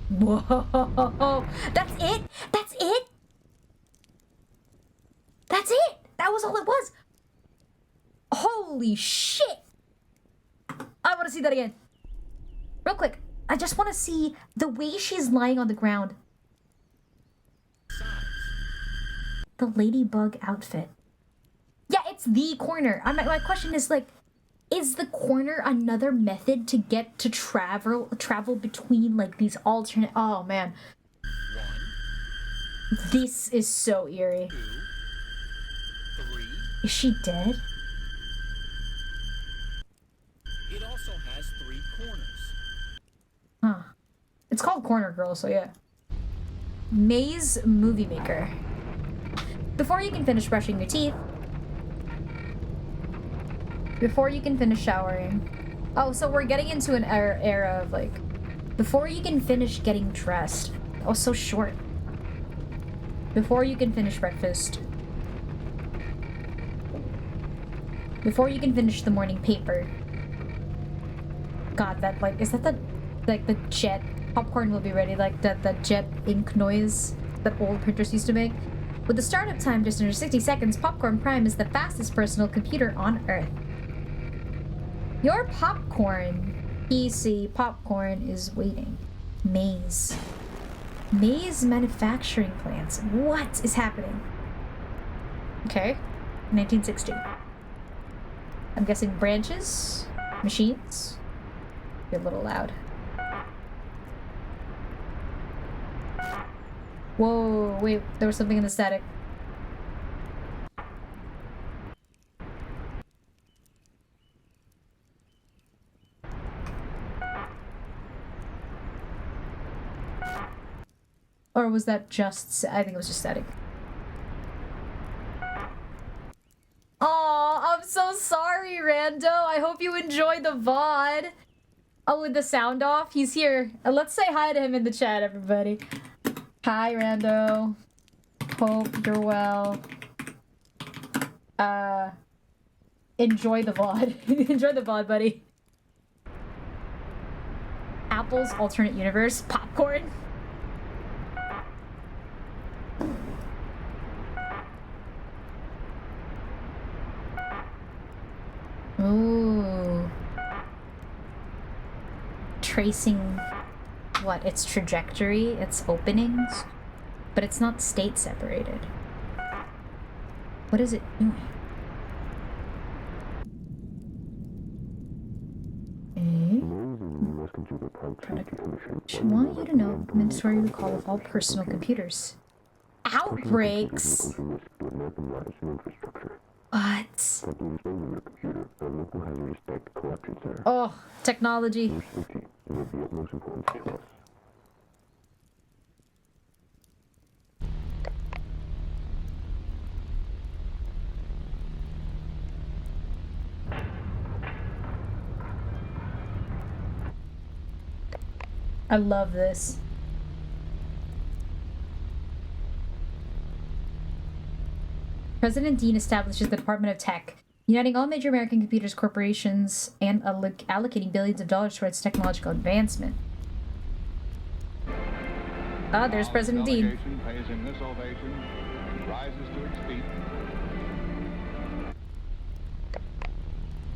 3. Whoa! That's it? That's it? That's it! That was all it was! Holy shit! I want to see that again. Real quick. I just want to see the way she's lying on the ground. The ladybug outfit. Yeah, it's the corner. My question is, like, is the corner another method to get to travel between, like, these alternate... Oh, man. This is so eerie. Is she dead? It also has 3 corners. Huh. It's called Corner Girl, so yeah. Maze Movie Maker. Before you can finish brushing your teeth. Before you can finish showering. Oh, so we're getting into an era of, like... Before you can finish getting dressed. Oh, so short. Before you can finish breakfast. Before you can finish the morning paper. God, that, like, is that the, like, the jet? Popcorn will be ready, like, that jet ink noise that old printers used to make. With the startup time just under 60 seconds, Popcorn Prime is the fastest personal computer on Earth. Your popcorn, PC popcorn, is waiting. Maze. Maze manufacturing plants. What is happening? Okay. 1960. I'm guessing branches? Machines? You're a little loud. Whoa, wait, there was something in the static. Or was that just... I think it was just static. Aw, I'm so sorry, Rando. I hope you enjoy the VOD. Oh, with the sound off? He's here. Let's say hi to him in the chat, everybody. Hi, Rando. Hope you're well. Enjoy the VOD. Enjoy the VOD, buddy. Apple's alternate universe. Popcorn. Ooh. Tracing what? Its trajectory, its openings, but it's not state separated. What is it doing? I want you to know the mandatory recall of all personal computers. Outbreaks? What? Oh, technology. I love this. President Dean establishes the Department of Tech, uniting all major American computers corporations and allocating billions of dollars towards technological advancement. Ah, there's President Dean. Pays him this ovation and rises to its feet.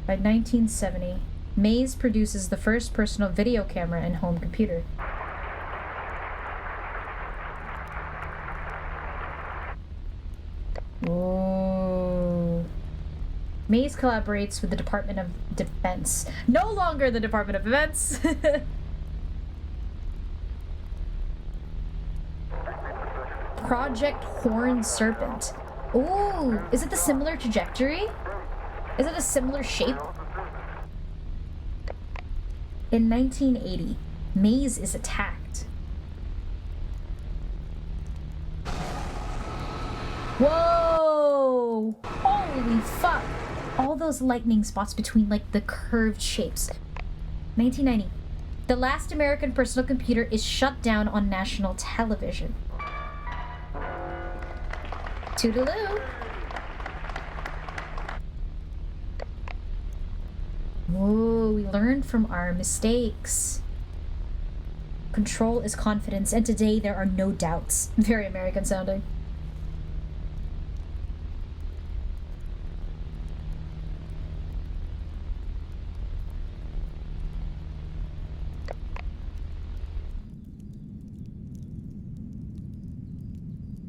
By 1970, Maze produces the first personal video camera and home computer. Whoa. Maze collaborates with the Department of Defense. No longer the Department of Defense! Project Horned Serpent. Ooh, is it the similar trajectory? Is it a similar shape? In 1980, Maze is attacked. Whoa! Holy fuck! All those lightning spots between, like, the curved shapes. 1990. The last American personal computer is shut down on national television. Toodaloo! Whoa, we learned from our mistakes. Control is confidence, and today there are no doubts. Very American sounding.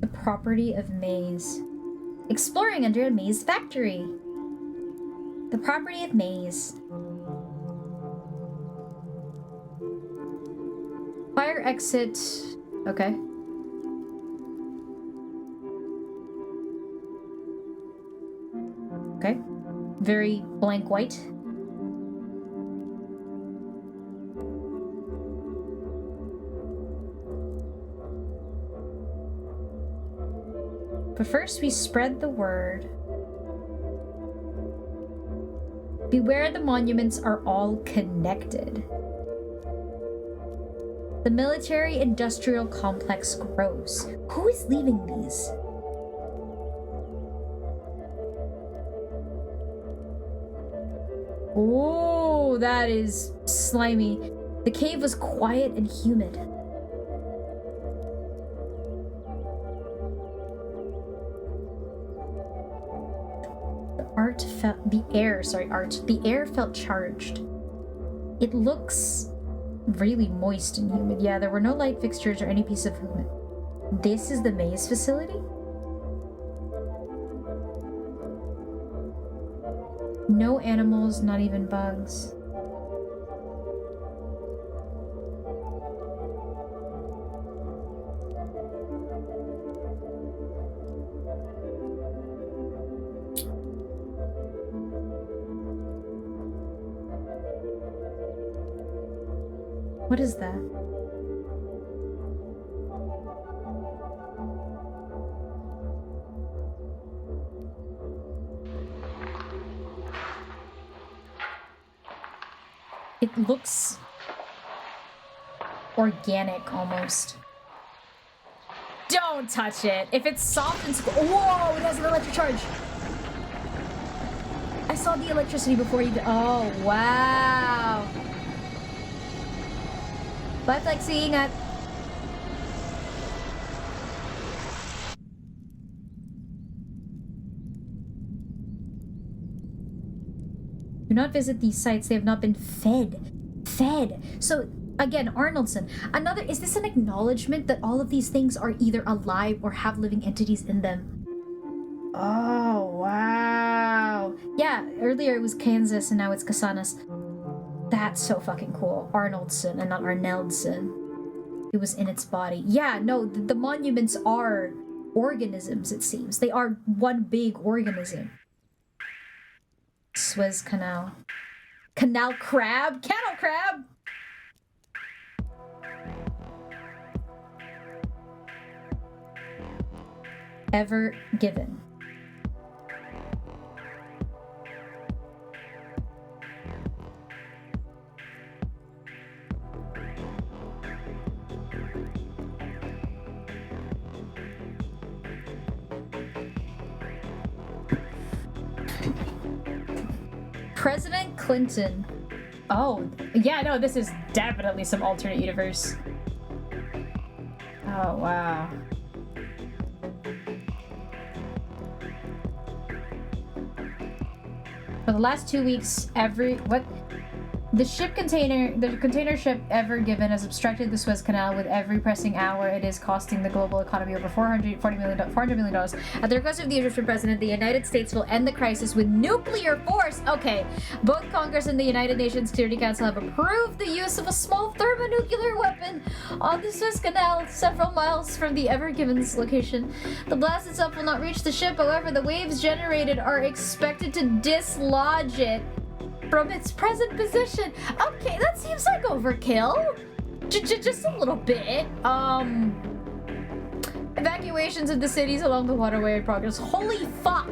The property of Maze. Exploring under a maze factory. The property of Maze. Fire exit. Okay. Okay. Very blank white. But first we spread the word. Beware, the monuments are all connected. The military-industrial complex grows. Who is leaving these? Oh, that is slimy. The cave was quiet and humid. The air felt charged. It looks really moist and humid. Yeah, there were no light fixtures or any piece of movement. This is the maze facility? No animals, not even bugs. What is that? It looks organic almost. Don't touch it. If it's soft and whoa, it has an electric charge. I saw the electricity before you. Oh, wow. But like seeing it. Do not visit these sites. They have not been fed. So again, Arnoldson. Is this an acknowledgement that all of these things are either alive or have living entities in them? Oh, wow. Yeah, earlier it was Kansas and now it's Kasanas. That's so fucking cool. Arnoldson and not Arneldson. It was in its body. Yeah, no, the monuments are organisms, it seems. They are one big organism. Suez Canal. Canal crab? Canal crab! Ever given. President Clinton. Oh, yeah, no, this is definitely some alternate universe. Oh, wow. For the last 2 weeks, the container ship Ever Given has obstructed the Suez Canal with every pressing hour. It is costing the global economy over $400 million. At the request of the Egyptian president, the United States will end the crisis with nuclear force. Okay, both Congress and the United Nations Security Council have approved the use of a small thermonuclear weapon on the Suez Canal, several miles from the Ever Given's location. The blast itself will not reach the ship. However, the waves generated are expected to dislodge it from its present position. Okay, that seems like overkill. Just a little bit. Evacuations of the cities along the waterway in progress. Holy fuck!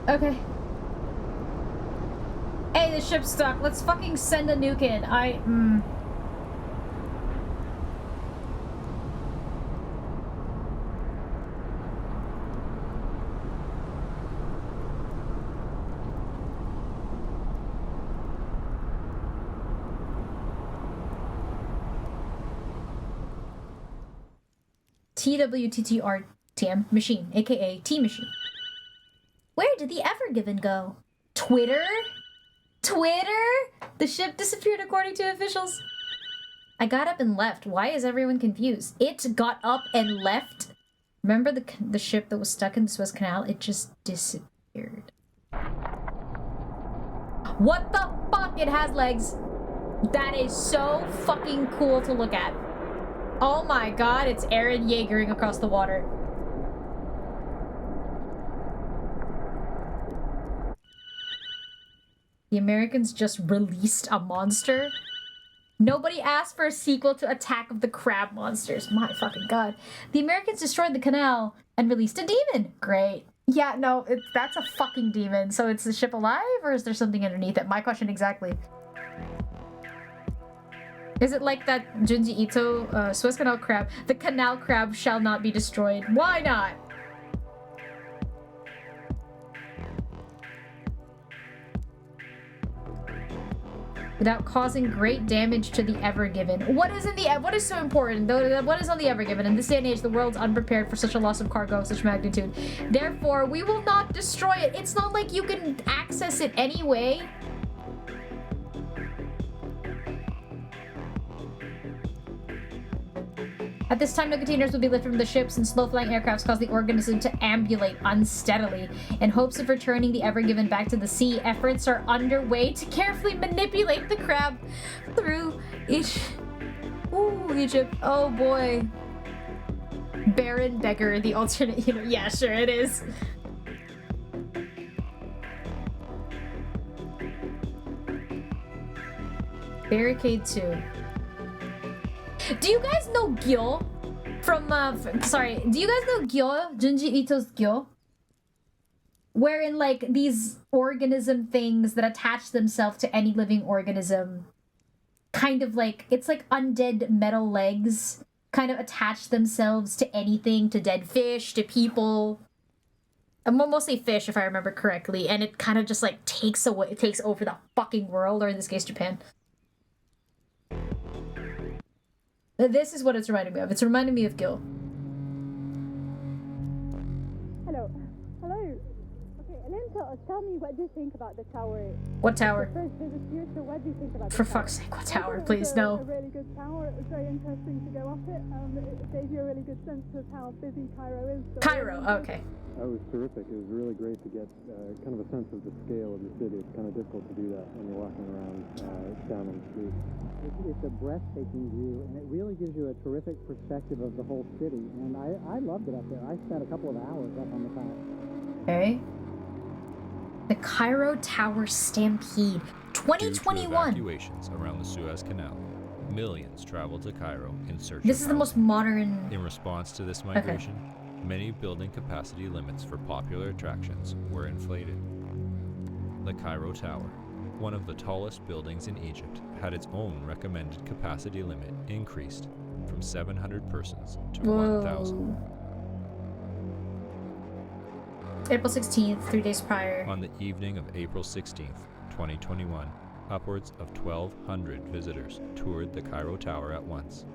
Okay. Hey, the ship's stuck. Let's fucking send a nuke in. TWTTRTM machine, aka T machine. Where did the Ever Given go? Twitter? Twitter? The ship disappeared according to officials. I got up and left. Why is everyone confused? It got up and left? Remember the ship that was stuck in the Suez Canal? It just disappeared. What the fuck? It has legs. That is so fucking cool to look at. Oh my god, it's Aaron Yeagering across the water. The Americans just released a monster. Nobody asked for a sequel to Attack of the Crab Monsters. My fucking god. The Americans destroyed the canal and released a demon. Great. Yeah, no, that's a fucking demon. So is the ship alive or is there something underneath it? My question exactly. Is it like that Junji Ito Suez Canal crab? The canal crab shall not be destroyed. Why not? Without causing great damage to the Ever Given. What is so important? What is on the Ever Given? In this day and age, the world's unprepared for such a loss of cargo of such magnitude. Therefore, we will not destroy it. It's not like you can access it anyway. At this time, no containers will be lifted from the ships, and slow-flying aircrafts cause the organism to ambulate unsteadily. In hopes of returning the Ever Given back to the sea, efforts are underway to carefully manipulate the crab through Egypt. Ooh, Egypt. Oh boy. Baron Beggar, the alternate, yeah, sure it is. Barricade 2. Do you guys know Gyo? From, do you guys know Gyo? Junji Ito's Gyo? Wherein, like, these organism things that attach themselves to any living organism, kind of like, it's like undead metal legs, kind of attach themselves to anything, to dead fish, to people. Mostly fish, if I remember correctly, and it kind of just, like, takes over the fucking world, or in this case, Japan. This is what it's reminding me of. It's reminding me of Gil. Hello. Hello. Okay, and then tell me, what do you think about the tower? What tower? The first visit here, so what do you think about For the tower? fuck's sake, what tower? Please, It no. was a really good tower. It was very interesting to go up it. It gave you a really good sense of how busy Cairo is. So Cairo, okay. That was terrific. It was really great to get kind of a sense of the scale of the city. It's kind of difficult to do that when you're walking around down on the street. It's a breathtaking view, and it really gives you a terrific perspective of the whole city. And I loved it up there. I spent a couple of hours up on the top. Okay. The Cairo Tower Stampede, 2021. Due to evacuations around the Suez Canal, millions traveled to Cairo in search This of is the most modern. In response to this migration, many building capacity limits for popular attractions were inflated. The Cairo Tower, one of the tallest buildings in Egypt, had its own recommended capacity limit increased from 700 persons to 1,000. April 16th, 3 days prior. On the evening of April 16th, 2021, upwards of 1,200 visitors toured the Cairo Tower at once.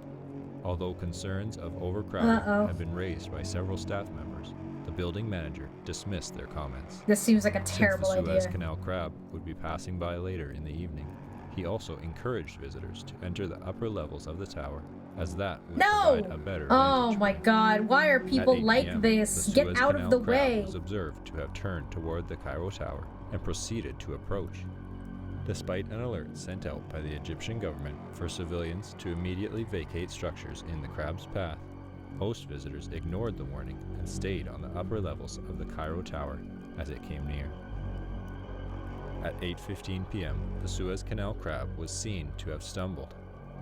Although concerns of overcrowding had been raised by several staff members, the building manager dismissed their comments. This seems like a terrible Since the Suez idea. Canal crab would be passing by later in the evening, he also encouraged visitors to enter the upper levels of the tower, as that would provide a better Oh my god, why are people At 8 like PM, this? the Get Suez out Canal of the crab way. was observed to have turned toward the Cairo Tower and proceeded to approach. Despite an alert sent out by the Egyptian government for civilians to immediately vacate structures in the crab's path, most visitors ignored the warning and stayed on the upper levels of the Cairo Tower as it came near. At 8:15 p.m., the Suez Canal crab was seen to have stumbled,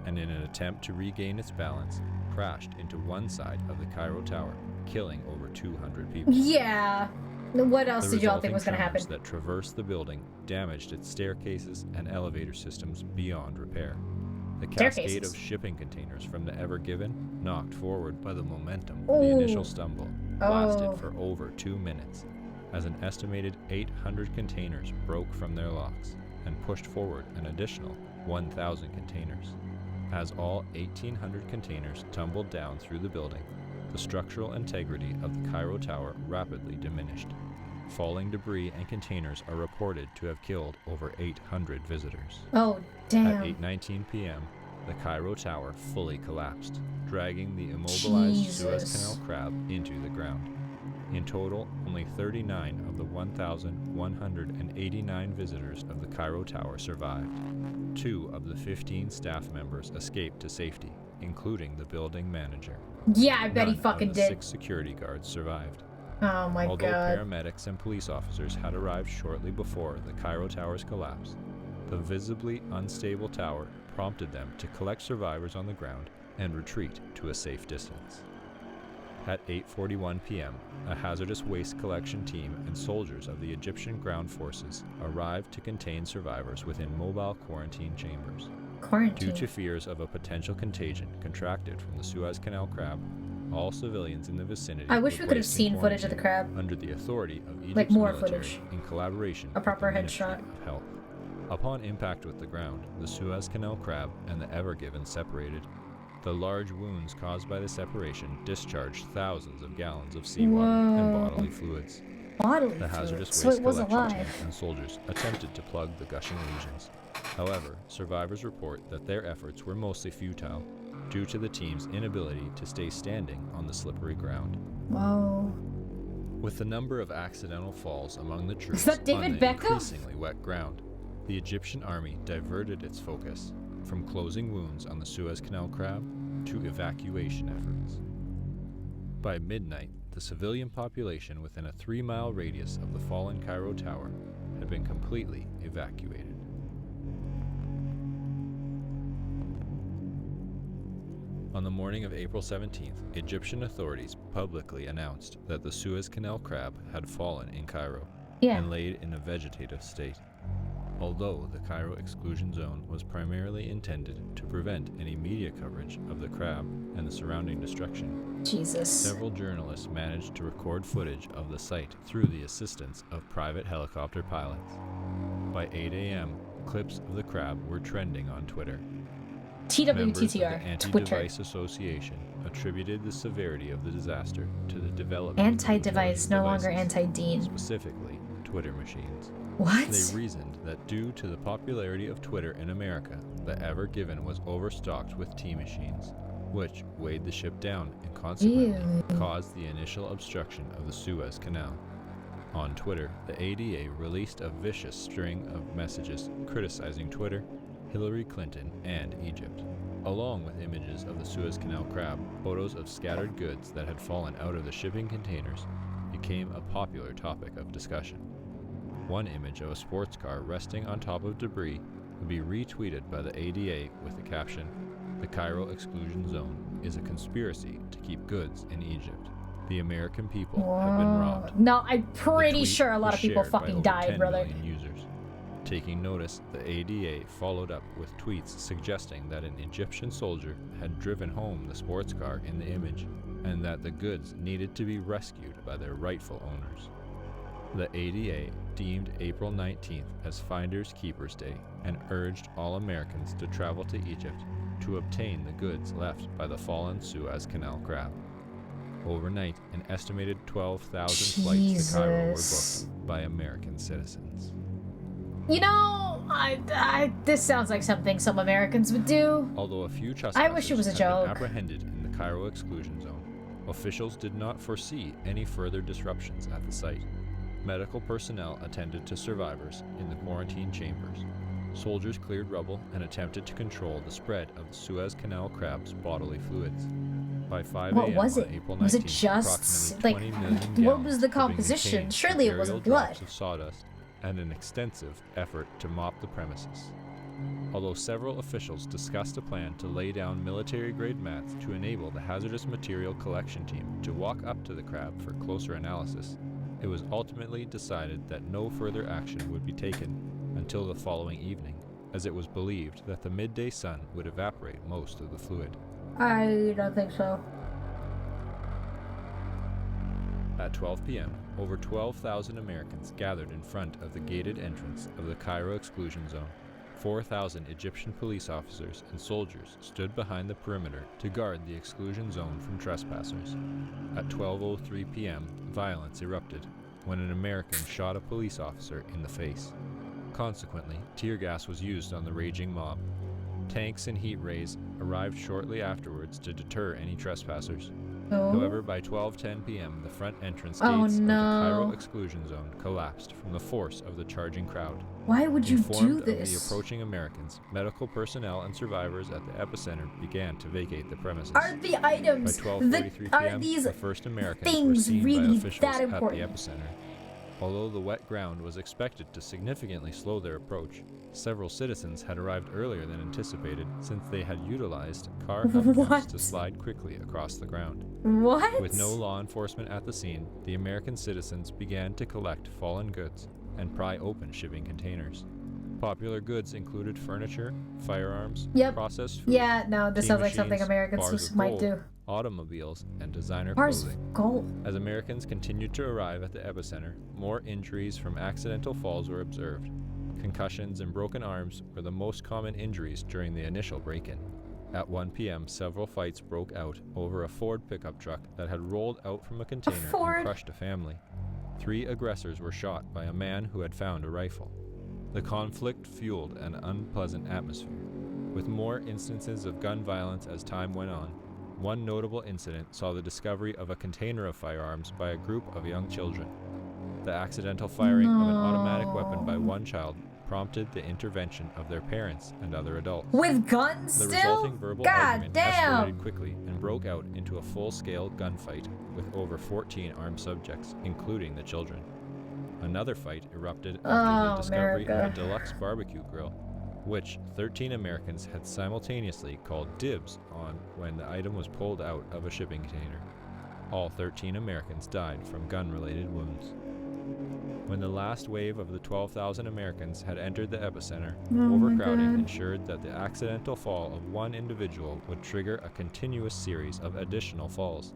and in an attempt to regain its balance, crashed into one side of the Cairo Tower, killing over 200 people. Yeah. What else The did you all think resulting was going to happen? tremors that traversed the building damaged its staircases and elevator systems beyond repair. The cascade Staircases. of shipping containers from the Ever Given, knocked forward by the momentum Ooh. of the initial stumble, lasted Oh. for over 2 minutes, as an estimated 800 containers broke from their locks and pushed forward an additional 1,000 containers. As all 1,800 containers tumbled down through the building, the structural integrity of the Cairo Tower rapidly diminished. Falling debris and containers are reported to have killed over 800 visitors. Oh, damn. At 8:19 p.m., the Cairo Tower fully collapsed, dragging the immobilized Suez Canal crab into the ground. In total, only 39 of the 1,189 visitors of the Cairo Tower survived. 2 of the 15 staff members escaped to safety, including the building manager. Yeah, I bet he None fucking of the did. 6 security guards survived. Oh my Although god. paramedics and police officers had arrived shortly before the Cairo Tower's collapse, the visibly unstable tower prompted them to collect survivors on the ground and retreat to a safe distance. At 8:41 p.m., a hazardous waste collection team and soldiers of the Egyptian ground forces arrived to contain survivors within mobile quarantine chambers. Due to fears of a potential contagion contracted from the Suez Canal crab, all civilians in the vicinity I wish were we could have placed in seen footage of the quarantine crab. under the authority of Egypt's Like more military footage. in collaboration A proper with the Ministry headshot. of Health. Upon impact with the ground, the Suez Canal crab and the Ever Given separated. The large wounds caused by the separation discharged thousands of gallons of seawater and bodily fluids. Bodily The hazardous fluids, so waste it was collection alive. team and soldiers attempted to plug the gushing lesions. However, survivors report that their efforts were mostly futile due to the team's inability to stay standing on the slippery ground. Whoa. With the number of accidental falls among the troops that David on the Beckham? increasingly wet ground, the Egyptian army diverted its focus from closing wounds on the Suez Canal crab to evacuation efforts. By midnight, the civilian population within a 3-mile radius of the fallen Cairo Tower had been completely evacuated. On the morning of April 17th, Egyptian authorities publicly announced that the Suez Canal crab had fallen in Cairo and laid in a vegetative state. Although the Cairo exclusion zone was primarily intended to prevent any media coverage of the crab and the surrounding destruction, Jesus. Several journalists managed to record footage of the site through the assistance of private helicopter pilots. By 8 a.m., clips of the crab were trending on Twitter. Members of the TWTTR, Twitter. Anti-Device Association attributed the severity of the disaster to the development Anti-device, of no longer devices, anti-Dean. specifically Twitter machines. What? They reasoned that due to the popularity of Twitter in America, the Ever Given was overstocked with T machines, which weighed the ship down and consequently caused the initial obstruction of the Suez Canal. On Twitter, the ADA released a vicious string of messages criticizing Twitter, Hillary Clinton, and Egypt. Along with images of the Suez Canal crab, photos of scattered goods that had fallen out of the shipping containers became a popular topic of discussion. One image of a sports car resting on top of debris would be retweeted by the ADA with the caption, "The Cairo exclusion zone is a conspiracy to keep goods in Egypt. The American people have been robbed." No, I'm pretty The sure a tweet lot was of people shared by fucking over died, 10 brother. million users. Taking notice, the ADA followed up with tweets suggesting that an Egyptian soldier had driven home the sports car in the image, and that the goods needed to be rescued by their rightful owners. The ADA deemed April 19th as Finders Keepers Day and urged all Americans to travel to Egypt to obtain the goods left by the fallen Suez Canal crab. Overnight, an estimated 12,000 flights to Cairo were booked by American citizens. You know, this sounds like something some Americans would do. Although a few I wish it was a trespassers had been joke. apprehended in the Cairo exclusion zone, officials did not foresee any further disruptions at the site. Medical personnel attended to survivors in the quarantine chambers. Soldiers cleared rubble and attempted to control the spread of the Suez Canal crab's bodily fluids. By 5 What a.m. was on it? April 19th, Was it just approximately like 20 million what gallons was the were being composition? contained Surely in it wasn't aerial blood. drops of sawdust and an extensive effort to mop the premises. Although several officials discussed a plan to lay down military-grade mats to enable the hazardous material collection team to walk up to the crab for closer analysis, it was ultimately decided that no further action would be taken until the following evening, as it was believed that the midday sun would evaporate most of the fluid. I don't think so. At 12 p.m., over 12,000 Americans gathered in front of the gated entrance of the Cairo exclusion zone, 4,000 Egyptian police officers and soldiers stood behind the perimeter to guard the exclusion zone from trespassers. At 12:03 p.m., violence erupted when an American shot a police officer in the face. Consequently, tear gas was used on the raging mob. Tanks and heat rays arrived shortly afterwards to deter any trespassers. Oh. However, by 12:10 p.m., the front entrance gates of the Cairo exclusion zone collapsed from the force of the charging crowd. Why would you do Informed this? of the approaching Americans, medical personnel and survivors at the epicenter began to vacate the premises. Are the items, By 12:43 p.m., the first Americans were things seen really by officials that at the important? epicenter. Although the wet ground was expected to significantly slow their approach, several citizens had arrived earlier than anticipated since they had utilized car hubcaps to slide quickly across the ground. What? With no law enforcement at the scene, the American citizens began to collect fallen goods and pry open shipping containers. Popular goods included furniture, firearms, processed food, Yeah, no, this tea sounds like something machines, Americans bars just of might gold, do. automobiles, and designer Bars clothing. of gold. As Americans continued to arrive at the epicenter, more injuries from accidental falls were observed. Concussions and broken arms were the most common injuries during the initial break-in. At 1 p.m., several fights broke out over a Ford pickup truck that had rolled out from a container and crushed a family. 3 aggressors were shot by a man who had found a rifle. The conflict fueled an unpleasant atmosphere, with more instances of gun violence as time went on. One notable incident saw the discovery of a container of firearms by a group of young children. The accidental firing of an automatic weapon by one child prompted the intervention of their parents and other adults. With guns The still? resulting verbal God argument damn! escalated quickly and broke out into a full-scale gunfight with over 14 armed subjects, including the children. Another fight erupted after the discovery of a deluxe barbecue grill, which 13 Americans had simultaneously called dibs on when the item was pulled out of a shipping container. All 13 Americans died from gun-related wounds. When the last wave of the 12,000 Americans had entered the epicenter, overcrowding ensured that the accidental fall of one individual would trigger a continuous series of additional falls.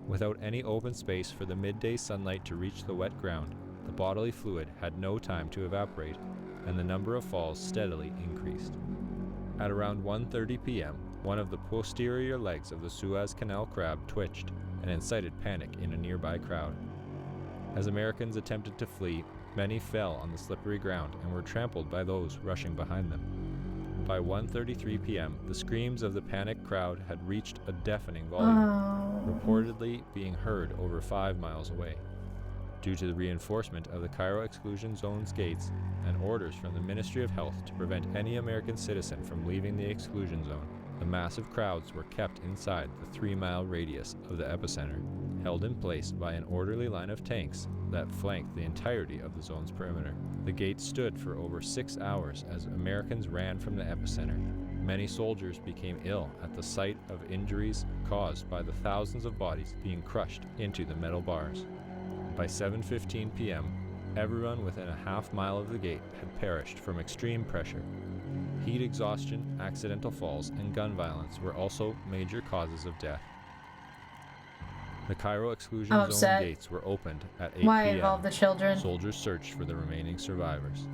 Without any open space for the midday sunlight to reach the wet ground, the bodily fluid had no time to evaporate, and the number of falls steadily increased. At around 1:30 p.m., one of the posterior legs of the Suez Canal crab twitched and incited panic in a nearby crowd. As Americans attempted to flee, many fell on the slippery ground and were trampled by those rushing behind them. By 1:33 p.m., the screams of the panicked crowd had reached a deafening volume, reportedly being heard over 5 miles away. Due to the reinforcement of the Cairo exclusion zone's gates and orders from the Ministry of Health to prevent any American citizen from leaving the exclusion zone, the massive crowds were kept inside the 3-mile radius of the epicenter, held in place by an orderly line of tanks that flanked the entirety of the zone's perimeter. The gates stood for over 6 hours as Americans ran from the epicenter. Many soldiers became ill at the sight of injuries caused by the thousands of bodies being crushed into the metal bars. By 7:15 p.m., everyone within a half-mile of the gate had perished from extreme pressure. Heat exhaustion, accidental falls, and gun violence were also major causes of death. The Cairo exclusion zone gates were opened at 8 p.m. Why involve the children? Soldiers searched for the remaining survivors.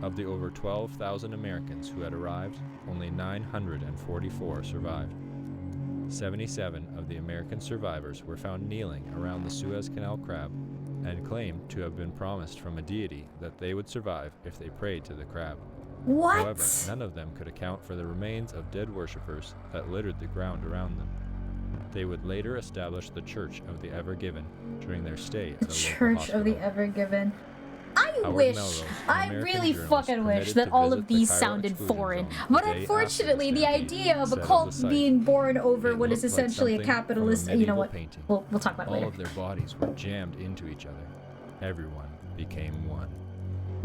Of the over 12,000 Americans who had arrived, only 944 survived. 77 of the American survivors were found kneeling around the Suez Canal crab and claimed to have been promised from a deity that they would survive if they prayed to the crab. What? However, none of them could account for the remains of dead worshippers that littered the ground around them. They would later establish the Church of the Ever Given during their stay at a local Church hospital. of the Ever Given. Howard Melrose, I an really American fucking journalist wish permitted that to all visit of the these Cairo sounded exclusion foreign. zone But the day unfortunately, after the idea of a said of cult the site, being born over "It what is looked like essentially a something from capitalist, you know medieval what? painting. We'll talk about it All later. of their bodies were jammed into each other. Everyone became one."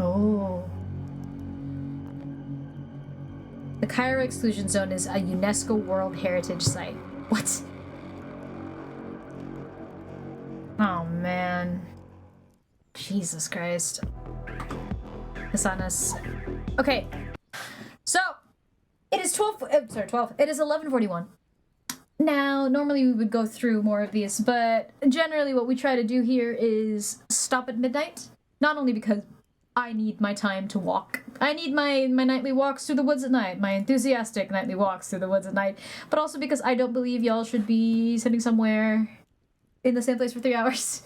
Oh. The Cairo Exclusion Zone is a UNESCO World Heritage Site. What? Oh, man. Jesus Christ. Hasanas. Okay. So, it is 12... It is 11:41. Now, normally we would go through more of these, but generally what we try to do here is stop at midnight. Not only because I need my time to walk, I need my nightly walks through the woods at night, my enthusiastic nightly walks through the woods at night, but also because I don't believe y'all should be sitting somewhere in the same place for 3 hours.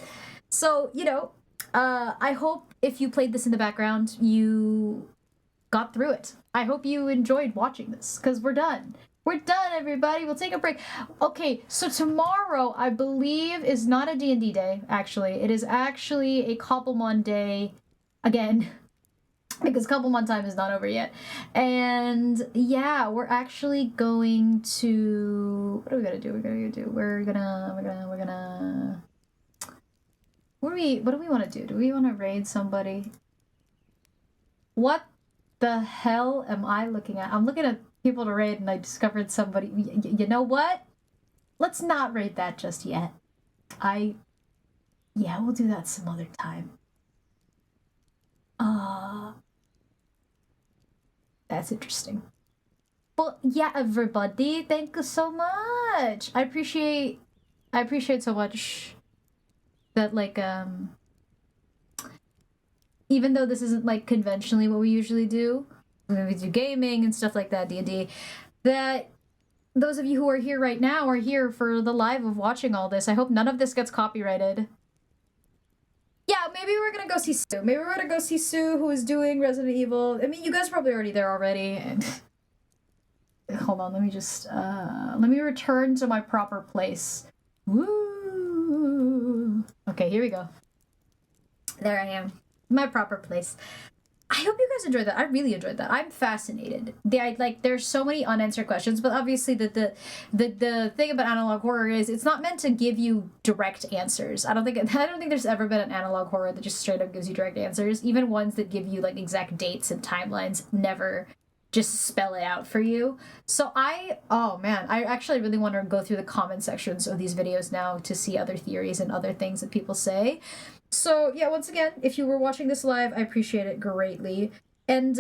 So, you know, I hope if you played this in the background, you got through it. I hope you enjoyed watching this, because we're done. We're done, everybody. We'll take a break. Okay, so tomorrow, I believe, is not a D&D day, actually. It is actually a Cobblemon day again, because Cobblemon time is not over yet. And yeah, we're actually going to... What are we gonna do? What do we want to do? Do we want to raid somebody? What the hell am I looking at? I'm looking at people to raid and I discovered somebody. You know what? Let's not raid that just yet. Yeah, we'll do that some other time. That's interesting. Well, yeah, everybody, thank you so much. I appreciate so much that, like, even though this isn't, like, conventionally what we usually do, when we do gaming and stuff like that, D&D, that those of you who are here right now are here for the live of watching all this. I hope none of this gets copyrighted. Yeah, maybe we're gonna go see Sue. Maybe we're gonna go see Sue, who is doing Resident Evil. I mean, you guys are probably already there already, and... Hold on, let me return to my proper place. Woo! Okay, here we go. There I am. My proper place. I hope you guys enjoyed that. I really enjoyed that. I'm fascinated. There's so many unanswered questions, but obviously the thing about analog horror is it's not meant to give you direct answers. I don't think there's ever been an analog horror that just straight up gives you direct answers. Even ones that give you like exact dates and timelines never just spell it out for you. So oh man, I actually really want to go through the comment sections of these videos now to see other theories and other things that people say. So yeah, once again, if you were watching this live, I appreciate it greatly. And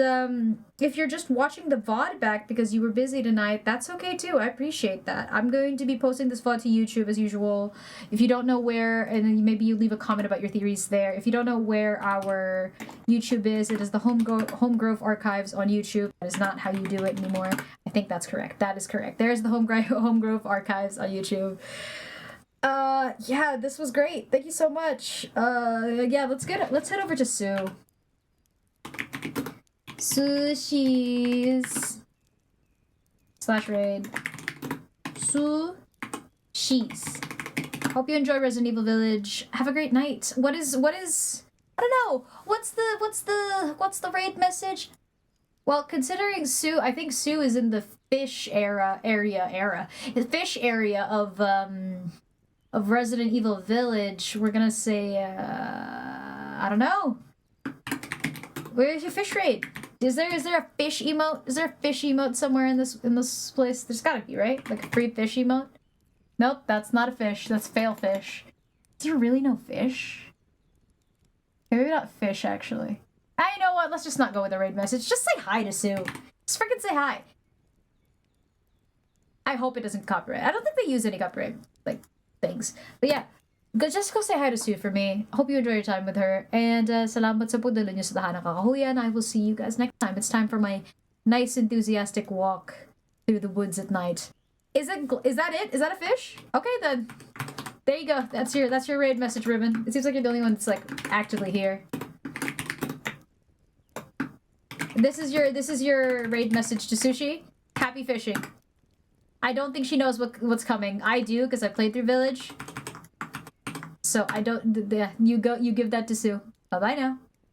if you're just watching the VOD back because you were busy tonight, that's okay too. I appreciate that. I'm going to be posting this VOD to YouTube as usual. If you don't know where, and then maybe you leave a comment about your theories there. If you don't know where our YouTube is, it is the Home Grove Archives on YouTube. That is not how you do it anymore. I think that's correct. That is correct. There's the Home Grove Archives on YouTube. Yeah, this was great. Thank you so much. Yeah, let's head over to Sue. Sushis / raid. Sushis. Hope you enjoy Resident Evil Village. Have a great night. What is I don't know. What's the raid message? Well, considering Sue, I think Sue is in the fish area. The fish area of Resident Evil Village. We're gonna say I don't know. Where's your fish raid? Is there a fish emote? Is there a fish emote somewhere in this place? There's gotta be, right? Like a free fish emote? Nope, that's not a fish. That's fail fish. Is there really no fish? Maybe not fish, actually. You know what? Let's just not go with the raid message. Just say hi to Sue. Just freaking say hi. I hope it doesn't copyright. I don't think they use any copyright, like, things. But yeah. Just go say hi to Sue for me. Hope you enjoy your time with her. And salamat sa pagdalo niyo sa Tahanang Kakahuyan. I will see you guys next time. It's time for my nice enthusiastic walk through the woods at night. Is that it? Is that a fish? Okay then. There you go. That's your raid message, Ribbon. It seems like you're the only one that's like actively here. This is your raid message to Sushi. Happy fishing. I don't think she knows what's coming. I do because I played through Village. So I don't. You give that to Sue. Bye bye now.